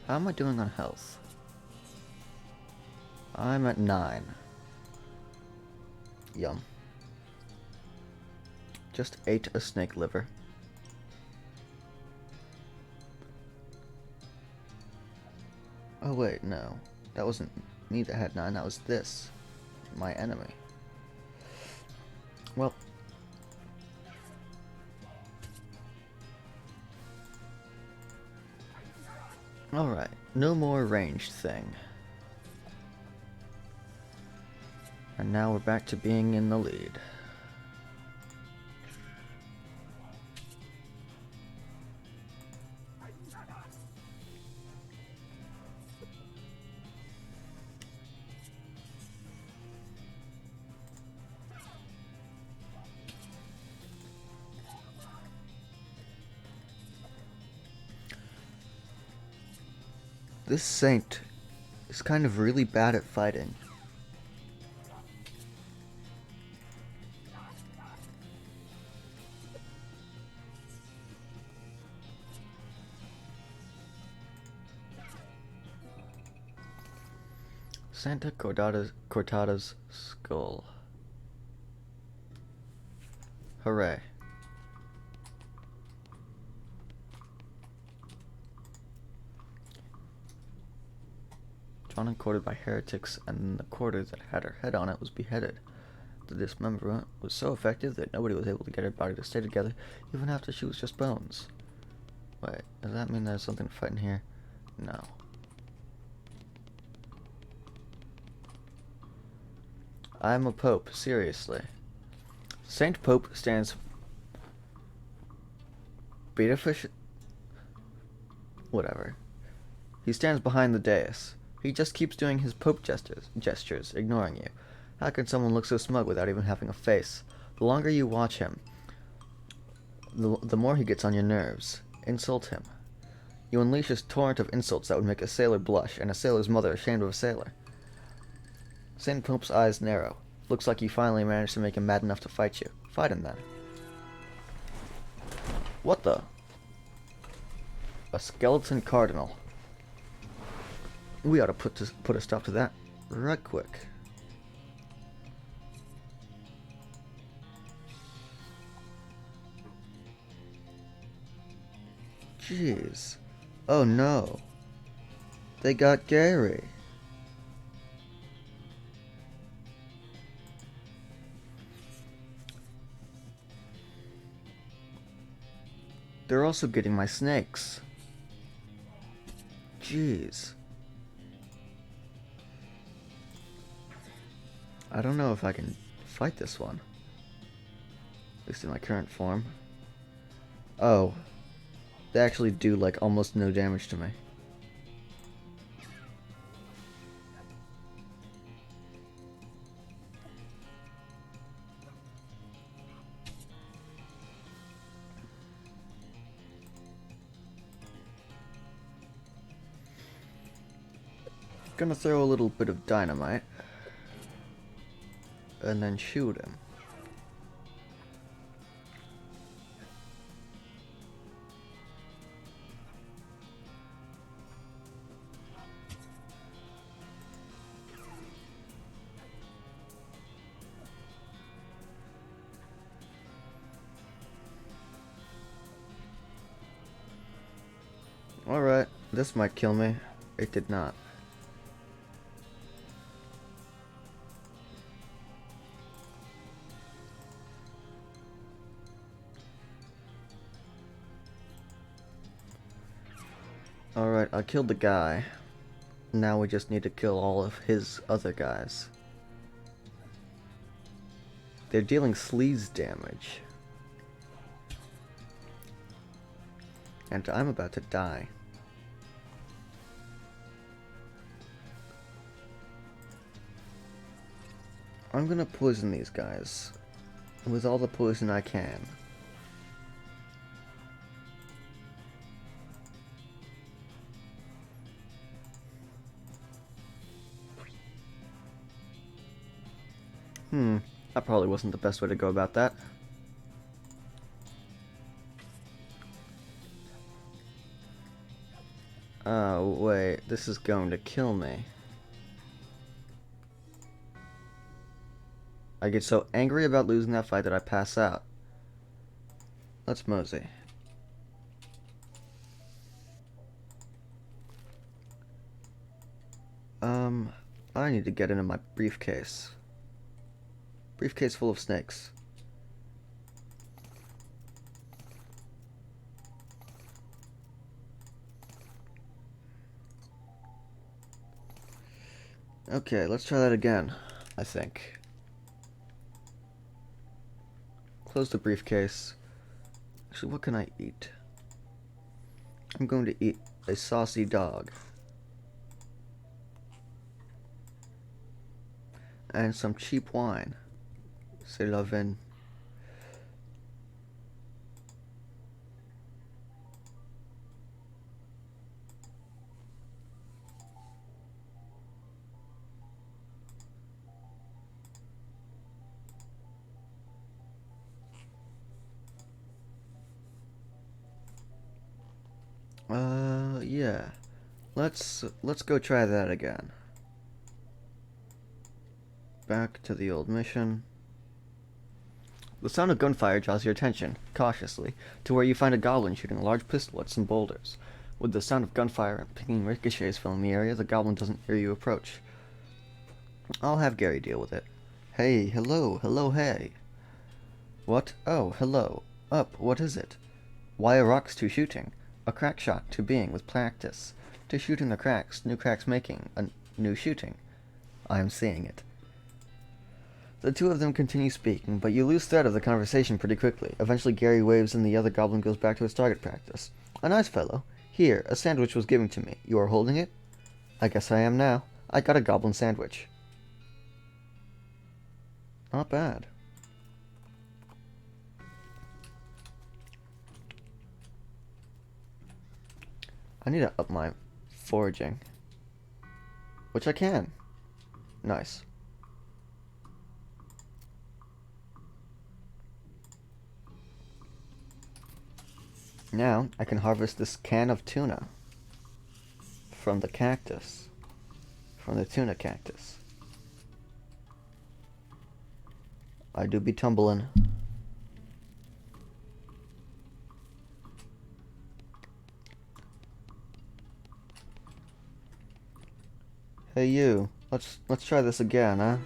How am I doing on health? I'm at 9. Yum. Just ate a snake liver. Oh wait, no. That wasn't me that had 9, that was this. My enemy. Well, Alright, no more ranged thing. And now we're back to being in the lead. This saint is kind of really bad at fighting. Santa Cortada's skull. Hooray. Drawn and quartered by heretics, and the quarter that had her head on it was beheaded. The dismemberment was so effective that nobody was able to get her body to stay together, even after she was just bones. Wait, does that mean there's something fighting here? No. I'm a pope, seriously. Saint Pope stands... Betafish? Whatever. He stands behind the dais. He just keeps doing his pope gestures, ignoring you. How can someone look so smug without even having a face? The longer you watch him, the more he gets on your nerves. Insult him. You unleash a torrent of insults that would make a sailor blush, and a sailor's mother ashamed of a sailor. Saint Pope's eyes narrow. Looks like you finally managed to make him mad enough to fight you. Fight him then. What the? A skeleton cardinal. We ought to put a stop to that right quick. Jeez. Oh no. They got Gary. They're also getting my snakes. Jeez. I don't know if I can fight this one. At least in my current form. Oh. They actually do, like, almost no damage to me. Gonna throw a little bit of dynamite. And then shoot him. Alright, this might kill me. It did not. Alright, I killed the guy. Now we just need to kill all of his other guys. They're dealing sleaze damage. And I'm about to die. I'm gonna poison these guys with all the poison I can. That probably wasn't the best way to go about that. Oh, wait, this is going to kill me. I get so angry about losing that fight that I pass out. Let's mosey. I need to get into my briefcase. Briefcase full of snakes. Okay, let's try that again, I think. Close the briefcase. Actually, what can I eat? I'm going to eat a saucy dog. And some cheap wine. C'est la vin. Yeah. Let's go try that again. Back to the old mission. The sound of gunfire draws your attention, cautiously, to where you find a goblin shooting a large pistol at some boulders. With the sound of gunfire and pinging ricochets filling the area, the goblin doesn't hear you approach. I'll have Gary deal with it. Hey, hello, hey. What? Oh, hello. Up, what is it? Why are rocks to shooting? A crack shot to being with practice. To shooting the cracks, new cracks making, a new shooting. I am seeing it. The two of them continue speaking, but you lose thread of the conversation pretty quickly. Eventually Gary waves and the other goblin goes back to his target practice. A nice fellow. Here, a sandwich was given to me. You are holding it? I guess I am now. I got a goblin sandwich. Not bad. I need to up my foraging. Which I can. Nice. Now, I can harvest this can of tuna. From the cactus. From the tuna cactus. I do be tumbling. Hey you, let's try this again, huh?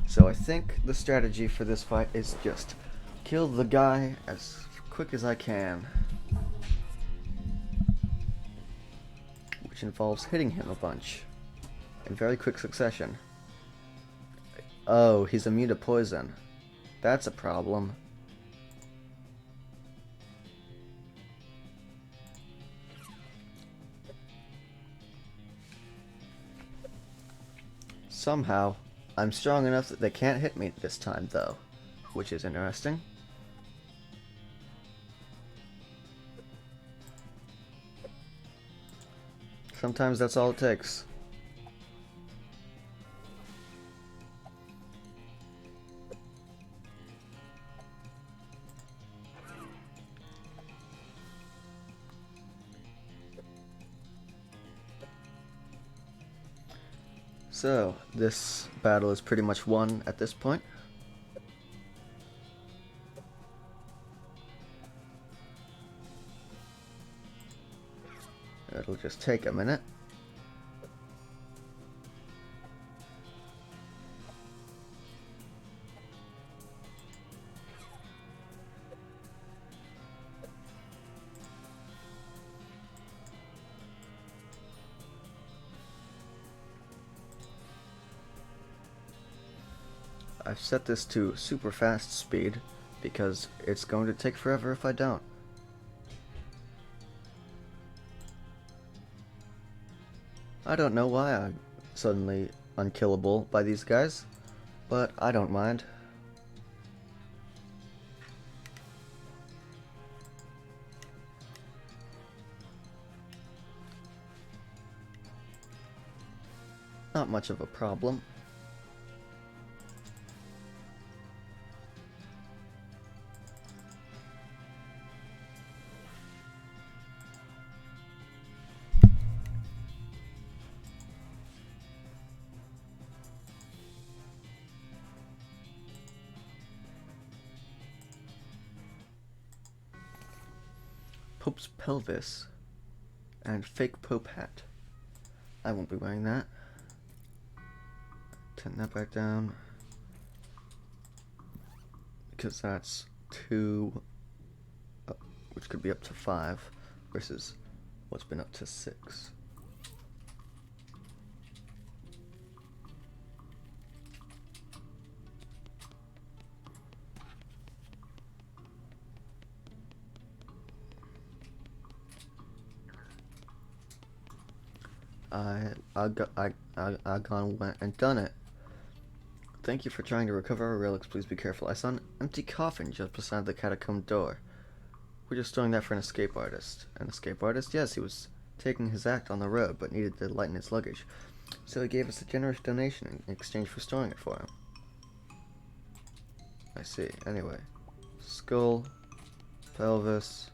So I think the strategy for this fight is just kill the guy as quick as I can. Which involves hitting him a bunch. In very quick succession. Oh, he's immune to poison. That's a problem. Somehow, I'm strong enough that they can't hit me this time, though. Which is interesting. Sometimes that's all it takes. So, this battle is pretty much won at this point. It'll just take a minute. I've set this to super fast speed because it's going to take forever if I don't. I don't know why I'm suddenly unkillable by these guys, but I don't mind. Not much of a problem. Pope's pelvis and fake Pope hat. I won't be wearing that. Turn that back down because that's 2, which could be up to 5, versus what's been up to 6. I gone went and done it. Thank you for trying to recover our relics. Please be careful. I saw an empty coffin just beside the catacomb door. We're just storing that for an escape artist. An escape artist? Yes, he was taking his act on the road, but needed to lighten his luggage. So he gave us a generous donation in exchange for storing it for him. I see. Anyway. Skull. Pelvis.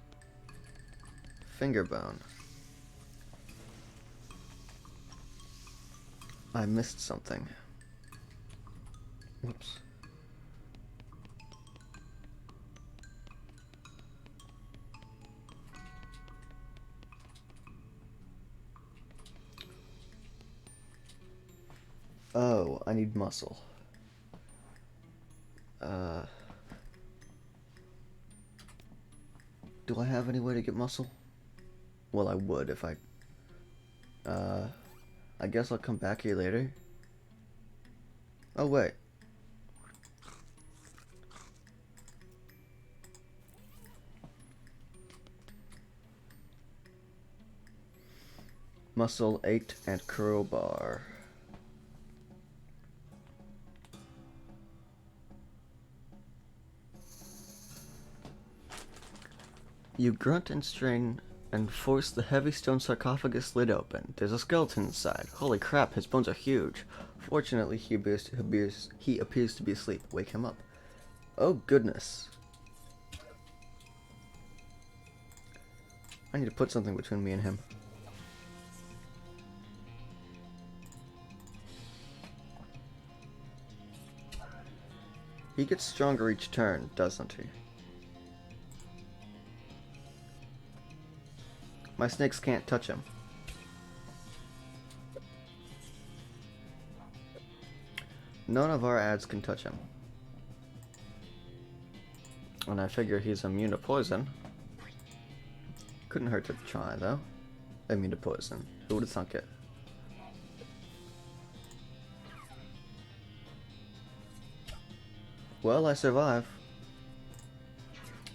Finger bone. I missed something. Whoops. Oh, I need muscle. Do I have any way to get muscle? Well, I would if I... I guess I'll come back here later. Oh, wait. Muscle 8 and crowbar. You grunt and strain and force the heavy stone sarcophagus lid open. There's a skeleton inside. Holy crap, his bones are huge. Fortunately, he appears to be asleep. Wake him up. Oh goodness. I need to put something between me and him. He gets stronger each turn, doesn't he? My snakes can't touch him. None of our ads can touch him. And I figure he's immune to poison. Couldn't hurt to try, though. Immune to poison. Who would have thunk it? Well, I survive.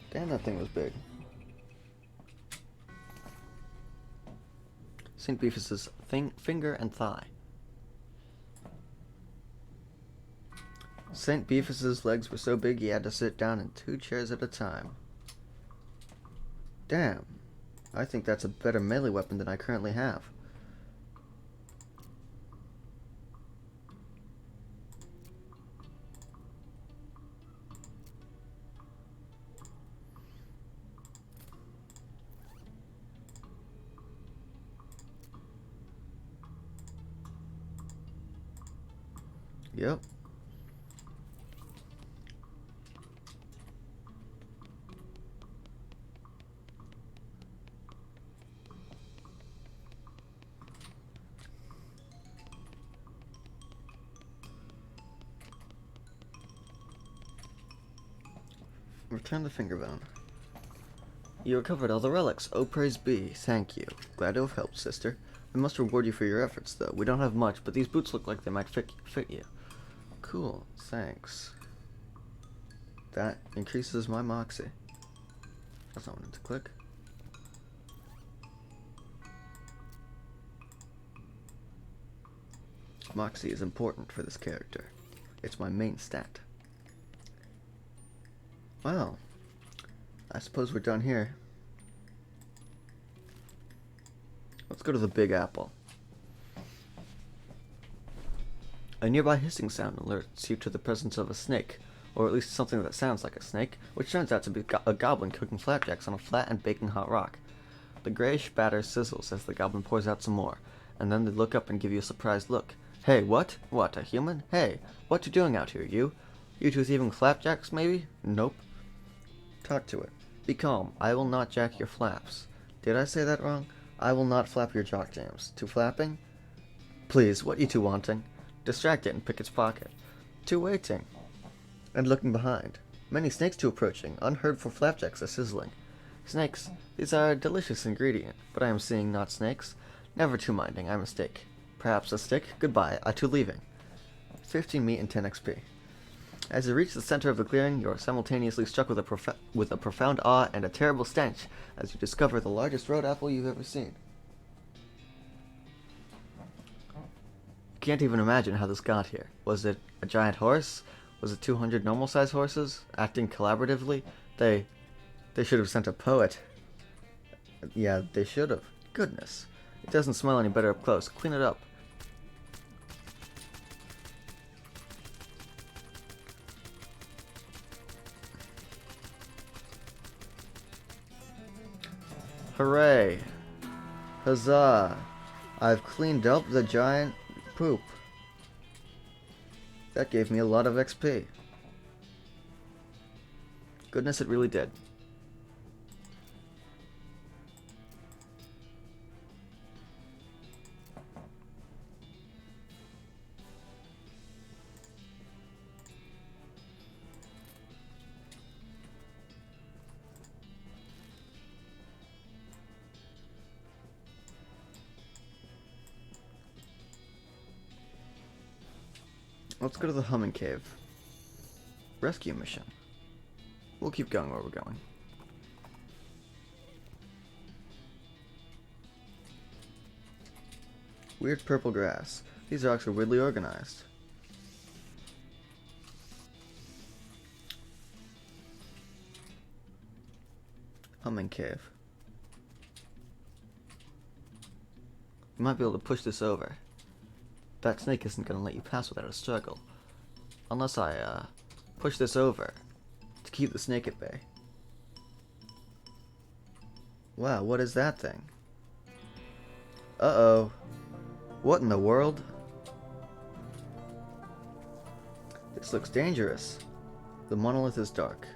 Damn, that thing was big. St. Beefus's finger and thigh. St. Beefus's legs were so big he had to sit down in 2 chairs at a time. Damn. I think that's a better melee weapon than I currently have. Yep. Return the finger bone. You recovered all the relics. Oh, praise be. Thank you. Glad to have helped, sister. I must reward you for your efforts, though. We don't have much, but these boots look like they might fit you. Cool. Thanks. That increases my moxie. That's not what I wanted to click. Moxie is important for this character. It's my main stat. Well, I suppose we're done here. Let's go to the Big Apple. A nearby hissing sound alerts you to the presence of a snake, or at least something that sounds like a snake, which turns out to be a goblin cooking flapjacks on a flat and baking hot rock. The grayish batter sizzles as the goblin pours out some more, and then they look up and give you a surprised look. Hey, what? What, a human? Hey, what you doing out here, you? You two thieving flapjacks, maybe? Nope. Talk to it. Be calm. I will not jack your flaps. Did I say that wrong? I will not flap your jock jams. To flapping? Please, what you two wanting? Distract it and pick its pocket. To waiting. And looking behind. Many snakes too approaching. Unheard for flapjacks are sizzling. Snakes. These are a delicious ingredient, but I am seeing not snakes. Never too minding, I mistake. Perhaps a stick? Goodbye, I too leaving. 15 meat and 10 XP. As you reach the center of the clearing, you are simultaneously struck with a profound awe and a terrible stench as you discover the largest road apple you've ever seen. Can't even imagine how this got here. Was it a giant horse? Was it 200 normal-sized horses acting collaboratively? They should have sent a poet. Yeah, they should have. Goodness. It doesn't smell any better up close. Clean it up. Hooray! Huzzah! I've cleaned up the giant poop. That gave me a lot of XP. Goodness, it really did. Let's go to the Humming Cave. Rescue mission. We'll keep going where we're going. Weird purple grass. These rocks are weirdly organized. Humming Cave. You might be able to push this over. That snake isn't going to let you pass without a struggle. Unless I, push this over to keep the snake at bay. Wow, what is that thing? Uh-oh. What in the world? This looks dangerous. The monolith is dark.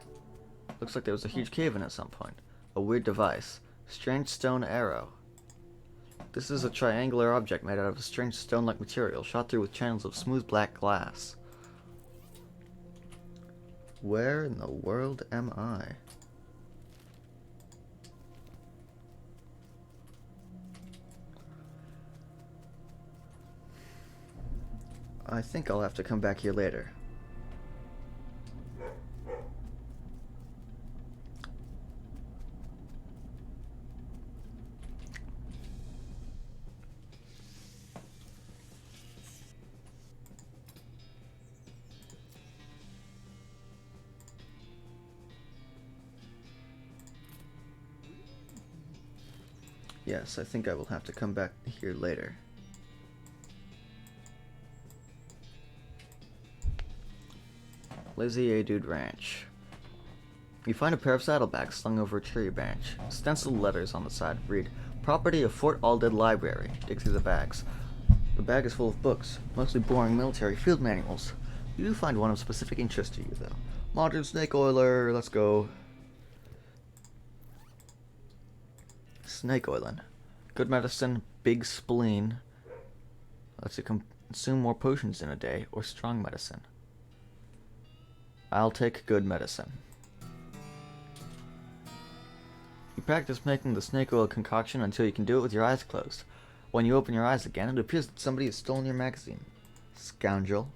Looks like there was a huge cave in at some point. A weird device. Strange stone arrow. This is a triangular object made out of a strange stone-like material, shot through with channels of smooth black glass. Where in the world am I? I think I'll have to come back here later. Yes, I think I will have to come back here later. Lazy A Dude Ranch. You find a pair of saddlebags slung over a tree branch. Stenciled letters on the side read, "Property of Fort Alden Library." Dig through the bags. The bag is full of books, mostly boring military field manuals. You do find one of specific interest to you, though. Modern Snake Oiler, let's go. Snake oiling. Good medicine, big spleen. Lets you consume more potions in a day, or strong medicine. I'll take good medicine. You practice making the snake oil concoction until you can do it with your eyes closed. When you open your eyes again, it appears that somebody has stolen your magazine. Scoundrel.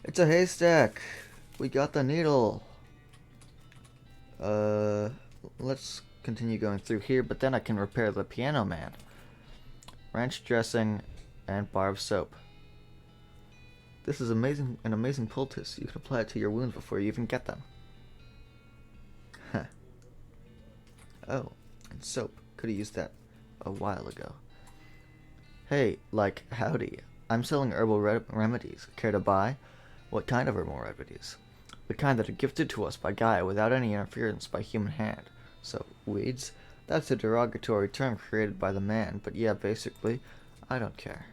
It's a haystack. We got the needle. Let's continue going through here, but then I can repair the piano man. Ranch dressing and bar of soap. This is an amazing poultice. You can apply it to your wounds before you even get them. Huh. Oh, and soap. Could have used that a while ago. Hey, howdy. I'm selling herbal remedies. Care to buy? What kind of herbal remedies? The kind that are gifted to us by Gaia without any interference by human hand. So, weeds? That's a derogatory term created by the man, but yeah, basically, I don't care.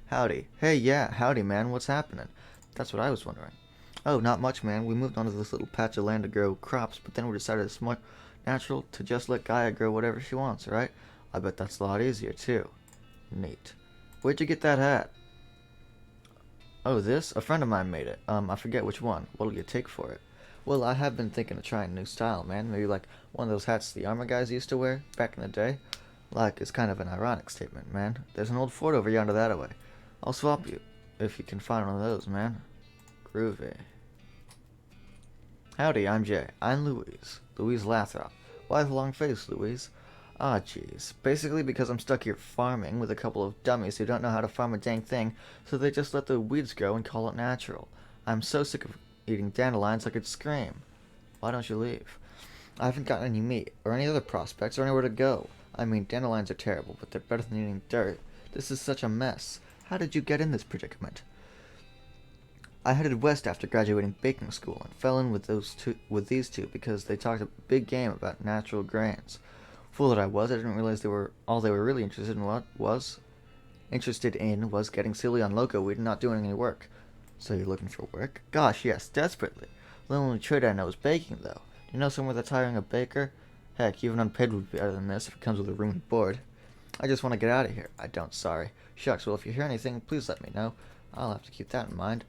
Howdy. Hey, yeah, howdy, man, what's happening? That's what I was wondering. Oh, not much, man. We moved onto this little patch of land to grow crops, but then we decided it's more natural to just let Gaia grow whatever she wants, right? I bet that's a lot easier, too. Neat. Where'd you get that hat? Oh, this? A friend of mine made it. I forget which one. What'll you take for it? Well, I have been thinking of trying a new style, man. Maybe like one of those hats the armor guys used to wear back in the day. Like, it's kind of an ironic statement, man. There's an old fort over yonder that way. I'll swap you, if you can find one of those, man. Groovy. Howdy, I'm Jay. I'm Louise. Louise Lathrop. Why the long face, Louise? Ah, jeez. Basically because I'm stuck here farming with a couple of dummies who don't know how to farm a dang thing, so they just let the weeds grow and call it natural. I'm so sick of eating dandelions I could scream. Why don't you leave? I haven't gotten any meat, or any other prospects, or anywhere to go. I mean, dandelions are terrible, but they're better than eating dirt. This is such a mess. How did you get in this predicament? I headed west after graduating baking school and fell in with these two because they talked a big game about natural grains. Fool that I was, I didn't realize all they were really interested in was getting silly on loco weed and not doing any work. So you're looking for work? Gosh, yes, desperately. The only trade I know is baking, though. Do you know somewhere that's hiring a baker? Heck, even unpaid would be better than this if it comes with a room and board. I just want to get out of here. I don't, sorry. Shucks, well, if you hear anything, please let me know. I'll have to keep that in mind.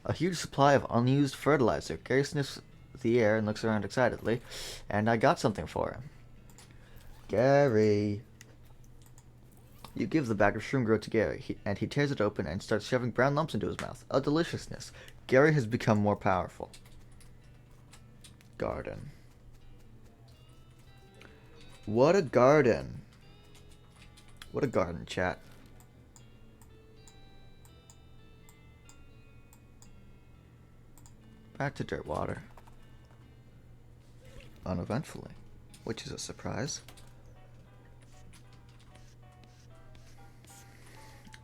A huge supply of unused fertilizer. Gary sniffs the air and looks around excitedly, and I got something for him. Gary. You give the bag of shroom grow to Gary, and he tears it open and starts shoving brown lumps into his mouth. A deliciousness. Gary has become more powerful. Garden. What a garden. What a garden, chat. Back to Dirtwater. Uneventfully, which is a surprise.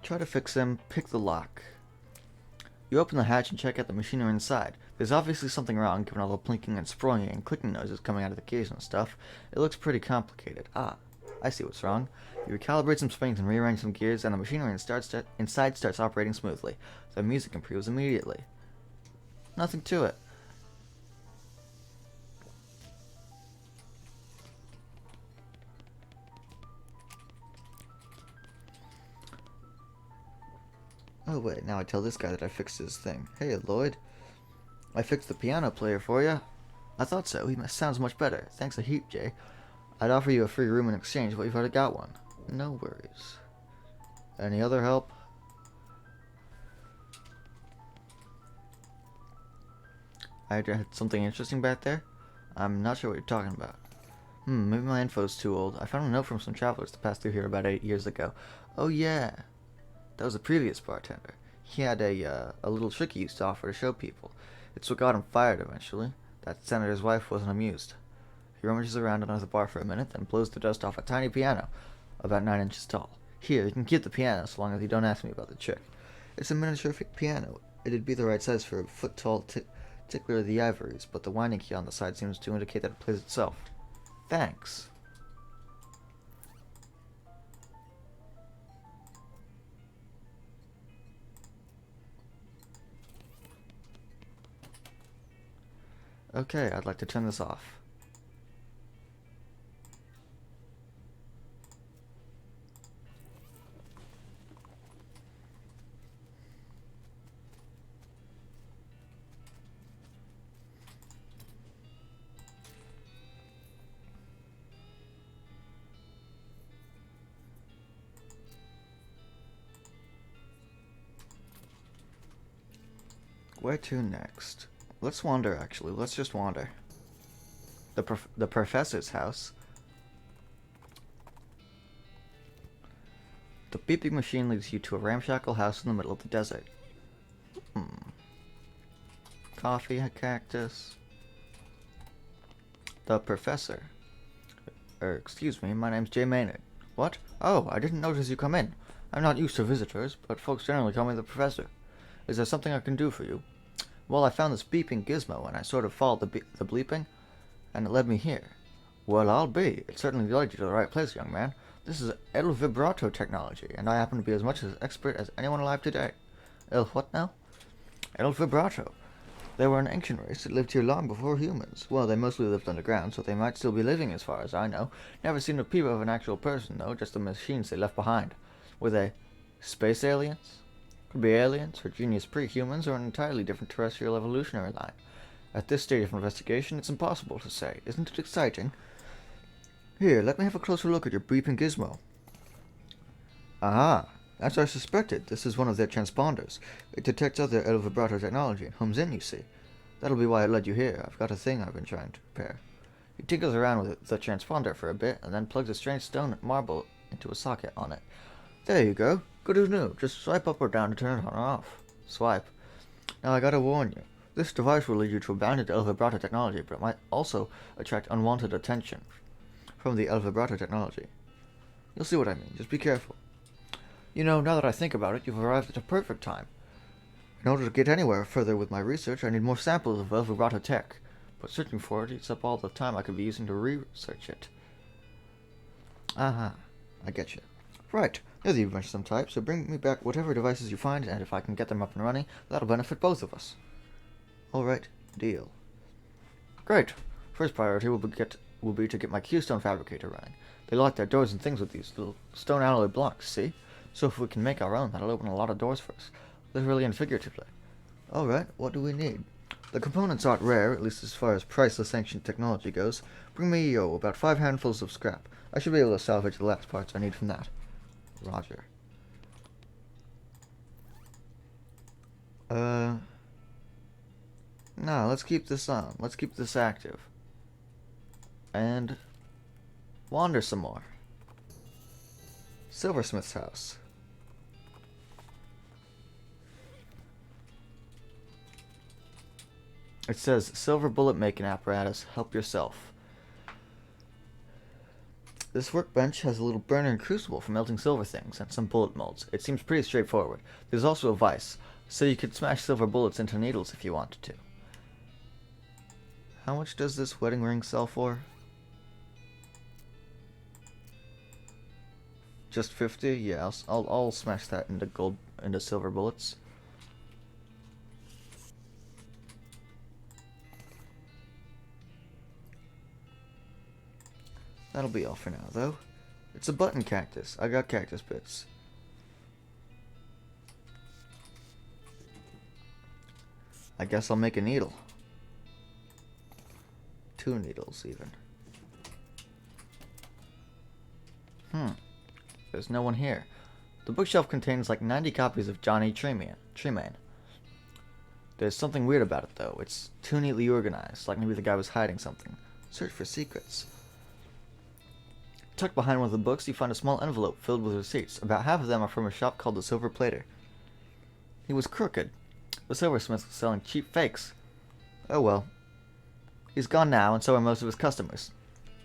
Try to fix them, pick the lock. You open the hatch and check out the machinery inside. There's obviously something wrong given all the blinking and sproing and clicking noises coming out of the keys and stuff. It looks pretty complicated. Ah, I see what's wrong. You recalibrate some springs and rearrange some gears and the machinery inside starts operating smoothly. The music improves immediately. Nothing to it. Oh wait, now I tell this guy that I fixed his thing. Hey Lloyd, I fixed the piano player for you. I thought so, he sounds much better. Thanks a heap, Jay. I'd offer you a free room in exchange, but you've already got one. No worries. Any other help? I had something interesting back there? I'm not sure what you're talking about. Maybe my info's too old. I found a note from some travelers that passed through here about 8 years ago. Oh yeah. That was a previous bartender. He had a little trick he used to offer to show people. It's what got him fired eventually. That senator's wife wasn't amused. He rummages around under the bar for a minute, then blows the dust off a tiny piano, about 9 inches tall. Here, you can keep the piano so long as you don't ask me about the trick. It's a miniature piano. It'd be the right size for a foot-tall tickler of the ivories, but the winding key on the side seems to indicate that it plays itself. Thanks. Okay, I'd like to turn this off. Where to next? Let's wander, actually. Let's just wander. The professor's house. The beeping machine leads you to a ramshackle house in the middle of the desert. Coffee, a cactus. The professor. Excuse me, my name's Jay Maynard. What? Oh, I didn't notice you come in. I'm not used to visitors, but folks generally call me the professor. Is there something I can do for you? Well, I found this beeping gizmo, and I sort of followed the bleeping, and it led me here. Well, I'll be. It certainly led you to the right place, young man. This is El Vibrato technology, and I happen to be as much as expert as anyone alive today. El what now? El Vibrato. They were an ancient race that lived here long before humans. Well, they mostly lived underground, so they might still be living as far as I know. Never seen a peep of an actual person, though, just the machines they left behind. Were they space aliens? Could be aliens, or genius pre-humans, or an entirely different terrestrial evolutionary line. At this stage of investigation, it's impossible to say. Isn't it exciting? Here, let me have a closer look at your beeping gizmo. Aha! As I suspected, this is one of their transponders. It detects other El Vibrato technology and homes in, you see. That'll be why I led you here. I've got a thing I've been trying to prepare. He tinkers around with the transponder for a bit, and then plugs a strange stone marble into a socket on it. There you go. Good as new. Just swipe up or down to turn it on or off. Swipe. Now I gotta warn you. This device will lead you to abandoned El Vibrato technology, but it might also attract unwanted attention from the El Vibrato technology. You'll see what I mean. Just be careful. You know, now that I think about it, you've arrived at a perfect time. In order to get anywhere further with my research, I need more samples of El Vibrato tech. But searching for it eats up all the time I could be using to research it. Aha, I get you. Right, now that you've mentioned some types, so bring me back whatever devices you find, and if I can get them up and running, that'll benefit both of us. Alright, deal. Great. First priority will be to get my keystone fabricator running. They lock their doors and things with these little stone alloy blocks, see? So if we can make our own, that'll open a lot of doors for us, literally and figuratively. Alright, what do we need? The components aren't rare, at least as far as priceless ancient technology goes. Bring me, about 5 handfuls of scrap. I should be able to salvage the last parts I need from that. Roger. No, let's keep this on. Let's keep this active. And wander some more. Silversmith's house. It says, silver bullet making apparatus, help yourself. This workbench has a little burner and crucible for melting silver things and some bullet molds. It seems pretty straightforward. There's also a vise, so you could smash silver bullets into needles if you wanted to. How much does this wedding ring sell for? Just 50? Yeah, I'll smash that into silver bullets. That'll be all for now, though. It's a button cactus. I got cactus bits. I guess I'll make a needle. 2 needles, even. There's no one here. The bookshelf contains like 90 copies of Johnny Treeman. There's something weird about it, though. It's too neatly organized, like maybe the guy was hiding something. Search for secrets. Tucked behind one of the books, you find a small envelope filled with receipts. About half of them are from a shop called the Silver Plater. He was crooked. The silversmith was selling cheap fakes. Oh well. He's gone now, and so are most of his customers.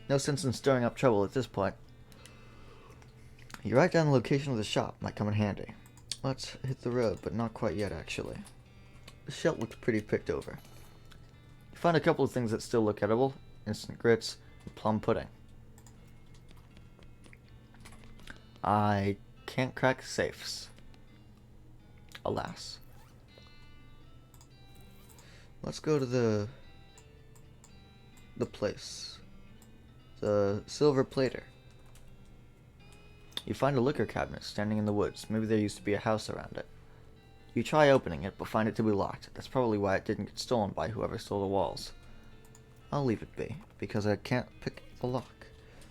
No sense in stirring up trouble at this point. You write down the location of the shop. Might come in handy. Let's hit the road, but not quite yet, actually. The shelf looks pretty picked over. You find a couple of things that still look edible. Instant grits and plum pudding. I can't crack safes. Alas. Let's go to the place. The Silver Plater. You find a liquor cabinet standing in the woods. Maybe there used to be a house around it. You try opening it, but find it to be locked. That's probably why it didn't get stolen by whoever stole the walls. I'll leave it be, because I can't pick the lock.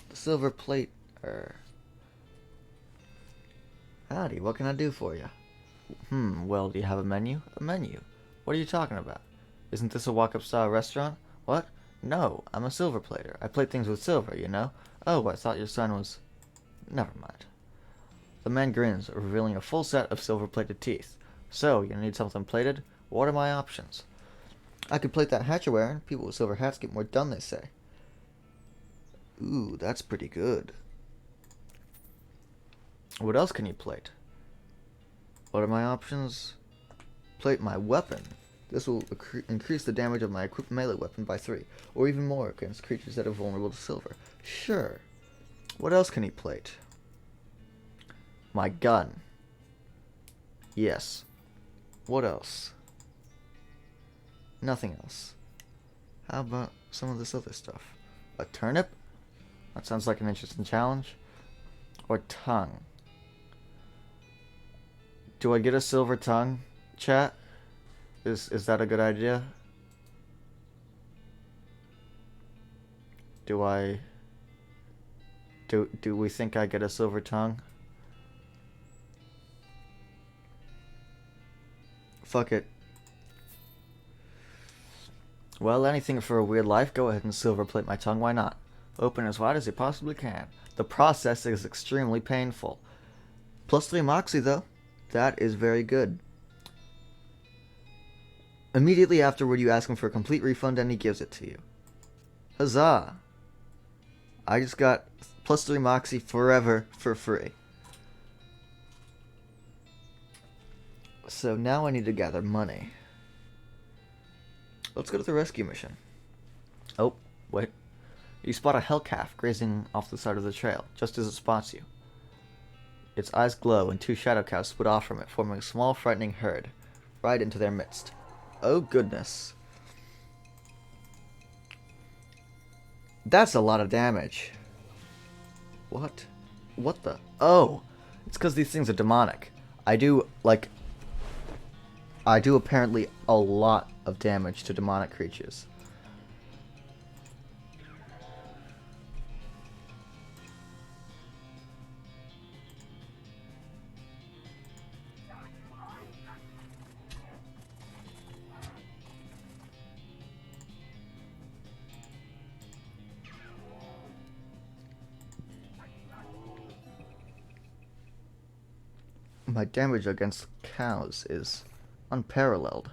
The Silver Plater. Howdy, what can I do for you? Well, do you have a menu? A menu? What are you talking about? Isn't this a walk-up style restaurant? What? No, I'm a silver plater. I plate things with silver, you know? Oh, I thought your son was... Never mind. The man grins, revealing a full set of silver-plated teeth. So, you need something plated? What are my options? I could plate that hat you're wearing. People with silver hats get more done, they say. Ooh, that's pretty good. What else can you plate? What are my options? Plate my weapon. This will increase the damage of my equipped melee weapon by 3, or even more against creatures that are vulnerable to silver. Sure. What else can he plate? My gun. Yes. What else? Nothing else. How about some of this other stuff? A turnip? That sounds like an interesting challenge. Or tongue. Do I get a silver tongue, chat? Is that a good idea? Do I... Do we think I get a silver tongue? Fuck it. Well, anything for a weird life, go ahead and silver plate my tongue, why not? Open as wide as you possibly can. The process is extremely painful. +3 moxie, though. That is very good. Immediately afterward, you ask him for a complete refund, and he gives it to you. Huzzah! I just got +3 moxie forever for free. So now I need to gather money. Let's go to the rescue mission. Oh, wait. You spot a hellcalf grazing off the side of the trail, just as it spots you. Its eyes glow, and 2 shadow cows split off from it, forming a small, frightening herd, right into their midst. Oh, goodness. That's a lot of damage. What? What the? Oh! It's because these things are demonic. I do apparently a lot of damage to demonic creatures. My damage against cows is unparalleled.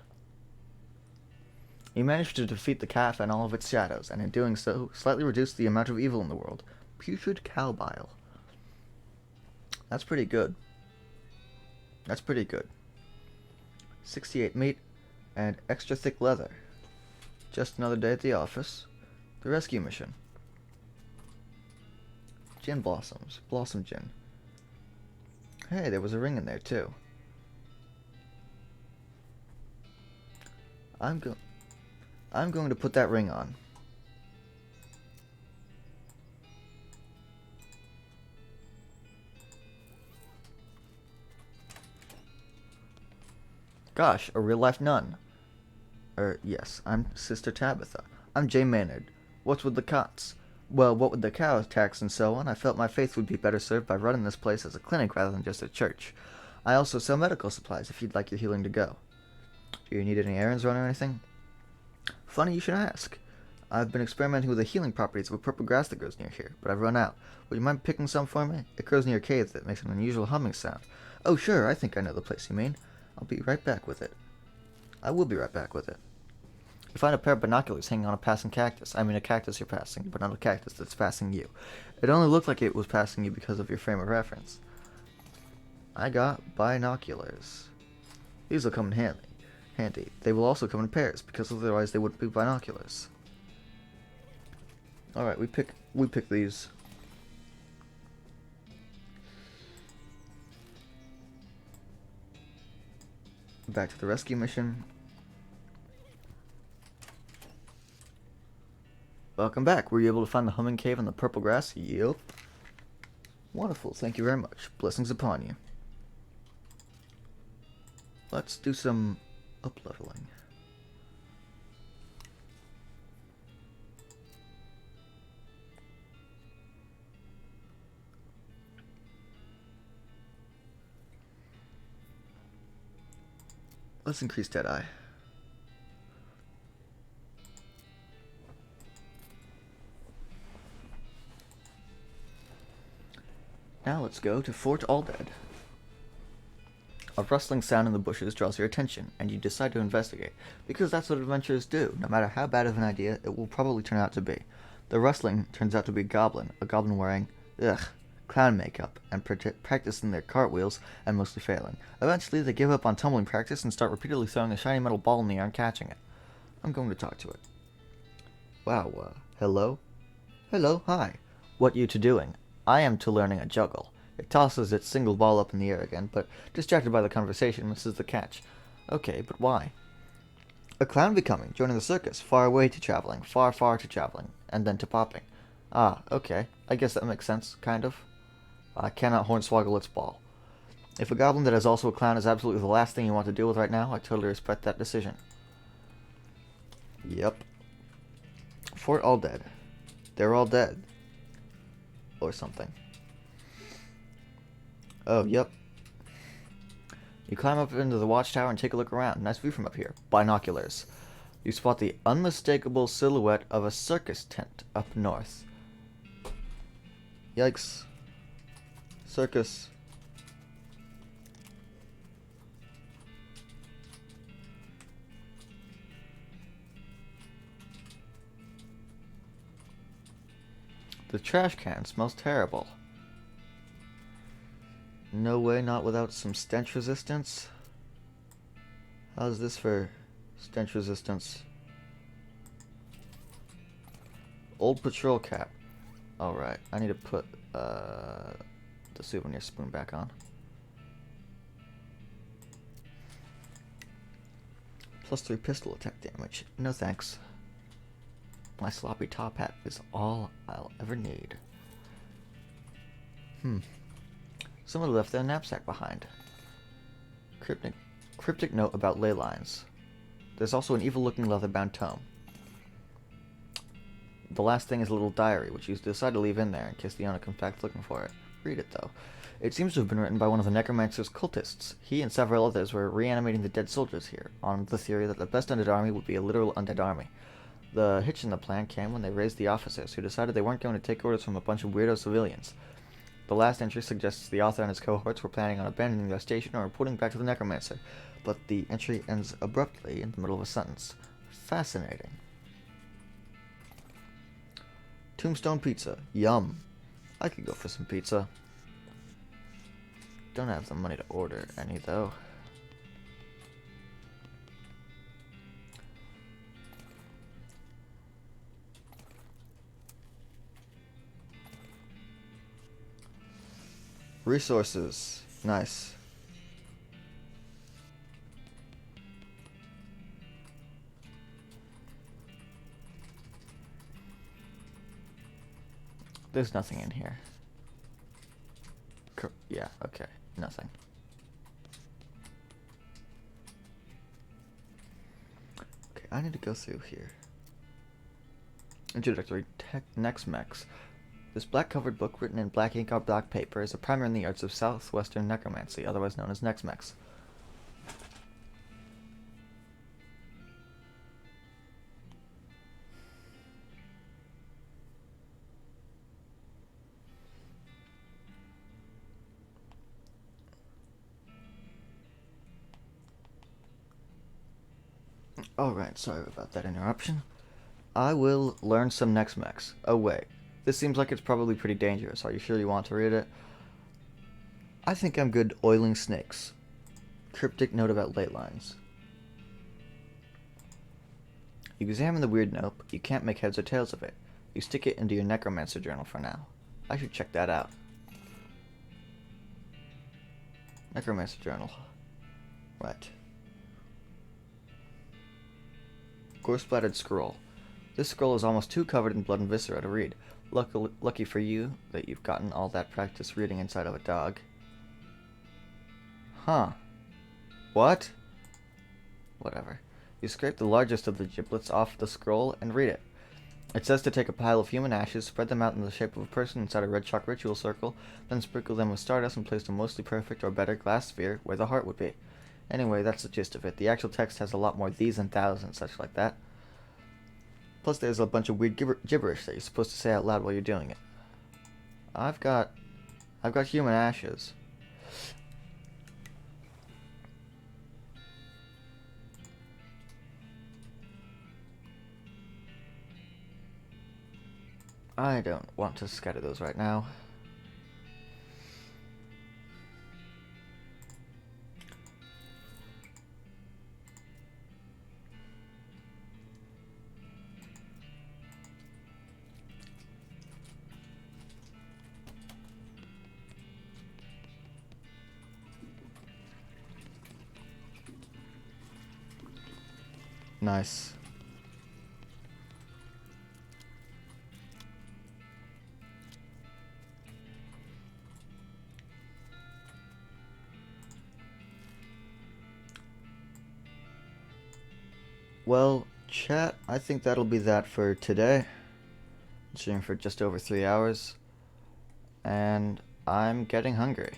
You managed to defeat the calf and all of its shadows, and in doing so, slightly reduced the amount of evil in the world. Putrid cow bile. That's pretty good. That's pretty good. 68 meat and extra thick leather. Just another day at the office. The rescue mission. Gin blossoms. Blossom gin. Hey, there was a ring in there too. I'm going to put that ring on. Gosh, a real-life nun. Yes, I'm Sister Tabitha. I'm Jay Maynard. What's with the cots? Well, what with the cow tax and so on, I felt my faith would be better served by running this place as a clinic rather than just a church. I also sell medical supplies if you'd like your healing to go. Do you need any errands run or anything? Funny you should ask. I've been experimenting with the healing properties of a purple grass that grows near here, but I've run out. Would you mind picking some for me? It grows near a cave that makes an unusual humming sound. Oh, sure, I think I know the place you mean. I'll be right back with it. I will be right back with it. You find a pair of binoculars hanging on a passing cactus. I mean a cactus you're passing, but not a cactus that's passing you. It only looked like it was passing you because of your frame of reference. I got binoculars. These will come in handy. They will also come in pairs, because otherwise they wouldn't be binoculars. Alright, we pick these. Back to the rescue mission. Welcome back. Were you able to find the humming cave in the purple grass? Yep. Wonderful. Thank you very much. Blessings upon you. Let's do some up-leveling. Let's increase Deadeye. Now let's go to Fort Aldead. A rustling sound in the bushes draws your attention, and you decide to investigate, because that's what adventurers do. No matter how bad of an idea, it will probably turn out to be. The rustling turns out to be a goblin wearing, clown makeup, and practicing their cartwheels, and mostly failing. Eventually, they give up on tumbling practice and start repeatedly throwing a shiny metal ball in the air and catching it. I'm going to talk to it. Wow, hello? Hello, hi. What you two doing? I am to learning a juggle. It tosses its single ball up in the air again, but distracted by the conversation, misses the catch. Okay, but why? A clown becoming, joining the circus, far away to traveling, far to traveling, and then to popping. Ah, okay. I guess that makes sense, kind of. I cannot hornswoggle its ball. If a goblin that is also a clown is absolutely the last thing you want to deal with right now, I totally respect that decision. Yep. Fort Aldead. They're all dead. Or something. Oh, yep. You climb up into the watchtower and take a look around. Nice view from up here. Binoculars. You spot the unmistakable silhouette of a circus tent up north. Yikes. Circus. The trash can smells terrible. No way, not without some stench resistance. How's this for stench resistance? Old patrol cap. Alright, I need to put the souvenir spoon back on. +3 pistol attack damage. No thanks. My sloppy top hat is all I'll ever need. Someone left their knapsack behind. Cryptic note about ley lines. There's also an evil-looking leather-bound tome. The last thing is a little diary, which you decide to leave in there in case the owner comes back looking for it. Read it, though. It seems to have been written by one of the Necromancer's cultists. He and several others were reanimating the dead soldiers here, on the theory that the best undead army would be a literal undead army. The hitch in the plan came when they raised the officers, who decided they weren't going to take orders from a bunch of weirdo civilians. The last entry suggests the author and his cohorts were planning on abandoning their station or reporting back to the Necromancer, but the entry ends abruptly in the middle of a sentence. Fascinating. Tombstone pizza. Yum. I could go for some pizza. Don't have the money to order any, though. Resources. Nice. There's nothing in here. Yeah, okay. Nothing. Okay, I need to go through here. Introductory Next Mex. This black-covered book, written in black ink or black paper, is a primer in the arts of southwestern necromancy, otherwise known as Nex-Mex. Alright, sorry about that interruption. I will learn some Nex-Mex. Oh wait, this seems like it's probably pretty dangerous. Are you sure you want to read it? I think I'm good oiling snakes. Cryptic note about ley lines. You examine the weird note, but you can't make heads or tails of it. You stick it into your necromancer journal for now. I should check that out. Necromancer journal. Right. Gore-splattered scroll. This scroll is almost too covered in blood and viscera to read. Lucky for you that you've gotten all that practice reading inside of a dog. Huh. What? Whatever. You scrape the largest of the giblets off the scroll and read it. It says to take a pile of human ashes, spread them out in the shape of a person inside a red chalk ritual circle, then sprinkle them with stardust and place a mostly perfect or better glass sphere where the heart would be. Anyway, that's the gist of it. The actual text has a lot more these and thous and such like that. Plus there's a bunch of weird gibberish that you're supposed to say out loud while you're doing it. I've got human ashes. I don't want to scatter those right now. Nice. Well, chat, I think that'll be that for today. Streaming for just over 3 hours, and I'm getting hungry.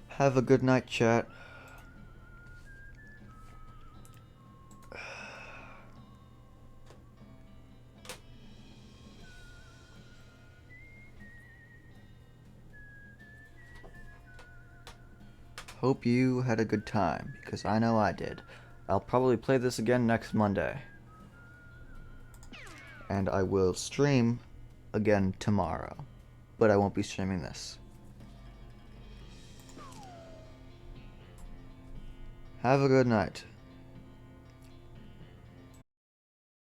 Have a good night, chat. Hope you had a good time, because I know I did. I'll probably play this again next Monday. And I will stream again tomorrow. But I won't be streaming this. Have a good night.